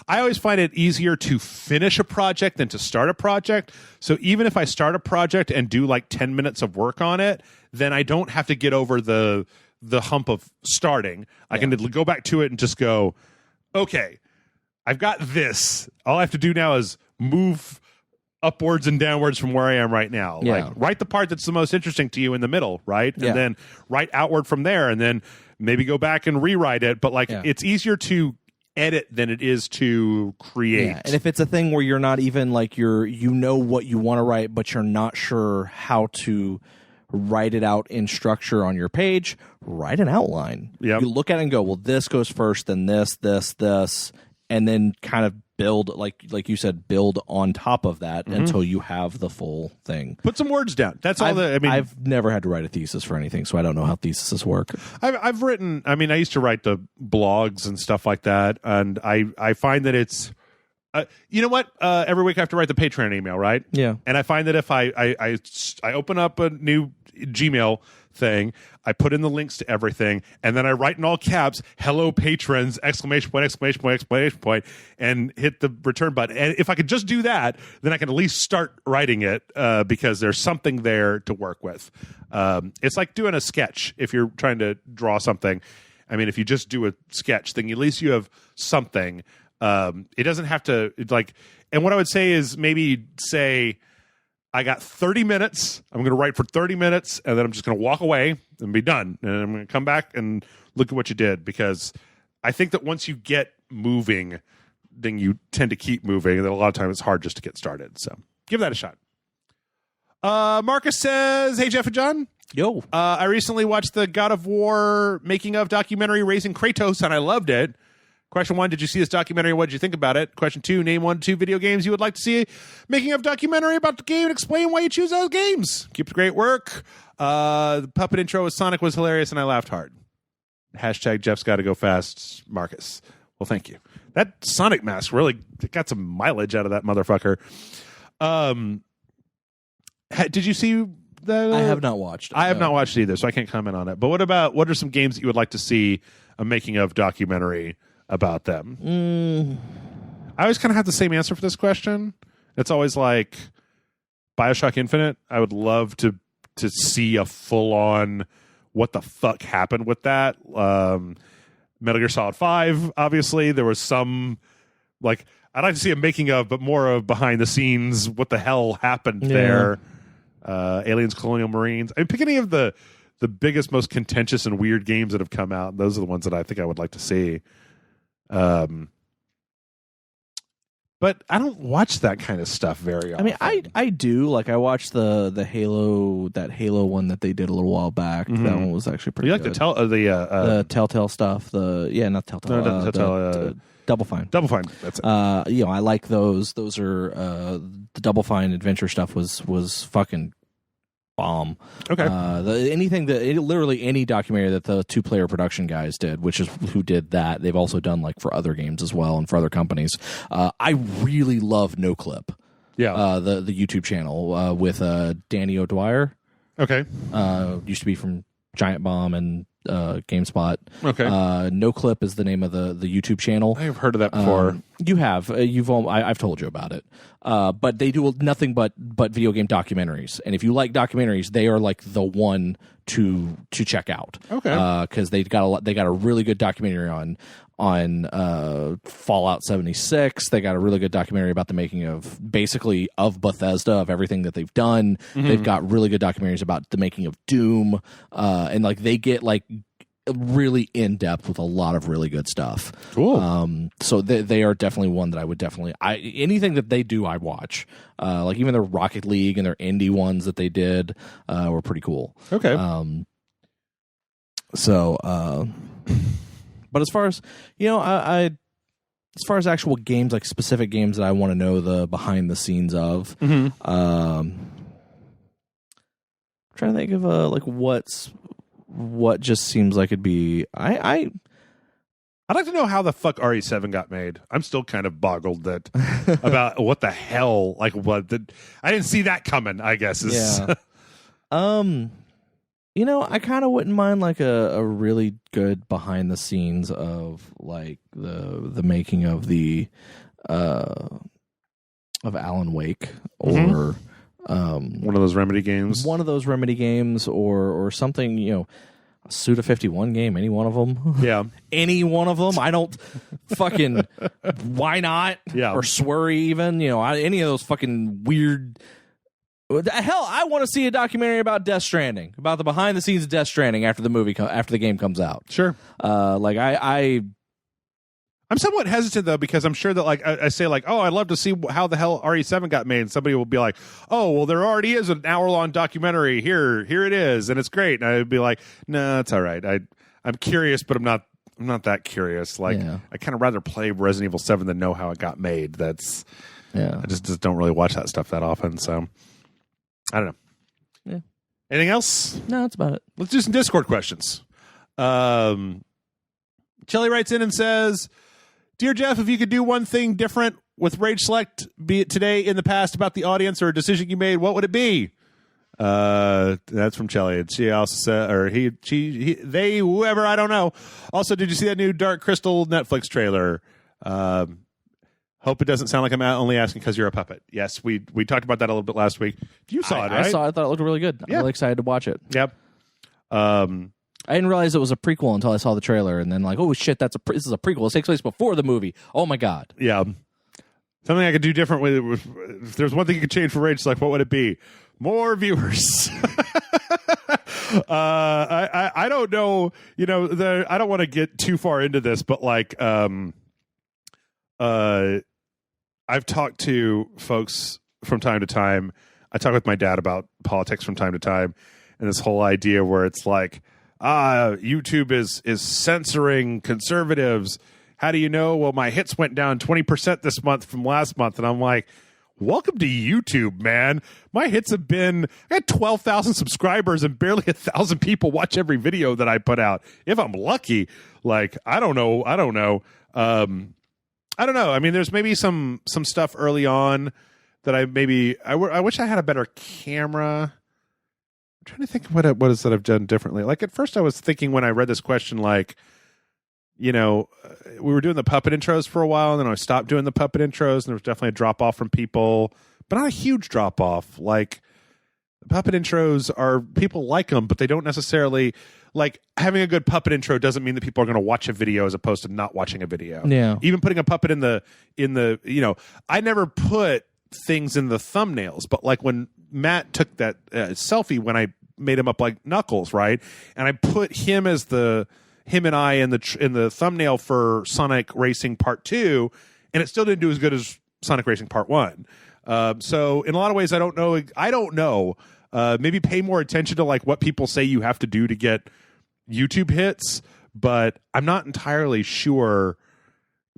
I always find it easier to finish a project than to start a project. So even if I start a project and do like 10 minutes of work on it, then I don't have to get over the hump of starting. I can go back to it and just go, okay, I've got this. All I have to do now is move upwards and downwards from where I am right now. Like, write the part that's the most interesting to you in the middle, right? And then write outward from there, and then maybe go back and rewrite it. But it's easier to edit than it is to create. Yeah. And if it's a thing where you're not even like you know what you want to write, but you're not sure how to write it out in structure on your page, write an outline. Yep. You look at it and go, well, this goes first, then this, and then kind of build, like you said, build on top of that until you have the full thing. Put some words down. That's all. I've never had to write a thesis for anything, so I don't know how theses work. I've written. I used to write the blogs and stuff like that, and I find that it's. You know what? Every week I have to write the Patreon email, right? Yeah. And I find that if I open up a new Gmail thing, I put in the links to everything, and then I write in all caps, "Hello patrons!" ! And hit the return button. And if I could just do that, then I can at least start writing it, because there's something there to work with. It's like doing a sketch if you're trying to draw something. If you just do a sketch thing, at least you have something. It doesn't have to and what I would say is maybe say, I got 30 minutes. I'm going to write for 30 minutes, and then I'm just going to walk away and be done. And I'm going to come back and look at what you did, because I think that once you get moving, something you tend to keep moving, and then a lot of times it's hard just to get started. So give that a shot. Marcus says, "Hey Jeff and John, Yo, I recently watched the God of War making of documentary Raising Kratos, and I loved it. Question 1, did you see this documentary? What did you think about it? Question 2, name 1 to 2 video games you would like to see making of documentary about the game and explain why you choose those games. Keep the great work. The puppet intro with Sonic was hilarious, and I laughed hard. Hashtag Jeff's got to go fast, Marcus." Well, thank you. That Sonic mask really got some mileage out of that motherfucker. Did you see the... I have not watched it. I have not watched it either, so I can't comment on it. But what are some games that you would like to see a making of documentary about them? I always kind of have the same answer for this question. It's always like BioShock Infinite. I would love to see a full-on what the fuck happened with that. Metal Gear Solid 5, obviously. There was some, like, I'd like to see a making of, but more of behind the scenes, what the hell happened there. Aliens, Colonial Marines. I mean, pick any of the biggest, most contentious and weird games that have come out. Those are the ones that I think I would like to see. But I don't watch that kind of stuff very often. I mean, I do. Like, I watched the Halo one that they did a little while back. Mm-hmm. That one was actually pretty good. You like the Telltale stuff. Not Telltale. No, Telltale. Double Fine. Double Fine. That's it. I like those. Those are the Double Fine adventure stuff was fucking bomb. Okay. Literally any documentary that the 2-player production guys did, which is who did that. They've also done like for other games as well and for other companies. I really love No Clip. Yeah. The YouTube channel with Danny O'Dwyer. Okay. Used to be from Giant Bomb and GameSpot. Okay. No Clip is the name of the YouTube channel. I have heard of that before. You have. I've told you about it. But they do nothing but video game documentaries. And if you like documentaries, they are like the one to check out. Okay. Because they got a really good documentary on Fallout 76. They got a really good documentary about the making of Bethesda, of everything that they've done. Mm-hmm. They've got really good documentaries about the making of Doom, and like they get like really in depth with a lot of really good stuff. Cool. So they are definitely one that I would anything that they do, I watch. Like even their Rocket League and their indie ones that they did were pretty cool. Okay. But as far as, as far as actual games, like specific games that I want to know the behind the scenes of, mm-hmm. I'm trying to think of what just seems like it'd be. I'd like to know how the fuck RE7 got made. I'm still kind of boggled about what the hell, I didn't see that coming, I guess. Yeah. I kind of wouldn't mind like a really good behind the scenes of like the making of of Alan Wake or mm-hmm. One of those Remedy games. One of those Remedy games or something, a Suda 51 game, any one of them. Yeah. Any one of them. I don't fucking why not? Yeah. Or Swery even, any of those fucking weird. Hell, I want to see a documentary about Death Stranding, about the behind the scenes of Death Stranding after the game comes out. Sure. I'm somewhat hesitant though, because I'm sure that like I say like, oh, I'd love to see how the hell RE7 got made, and somebody will be like, oh, well, there already is an hour-long documentary. Here it is, and it's great. And I'd be like, no, it's all right. I'm curious, but I'm not that curious. Like, yeah. I kind of rather play Resident Evil 7 than know how it got made. I just don't really watch that stuff that often, so. I don't know. Yeah. Anything else? No, that's about it. Let's do some Discord questions. Chelly writes in and says, "Dear Jeff, if you could do one thing different with Rage Select, be it today, in the past, about the audience or a decision you made, what would it be?" That's from Chelly. And she also said, or they, whoever, I don't know. Also, did you see that new Dark Crystal Netflix trailer? Hope it doesn't sound like I'm only asking because you're a puppet. Yes, we talked about that a little bit last week. You saw it, right? I saw it. I thought it looked really good. I'm really excited to watch it. Yep. I didn't realize it was a prequel until I saw the trailer, and then like, oh shit, this is a prequel. It takes place before the movie. Oh my god. Yeah. Something I could do different with. If there's one thing you could change for Rage, like what would it be? More viewers. I don't know. I don't want to get too far into this, but like. I've talked to folks from time to time. I talk with my dad about politics from time to time, and this whole idea where it's like, YouTube is censoring conservatives. How do you know? Well, my hits went down 20% this month from last month. And I'm like, welcome to YouTube, man. My hits have been, I got 12,000 subscribers and barely 1,000 people watch every video that I put out. If I'm lucky, like, I don't know. I don't know. I mean, there's maybe some stuff early on that I wish I had a better camera. I'm trying to think what it is that I've done differently. Like at first I was thinking when I read this question, like, we were doing the puppet intros for a while, and then I stopped doing the puppet intros, and there was definitely a drop off from people, but not a huge drop off. Like the puppet intros are, people like them, but they don't necessarily, like, having a good puppet intro doesn't mean that people are going to watch a video as opposed to not watching a video. Yeah. Even putting a puppet in the I never put things in the thumbnails, but like when Matt took that selfie when I made him up like Knuckles, right? And I put him as him and I in the thumbnail for Sonic Racing Part 2, and it still didn't do as good as Sonic Racing Part 1. So in a lot of ways, I don't know. Maybe pay more attention to like what people say you have to do to get YouTube hits, but I'm not entirely sure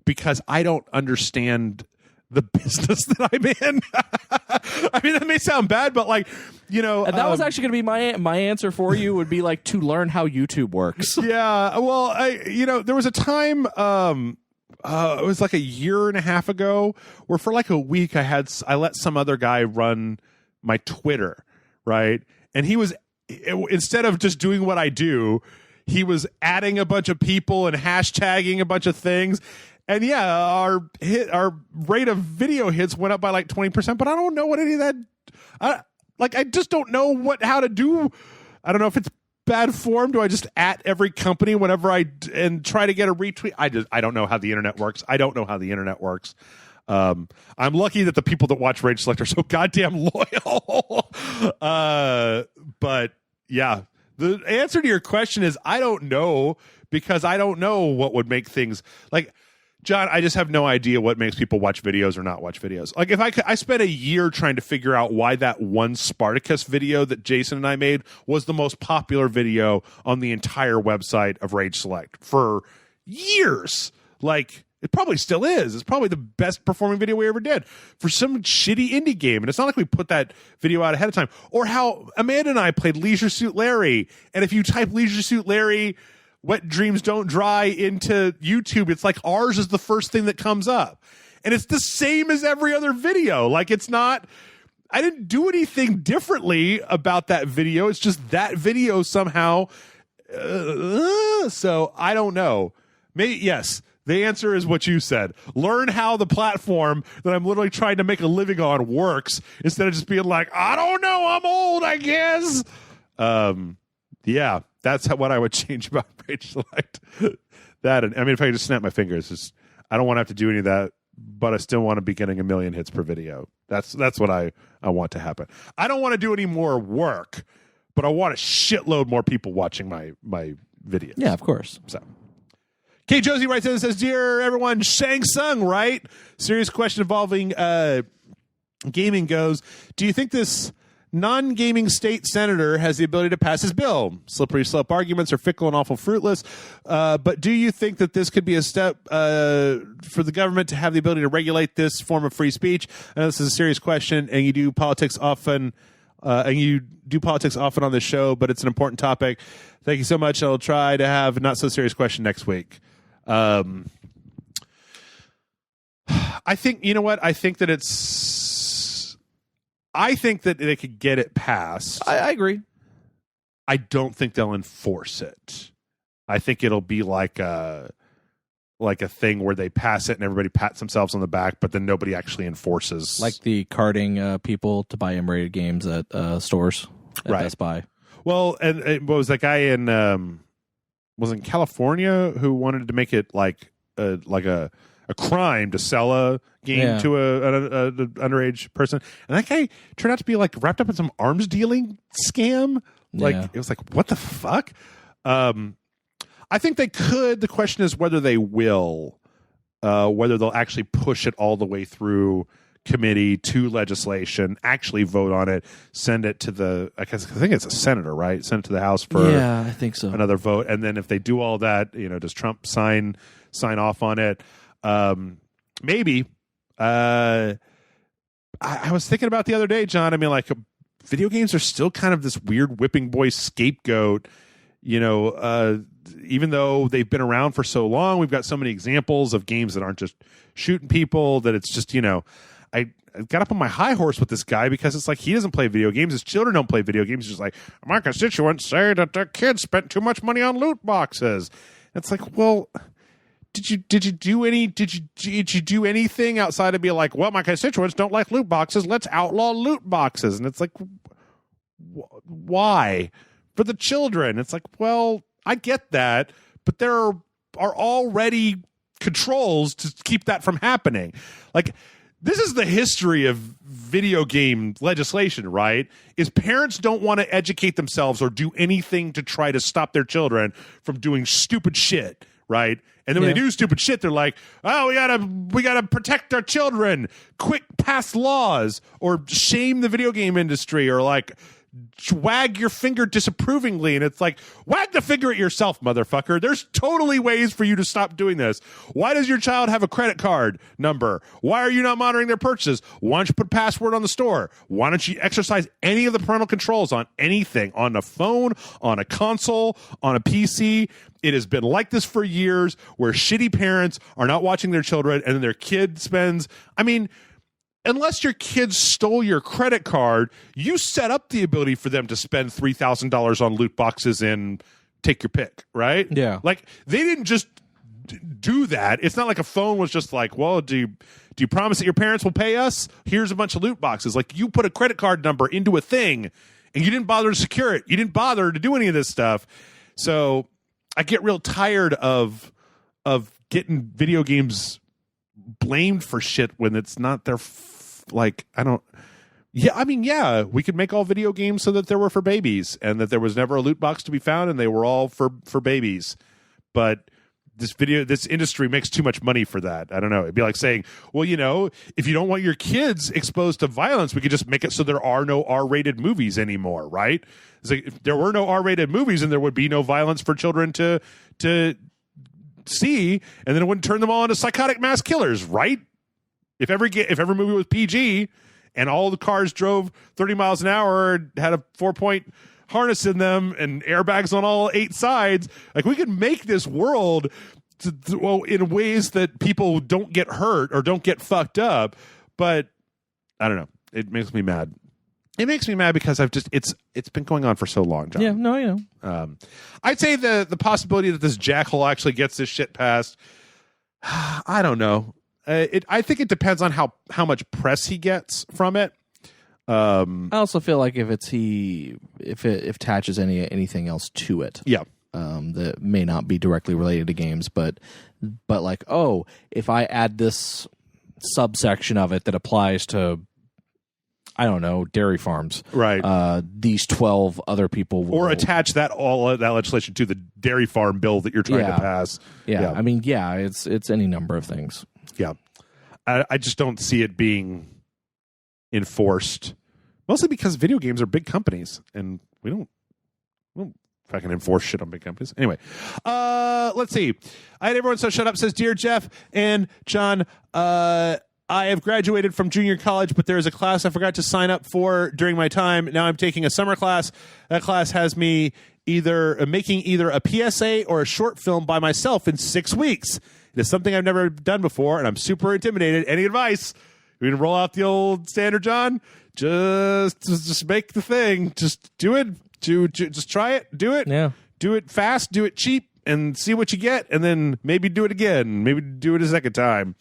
because I don't understand the business that I'm in. I mean, that may sound bad, but like, and that was actually going to be my answer for you would be like to learn how YouTube works. Yeah. Well, there was a time, it was like a year and a half ago where for like a week I let some other guy run my Twitter. Right. And he was, instead of just doing what I do, he was adding a bunch of people and hashtagging a bunch of things. And yeah, our rate of video hits went up by like 20%, but I don't know what any of that, I just don't know how to do. I don't know if it's bad form. Do I just at every company whenever and try to get a retweet? I don't know how the internet works. I don't know how the internet works. I'm lucky that the people that watch Rage Select are so goddamn loyal. But yeah, the answer to your question is I don't know, because I don't know what would make things like, John, I just have no idea what makes people watch videos or not watch videos. Like if I spent a year trying to figure out why that one Spartacus video that Jason and I made was the most popular video on the entire website of Rage Select for years. Like it probably still is. It's probably the best performing video we ever did for some shitty indie game. And it's not like we put that video out ahead of time. Or how Amanda and I played Leisure Suit Larry. And if you type Leisure Suit Larry, Wet Dreams Don't Dry into YouTube, it's like ours is the first thing that comes up. And it's the same as every other video. Like it's not, I didn't do anything differently about that video. It's just that video somehow. So I don't know. Maybe, yes. The answer is what you said. Learn how the platform that I'm literally trying to make a living on works instead of just being like, I don't know, I'm old, I guess. Yeah, that's what I would change about Rage Select. That, and I mean, if I could just snap my fingers, I don't want to have to do any of that, but I still want to be getting 1 million hits per video. That's what I want to happen. I don't want to do any more work, but I want a shitload more people watching my videos. Yeah, of course. So. Kate Josie writes in and says, Dear everyone, Shang Tsung, right? Serious question involving gaming goes, do you think this non-gaming state senator has the ability to pass his bill? Slippery slope arguments are fickle and awful fruitless. But do you think that this could be a step for the government to have the ability to regulate this form of free speech? I know this is a serious question, and you do politics often. On this show, but it's an important topic. Thank you so much. I'll try to have a not so serious question next week. I think, you know what? I think that they could get it passed. I agree. I don't think they'll enforce it. I think it'll be like a thing where they pass it and everybody pats themselves on the back, but then nobody actually enforces. Like the carding people to buy M-rated games at stores at Best Buy. Well, and what was that guy in California who wanted to make it like a crime to sell a game to an underage person, and that guy turned out to be like wrapped up in some arms dealing scam. Like it was like, what the fuck? I think they could. The question is whether they will. whether they'll actually push it all the way through committee to legislation, actually vote on it, send it to I think it's a senator, right? Send it to the House for I think so. Another vote, and then if they do all that, does Trump sign off on it? Maybe. I was thinking about the other day, John. I mean, like, video games are still kind of this weird whipping boy scapegoat. Even though they've been around for so long, we've got so many examples of games that aren't just shooting people, that it's just, I got up on my high horse with this guy because it's like he doesn't play video games. His children don't play video games. He's just like, my constituents say that their kids spent too much money on loot boxes. It's like, well, did you do anything outside of being like, well, my constituents don't like loot boxes, let's outlaw loot boxes? And it's like, why? For the children. It's like, well, I get that, but there are already controls to keep that from happening. Like, this is the history of video game legislation, right? Is parents don't want to educate themselves or do anything to try to stop their children from doing stupid shit, right? And then when they do stupid shit, they're like, oh, we gotta protect our children. Quick, pass laws or shame the video game industry, or like wag your finger disapprovingly. And it's like, wag the finger at yourself, motherfucker. There's totally ways for you to stop doing this. Why does your child have a credit card number? Why are you not monitoring their purchases? Why don't you put a password on the store? Why don't you exercise any of the parental controls on anything, on a phone, on a console, on a PC? It has been like this for years, where shitty parents are not watching their children, and then their kid spends, unless your kids stole your credit card, you set up the ability for them to spend $3,000 on loot boxes and take your pick, right? Yeah. Like, they didn't just do that. It's not like a phone was just like, well, do you promise that your parents will pay us? Here's a bunch of loot boxes. Like, you put a credit card number into a thing, and you didn't bother to secure it. You didn't bother to do any of this stuff. So I get real tired of getting video games blamed for shit when it's not their we could make all video games so that they were for babies, and that there was never a loot box to be found, and they were all for babies. But this industry makes too much money for that. I don't know. It'd be like saying, well, if you don't want your kids exposed to violence, we could just make it so there are no R-rated movies anymore, right? It's like, if there were no R-rated movies, then there would be no violence for children to see, and then it wouldn't turn them all into psychotic mass killers, right? If every movie was PG and all the cars drove 30 miles an hour and had a 4-point harness in them and airbags on all 8 sides, like, we could make this world in ways that people don't get hurt or don't get fucked up. But I don't know. It makes me mad. It makes me mad because it's been going on for so long, John. Yeah, no, I'd say the possibility that this jackhole actually gets this shit passed, I don't know. I think it depends on how much press he gets from it. I also feel like if it attaches anything else to it, that may not be directly related to games, but like, oh, if I add this subsection of it that applies to, I don't know, dairy farms, right? These 12 other people will, or attach that legislation to the dairy farm bill that you're trying to pass. Yeah. It's any number of things. Yeah, I just don't see it being enforced, mostly because video games are big companies, and we don't fucking enforce shit on big companies. Anyway, let's see. I had everyone so shut up, says Dear Jeff and John. I have graduated from junior college, but there is a class I forgot to sign up for during my time. Now I'm taking a summer class. That class has me making either a PSA or a short film by myself in 6 weeks. It is something I've never done before, and I'm super intimidated. Any advice? We can roll out the old standard, John. Just make the thing. Just do it. Just try it. Do it. Yeah. Do it fast. Do it cheap, and see what you get, and then maybe do it again. Maybe do it a second time.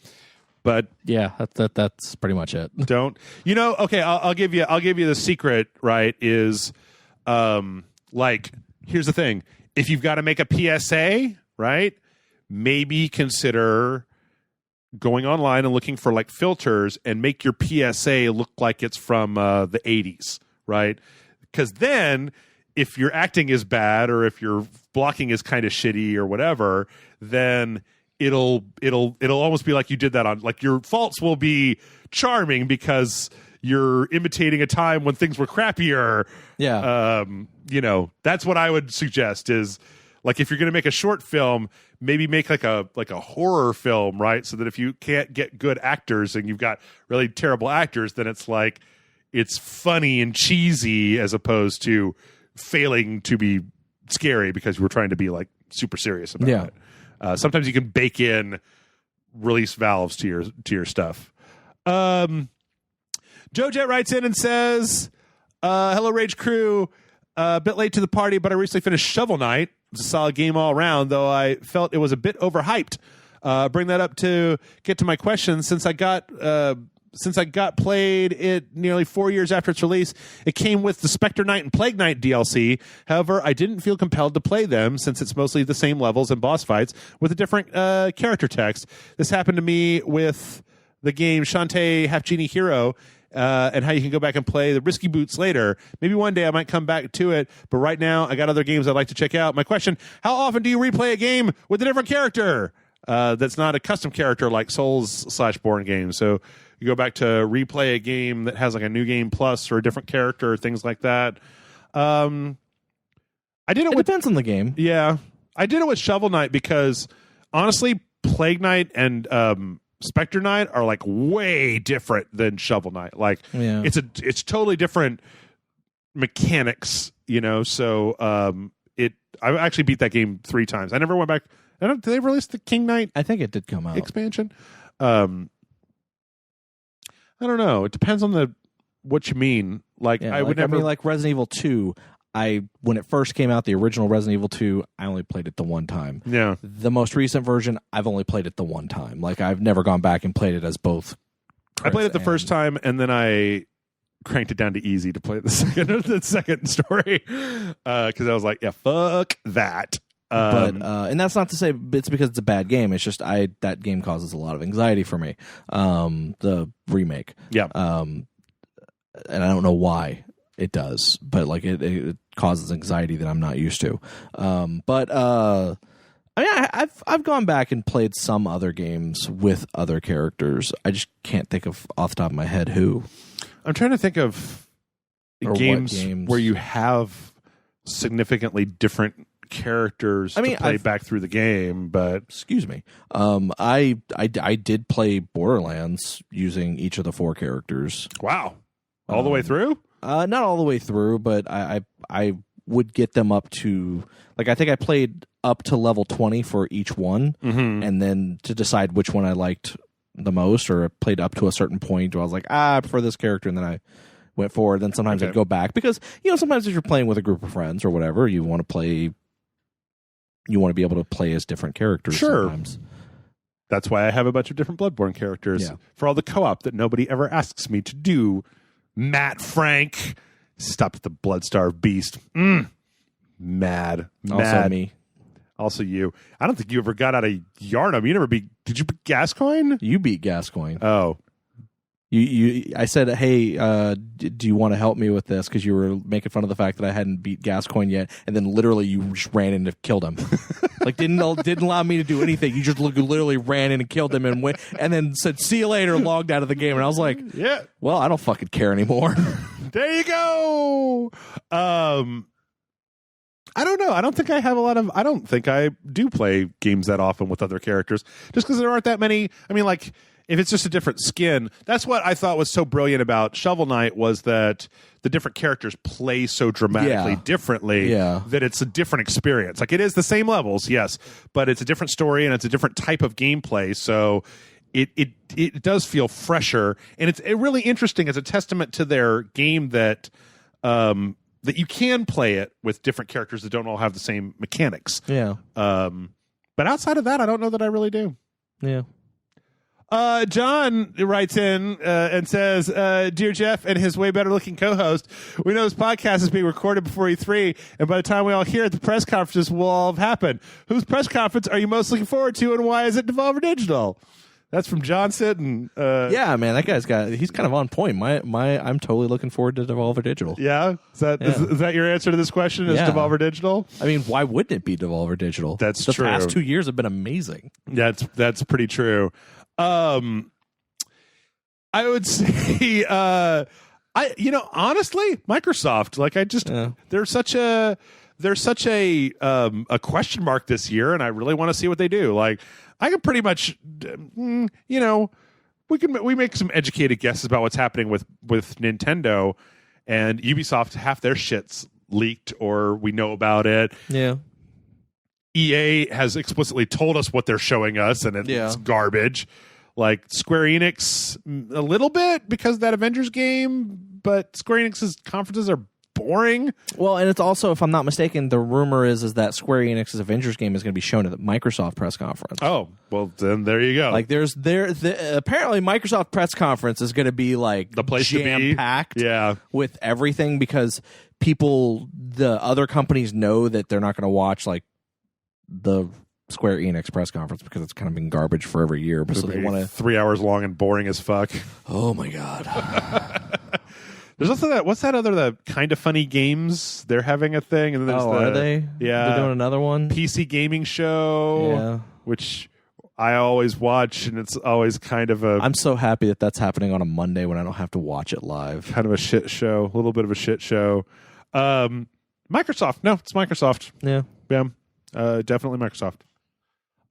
But yeah, that's pretty much it. Don't okay? I'll give you the secret. Right? Is like, here's the thing. If you've got to make a PSA, right? Maybe consider going online and looking for like filters and make your PSA look like it's from the 80s, right? Because then if your acting is bad or if your blocking is kind of shitty or whatever, then it'll almost be like you did that on, like, your faults will be charming because you're imitating a time when things were crappier. Yeah. That's what I would suggest is, like, if you're going to make a short film, maybe make like a horror film, right? So that if you can't get good actors and you've got really terrible actors, then it's like it's funny and cheesy as opposed to failing to be scary because you were trying to be like super serious about it. Sometimes you can bake in release valves to your stuff. Joe Jet writes in and says, hello, Rage Crew. A bit late to the party, but I recently finished Shovel Knight. It was a solid game all around, though I felt it was a bit overhyped. Bring that up to get to my question. Since I got played it nearly 4 years after its release, it came with the Spectre Knight and Plague Knight DLC. However, I didn't feel compelled to play them since it's mostly the same levels and boss fights with a different character text. This happened to me with the game Shantae Half Genie Hero, and how you can go back and play the Risky Boots later. Maybe one day I might come back to it, but right now I got other games I'd like to check out. My question, how often do you replay a game with a different character that's not a custom character like Souls/Born games? So you go back to replay a game that has like a new game plus or a different character or things like that. It depends on the game. Yeah. I did it with Shovel Knight because honestly, Plague Knight and Spectre Knight are like way different than Shovel Knight. Like it's totally different mechanics, so I actually beat that game 3 times. I never went back. Did they release the King Knight? I think it did come out expansion. I don't know. It depends on what you mean. Like I would never like Resident Evil 2. When it first came out, the original Resident Evil 2, I only played it the one time. Yeah. The most recent version, I've only played it the one time. Like, I've never gone back and played it as both. I played it the first time, and then I cranked it down to easy to play the second story because I was like, yeah, fuck that. And that's not to say it's because it's a bad game. It's just that game causes a lot of anxiety for me. The remake. Yeah. And I don't know why it does, but like it causes anxiety that I'm not used to. I mean, I've gone back and played some other games with other characters. I just can't think of off the top of my head who. I'm trying to think of games where you have significantly different characters to play back through the game, but excuse me. I did play Borderlands using each of the 4 characters. Wow. All the way through? Not all the way through, but I would get them up to, like, I think I played up to level 20 for each one, and then to decide which one I liked the most, or I played up to a certain point where I was like, I prefer this character, and then I went forward. Then sometimes I'd go back because, sometimes if you're playing with a group of friends or whatever, you want to be able to play as different characters. Sure. Sometimes. That's why I have a bunch of different Bloodborne characters for all the co-op that nobody ever asks me to do. Matt Frank, stop at the blood-starved beast. Mad. Also me. Also you. I don't think you ever got out of Yarnum. You never beat. Did you beat Gascoigne? You beat Gascoigne. Oh. I said, hey, do you want to help me with this? Because you were making fun of the fact that I hadn't beat Gascoigne yet, and then literally you just ran in and killed him. Like didn't allow me to do anything. You just literally ran in and killed him and went, and then said, "See you later," logged out of the game. And I was like, yeah, well, I don't fucking care anymore. There you go. I don't know. I don't think I do play games that often with other characters, just because there aren't that many. I mean, like, if it's just a different skin, that's what I thought was so brilliant about Shovel Knight, was that the different characters play so dramatically differently that it's a different experience. Like, it is the same levels, yes, but it's a different story and it's a different type of gameplay. So it does feel fresher, and it's really interesting as a testament to their game that that you can play it with different characters that don't all have the same mechanics. Yeah. But outside of that, I don't know that I really do. Yeah. John writes in and says, Dear Jeff and his way better looking co-host, we know this podcast is being recorded before E3, and by the time we all hear it, the press conferences will all have happened. Whose press conference are you most looking forward to, and why is it Devolver Digital? That's from John Sitton. Yeah, man, that guy's he's kind of on point. I'm totally looking forward to Devolver Digital. Yeah? Is that your answer to this question? Is Devolver Digital? I mean, why wouldn't it be Devolver Digital? That's true. The past 2 years have been amazing. That's pretty true. I would say honestly, Microsoft, there's such a question mark this year, and I really want to see what they do. Like, I can pretty much, we make some educated guesses about what's happening with Nintendo and Ubisoft. Half their shit's leaked, or we know about it. Yeah. EA has explicitly told us what they're showing us, and it's garbage. Like Square Enix, a little bit because of that Avengers game, but Square Enix's conferences are boring. Well, and it's also, if I'm not mistaken, the rumor is that Square Enix's Avengers game is going to be shown at the Microsoft press conference. Oh, well, then there you go. Like, apparently Microsoft press conference is going to be like the place jam-packed to be. with everything, because the other companies know that they're not going to watch like the Square Enix press conference because it's kind of been garbage for every year. But so they want to 3 hours long and boring as fuck. Oh my god. There's also the kind of funny games. They're having a thing, and then there's are they? Yeah, they're doing another one. PC gaming show, which I always watch, and it's always kind of a. I'm so happy that that's happening on a Monday when I don't have to watch it live. Kind of a shit show, a little bit of a shit show. Microsoft, no, it's Microsoft. Yeah, definitely Microsoft.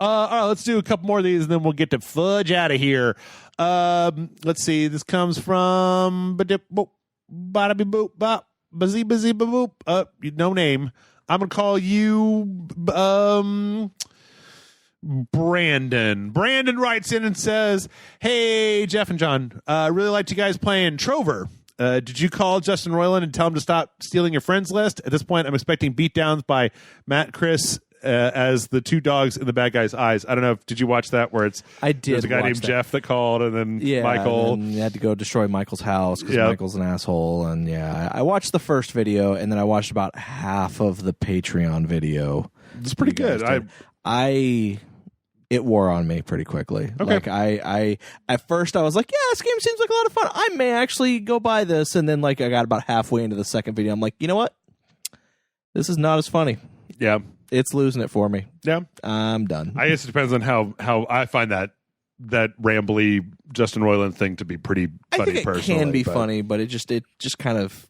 All right, let's do a couple more of these, and then we'll get to fudge out of here. Let's see. This comes from no name. I'm gonna call you Brandon. Brandon writes in and says, "Hey Jeff and John, really liked you guys playing Trover. Did you call Justin Roiland and tell him to stop stealing your friends list? At this point, I'm expecting beatdowns by Matt, Chris." As the two dogs in the bad guy's eyes. I don't know. Did you watch that? Where I did. There's a guy named Jeff that called, and then Michael. And you had to go destroy Michael's house because Michael's an asshole. And I watched the first video, and then I watched about half of the Patreon video. It's pretty good. It wore on me pretty quickly. Okay. Like I at first I was like, yeah, this game seems like a lot of fun. I may actually go buy this. And then I got about halfway into the second video. I'm like, you know what? This is not as funny. Yeah. It's losing it for me. Yeah. I'm done. I guess it depends on how I find that rambly Justin Roiland thing to be pretty funny. I think it can be funny, but it just kind of,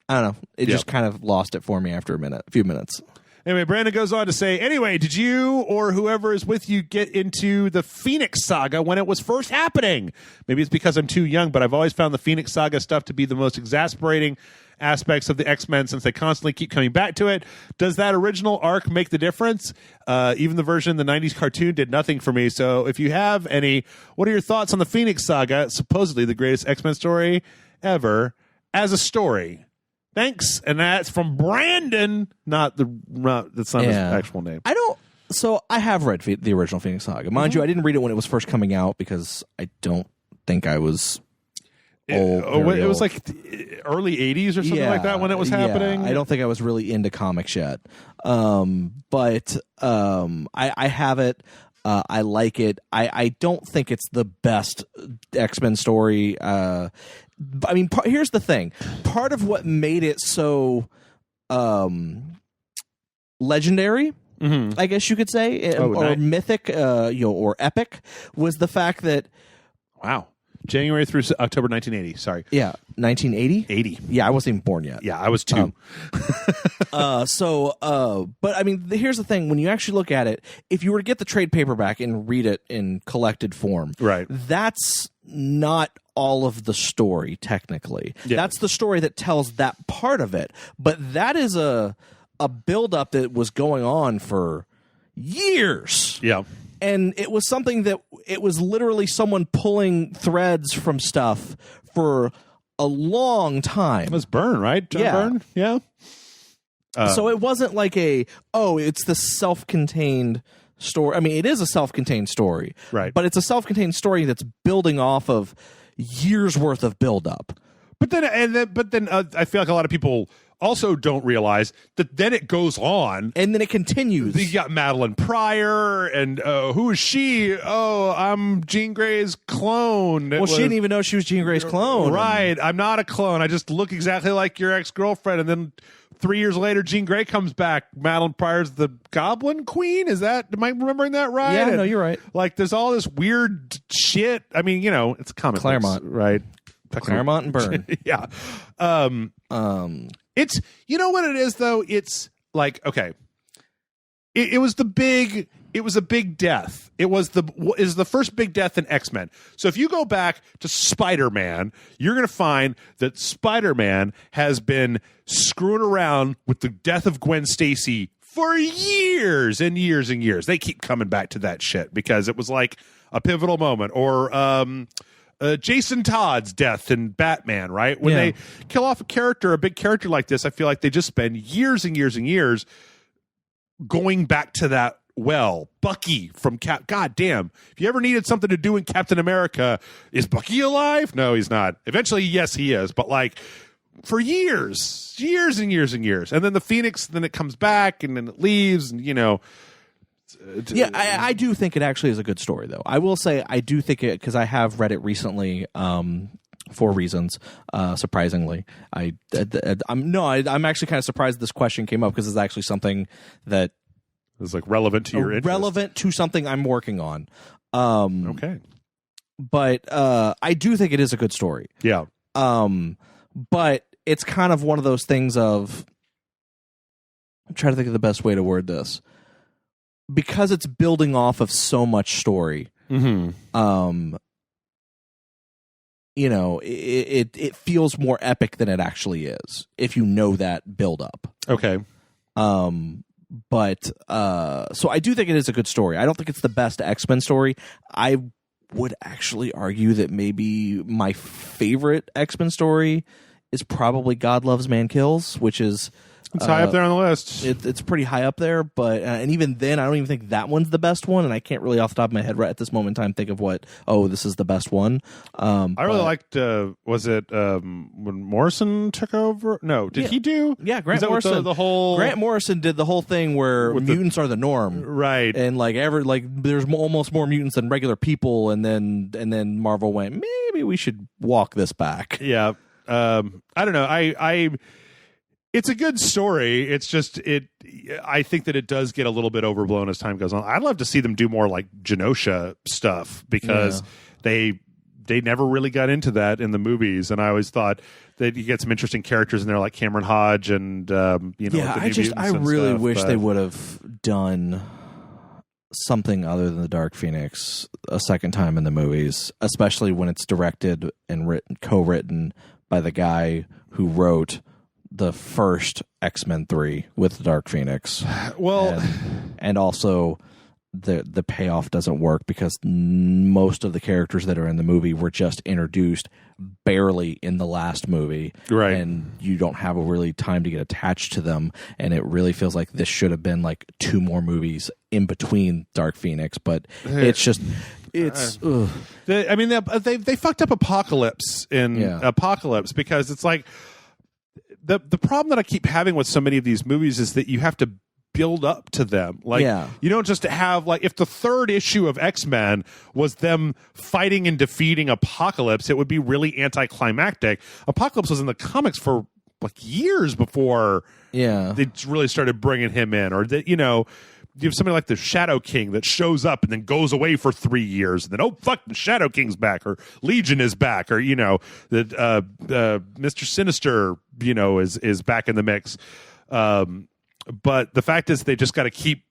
I don't know. It just kind of lost it for me after a few minutes. Anyway, Brandon goes on to say, anyway, did you or whoever is with you get into the Phoenix Saga when it was first happening? Maybe it's because I'm too young, but I've always found the Phoenix Saga stuff to be the most exasperating aspects of the X-Men since they constantly keep coming back to it. Does that original arc make the difference? Even the version in the 90s cartoon did nothing for me. So if you have any, what are your thoughts on the Phoenix Saga, supposedly the greatest X-Men story ever, as a story? Thanks. And that's from Brandon, that's not his actual name. So I have read the original Phoenix Saga. Mind you, I didn't read it when it was first coming out because I don't think I was old. It was like early 80s or something like that when it was happening. I don't think I was really into comics yet. But I have it. I like it. I don't think it's the best X-Men story. I mean, here's the thing. Part of what made it so legendary, I guess you could say, or mythic, or epic, was the fact that January through October 1980. Sorry. Yeah, 1980. 80. Yeah, I wasn't even born yet. Yeah, I was 2. But I mean, here's the thing: when you actually look at it, if you were to get the trade paperback and read it in collected form, right, that's not all of the story. Technically, that's the story that tells that part of it. But that is a build-up that was going on for years. Yeah. And it was something that it was literally someone pulling threads from stuff for a long time. It was Byrne, right? John Byrne? Yeah. So it wasn't like it's the self-contained story. I mean, it is a self-contained story. Right. But it's a self-contained story that's building off of years worth of build-up. But then I feel like a lot of people also don't realize that then it goes on. And then it continues. You got Madeline Pryor, and who is she? Oh, I'm Jean Grey's clone. Well, she didn't even know she was Jean Grey's clone. Right. I'm not a clone. I just look exactly like your ex-girlfriend. And then 3 years later, Jean Grey comes back. Madeline Pryor's the Goblin Queen. Am I remembering that right? Yeah, no, you're right. Like, there's all this weird shit. I mean, it's a comic Claremont. books, right? Claremont and Byrne. Yeah. It's, what it is though? It's like, okay, it was a big death. It was the first big death in X-Men. So if you go back to Spider-Man, you're going to find that Spider-Man has been screwing around with the death of Gwen Stacy for years and years and years. They keep coming back to that shit because it was like a pivotal moment. Or Jason Todd's death in Batman, right? When they kill off a big character like this, I feel like they just spend years and years and years going back to that well. Bucky from God damn. If you ever needed something to do in Captain America, is Bucky alive? No, he's not. Eventually, yes, he is. But like for years and years and years. And then the Phoenix, then it comes back and then it leaves and, Yeah, I do think it actually is a good story, though. I will say I do think it, because I have read it recently for reasons, surprisingly. I'm actually kind of surprised this question came up because it's actually something that is like relevant to your interest. Relevant to something I'm working on. Okay. But I do think it is a good story. Yeah. But it's kind of one of those things of, I'm trying to think of the best way to word this. Because it's building off of so much story, it feels more epic than it actually is if you know that build up. Okay. But so I do think it is a good story. I don't think it's the best X-Men story. I would actually argue that maybe my favorite X-Men story is probably God Loves, Man Kills, which is... It's high up there on the list. It's pretty high up there, but and even then, I don't even think that one's the best one, and I can't really off the top of my head right at this moment in time think of this is the best one. I really liked, was it when Morrison took over? No, did he do? Yeah, Grant Morrison. Grant Morrison did the whole thing where mutants are the norm, right? And there's almost more mutants than regular people, and then Marvel went, maybe we should walk this back. Yeah, I don't know. It's a good story. It's just I think that it does get a little bit overblown as time goes on. I'd love to see them do more like Genosha stuff because they never really got into that in the movies, and I always thought that you get some interesting characters in there like Cameron Hodge and I really wish they would have done something other than the Dark Phoenix a second time in the movies, especially when it's directed and co-written by the guy who wrote the first X-Men 3 with the Dark Phoenix. Well, and also the payoff doesn't work because most of the characters that are in the movie were just introduced barely in the last movie. Right. And you don't have a really time to get attached to them. And it really feels like this should have been like 2 more movies in between Dark Phoenix, but it's just... they fucked up Apocalypse in Apocalypse because it's like the problem that I keep having with so many of these movies is that you have to build up to them. Like, you don't just have, like, if the third issue of X-Men was them fighting and defeating Apocalypse, it would be really anticlimactic. Apocalypse was in the comics for like years before they really started bringing him in, or that, you have somebody like the Shadow King that shows up and then goes away for 3 years, and then, oh fuck, the Shadow King's back, or Legion is back, or Mr. Sinister, is back in the mix. But the fact is, they just got to keep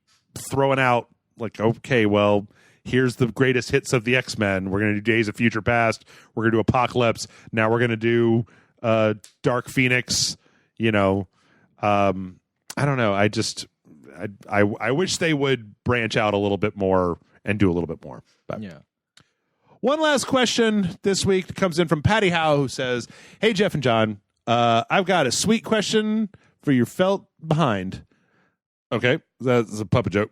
throwing out like, okay, well, here's the greatest hits of the X-Men. We're going to do Days of Future Past. We're going to do Apocalypse. Now we're going to do Dark Phoenix. I don't know. I wish they would branch out a little bit more and do a little bit more. But. Yeah. One last question this week comes in from Patty Howe, who says, "Hey, Jeff and John, I've got a sweet question for your felt behind." Okay, that's a puppet joke.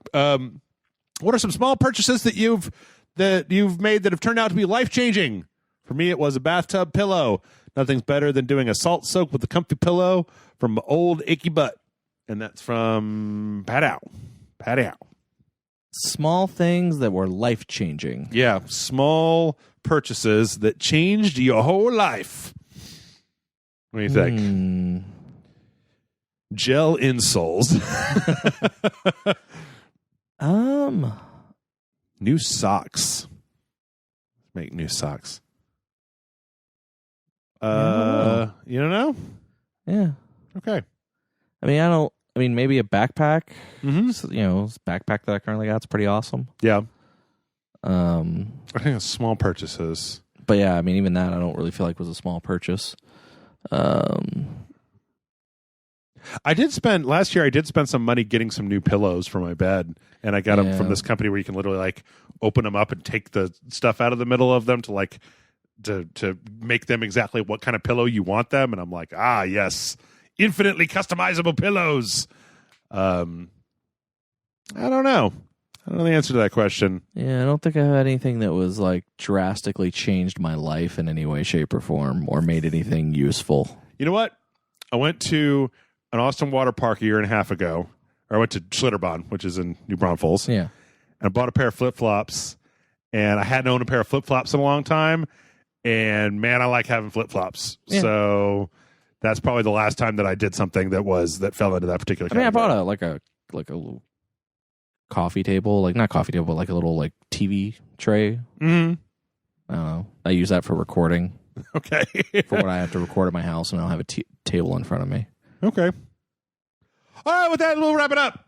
What are some small purchases that you've made that have turned out to be life-changing? For me, it was a bathtub pillow. Nothing's better than doing a salt soak with a comfy pillow from old achy butt. And that's from Pat Ow. Small things that were life-changing. Yeah, small purchases that changed your whole life. What do you think? Gel insoles. New socks. Make new socks. You don't know? Yeah. Okay. I mean, maybe a backpack. Mm-hmm. So, this backpack that I currently got is pretty awesome. Yeah. I think it's small purchases. But yeah, I mean, even that I don't really feel like was a small purchase. Last year I did spend some money getting some new pillows for my bed, and I got them from this company where you can literally like open them up and take the stuff out of the middle of them to like to make them exactly what kind of pillow you want them. And I'm like, yes, infinitely customizable pillows. I don't know. I don't know the answer to that question. Yeah, I don't think I had anything that was like drastically changed my life in any way, shape, or form, or made anything useful. You know what? I went to an Austin water park a year and a half ago. Or I went to Schlitterbahn, which is in New Braunfels. Yeah. And I bought a pair of flip-flops. And I hadn't owned a pair of flip-flops in a long time. And man, I like having flip-flops. Yeah. So that's probably the last time that I did something that fell into that particular category. I bought a little coffee table, like not coffee table, but like a little like TV tray. Mm-hmm. I don't know. I use that for recording. Okay. For when I have to record at my house and I'll have a table in front of me. Okay. All right, with that, we'll wrap it up.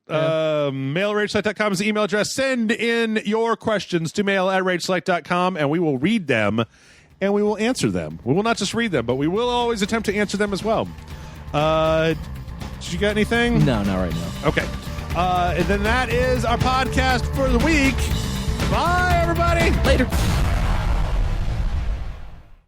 Yeah. Mail@rageselect.com is the email address. Send in your questions to mail@rageselect.com, and we will read them, and we will answer them. We will not just read them, but we will always attempt to answer them as well. Did you got anything? No, not right now. Okay. And then that is our podcast for the week. Bye, everybody. Later.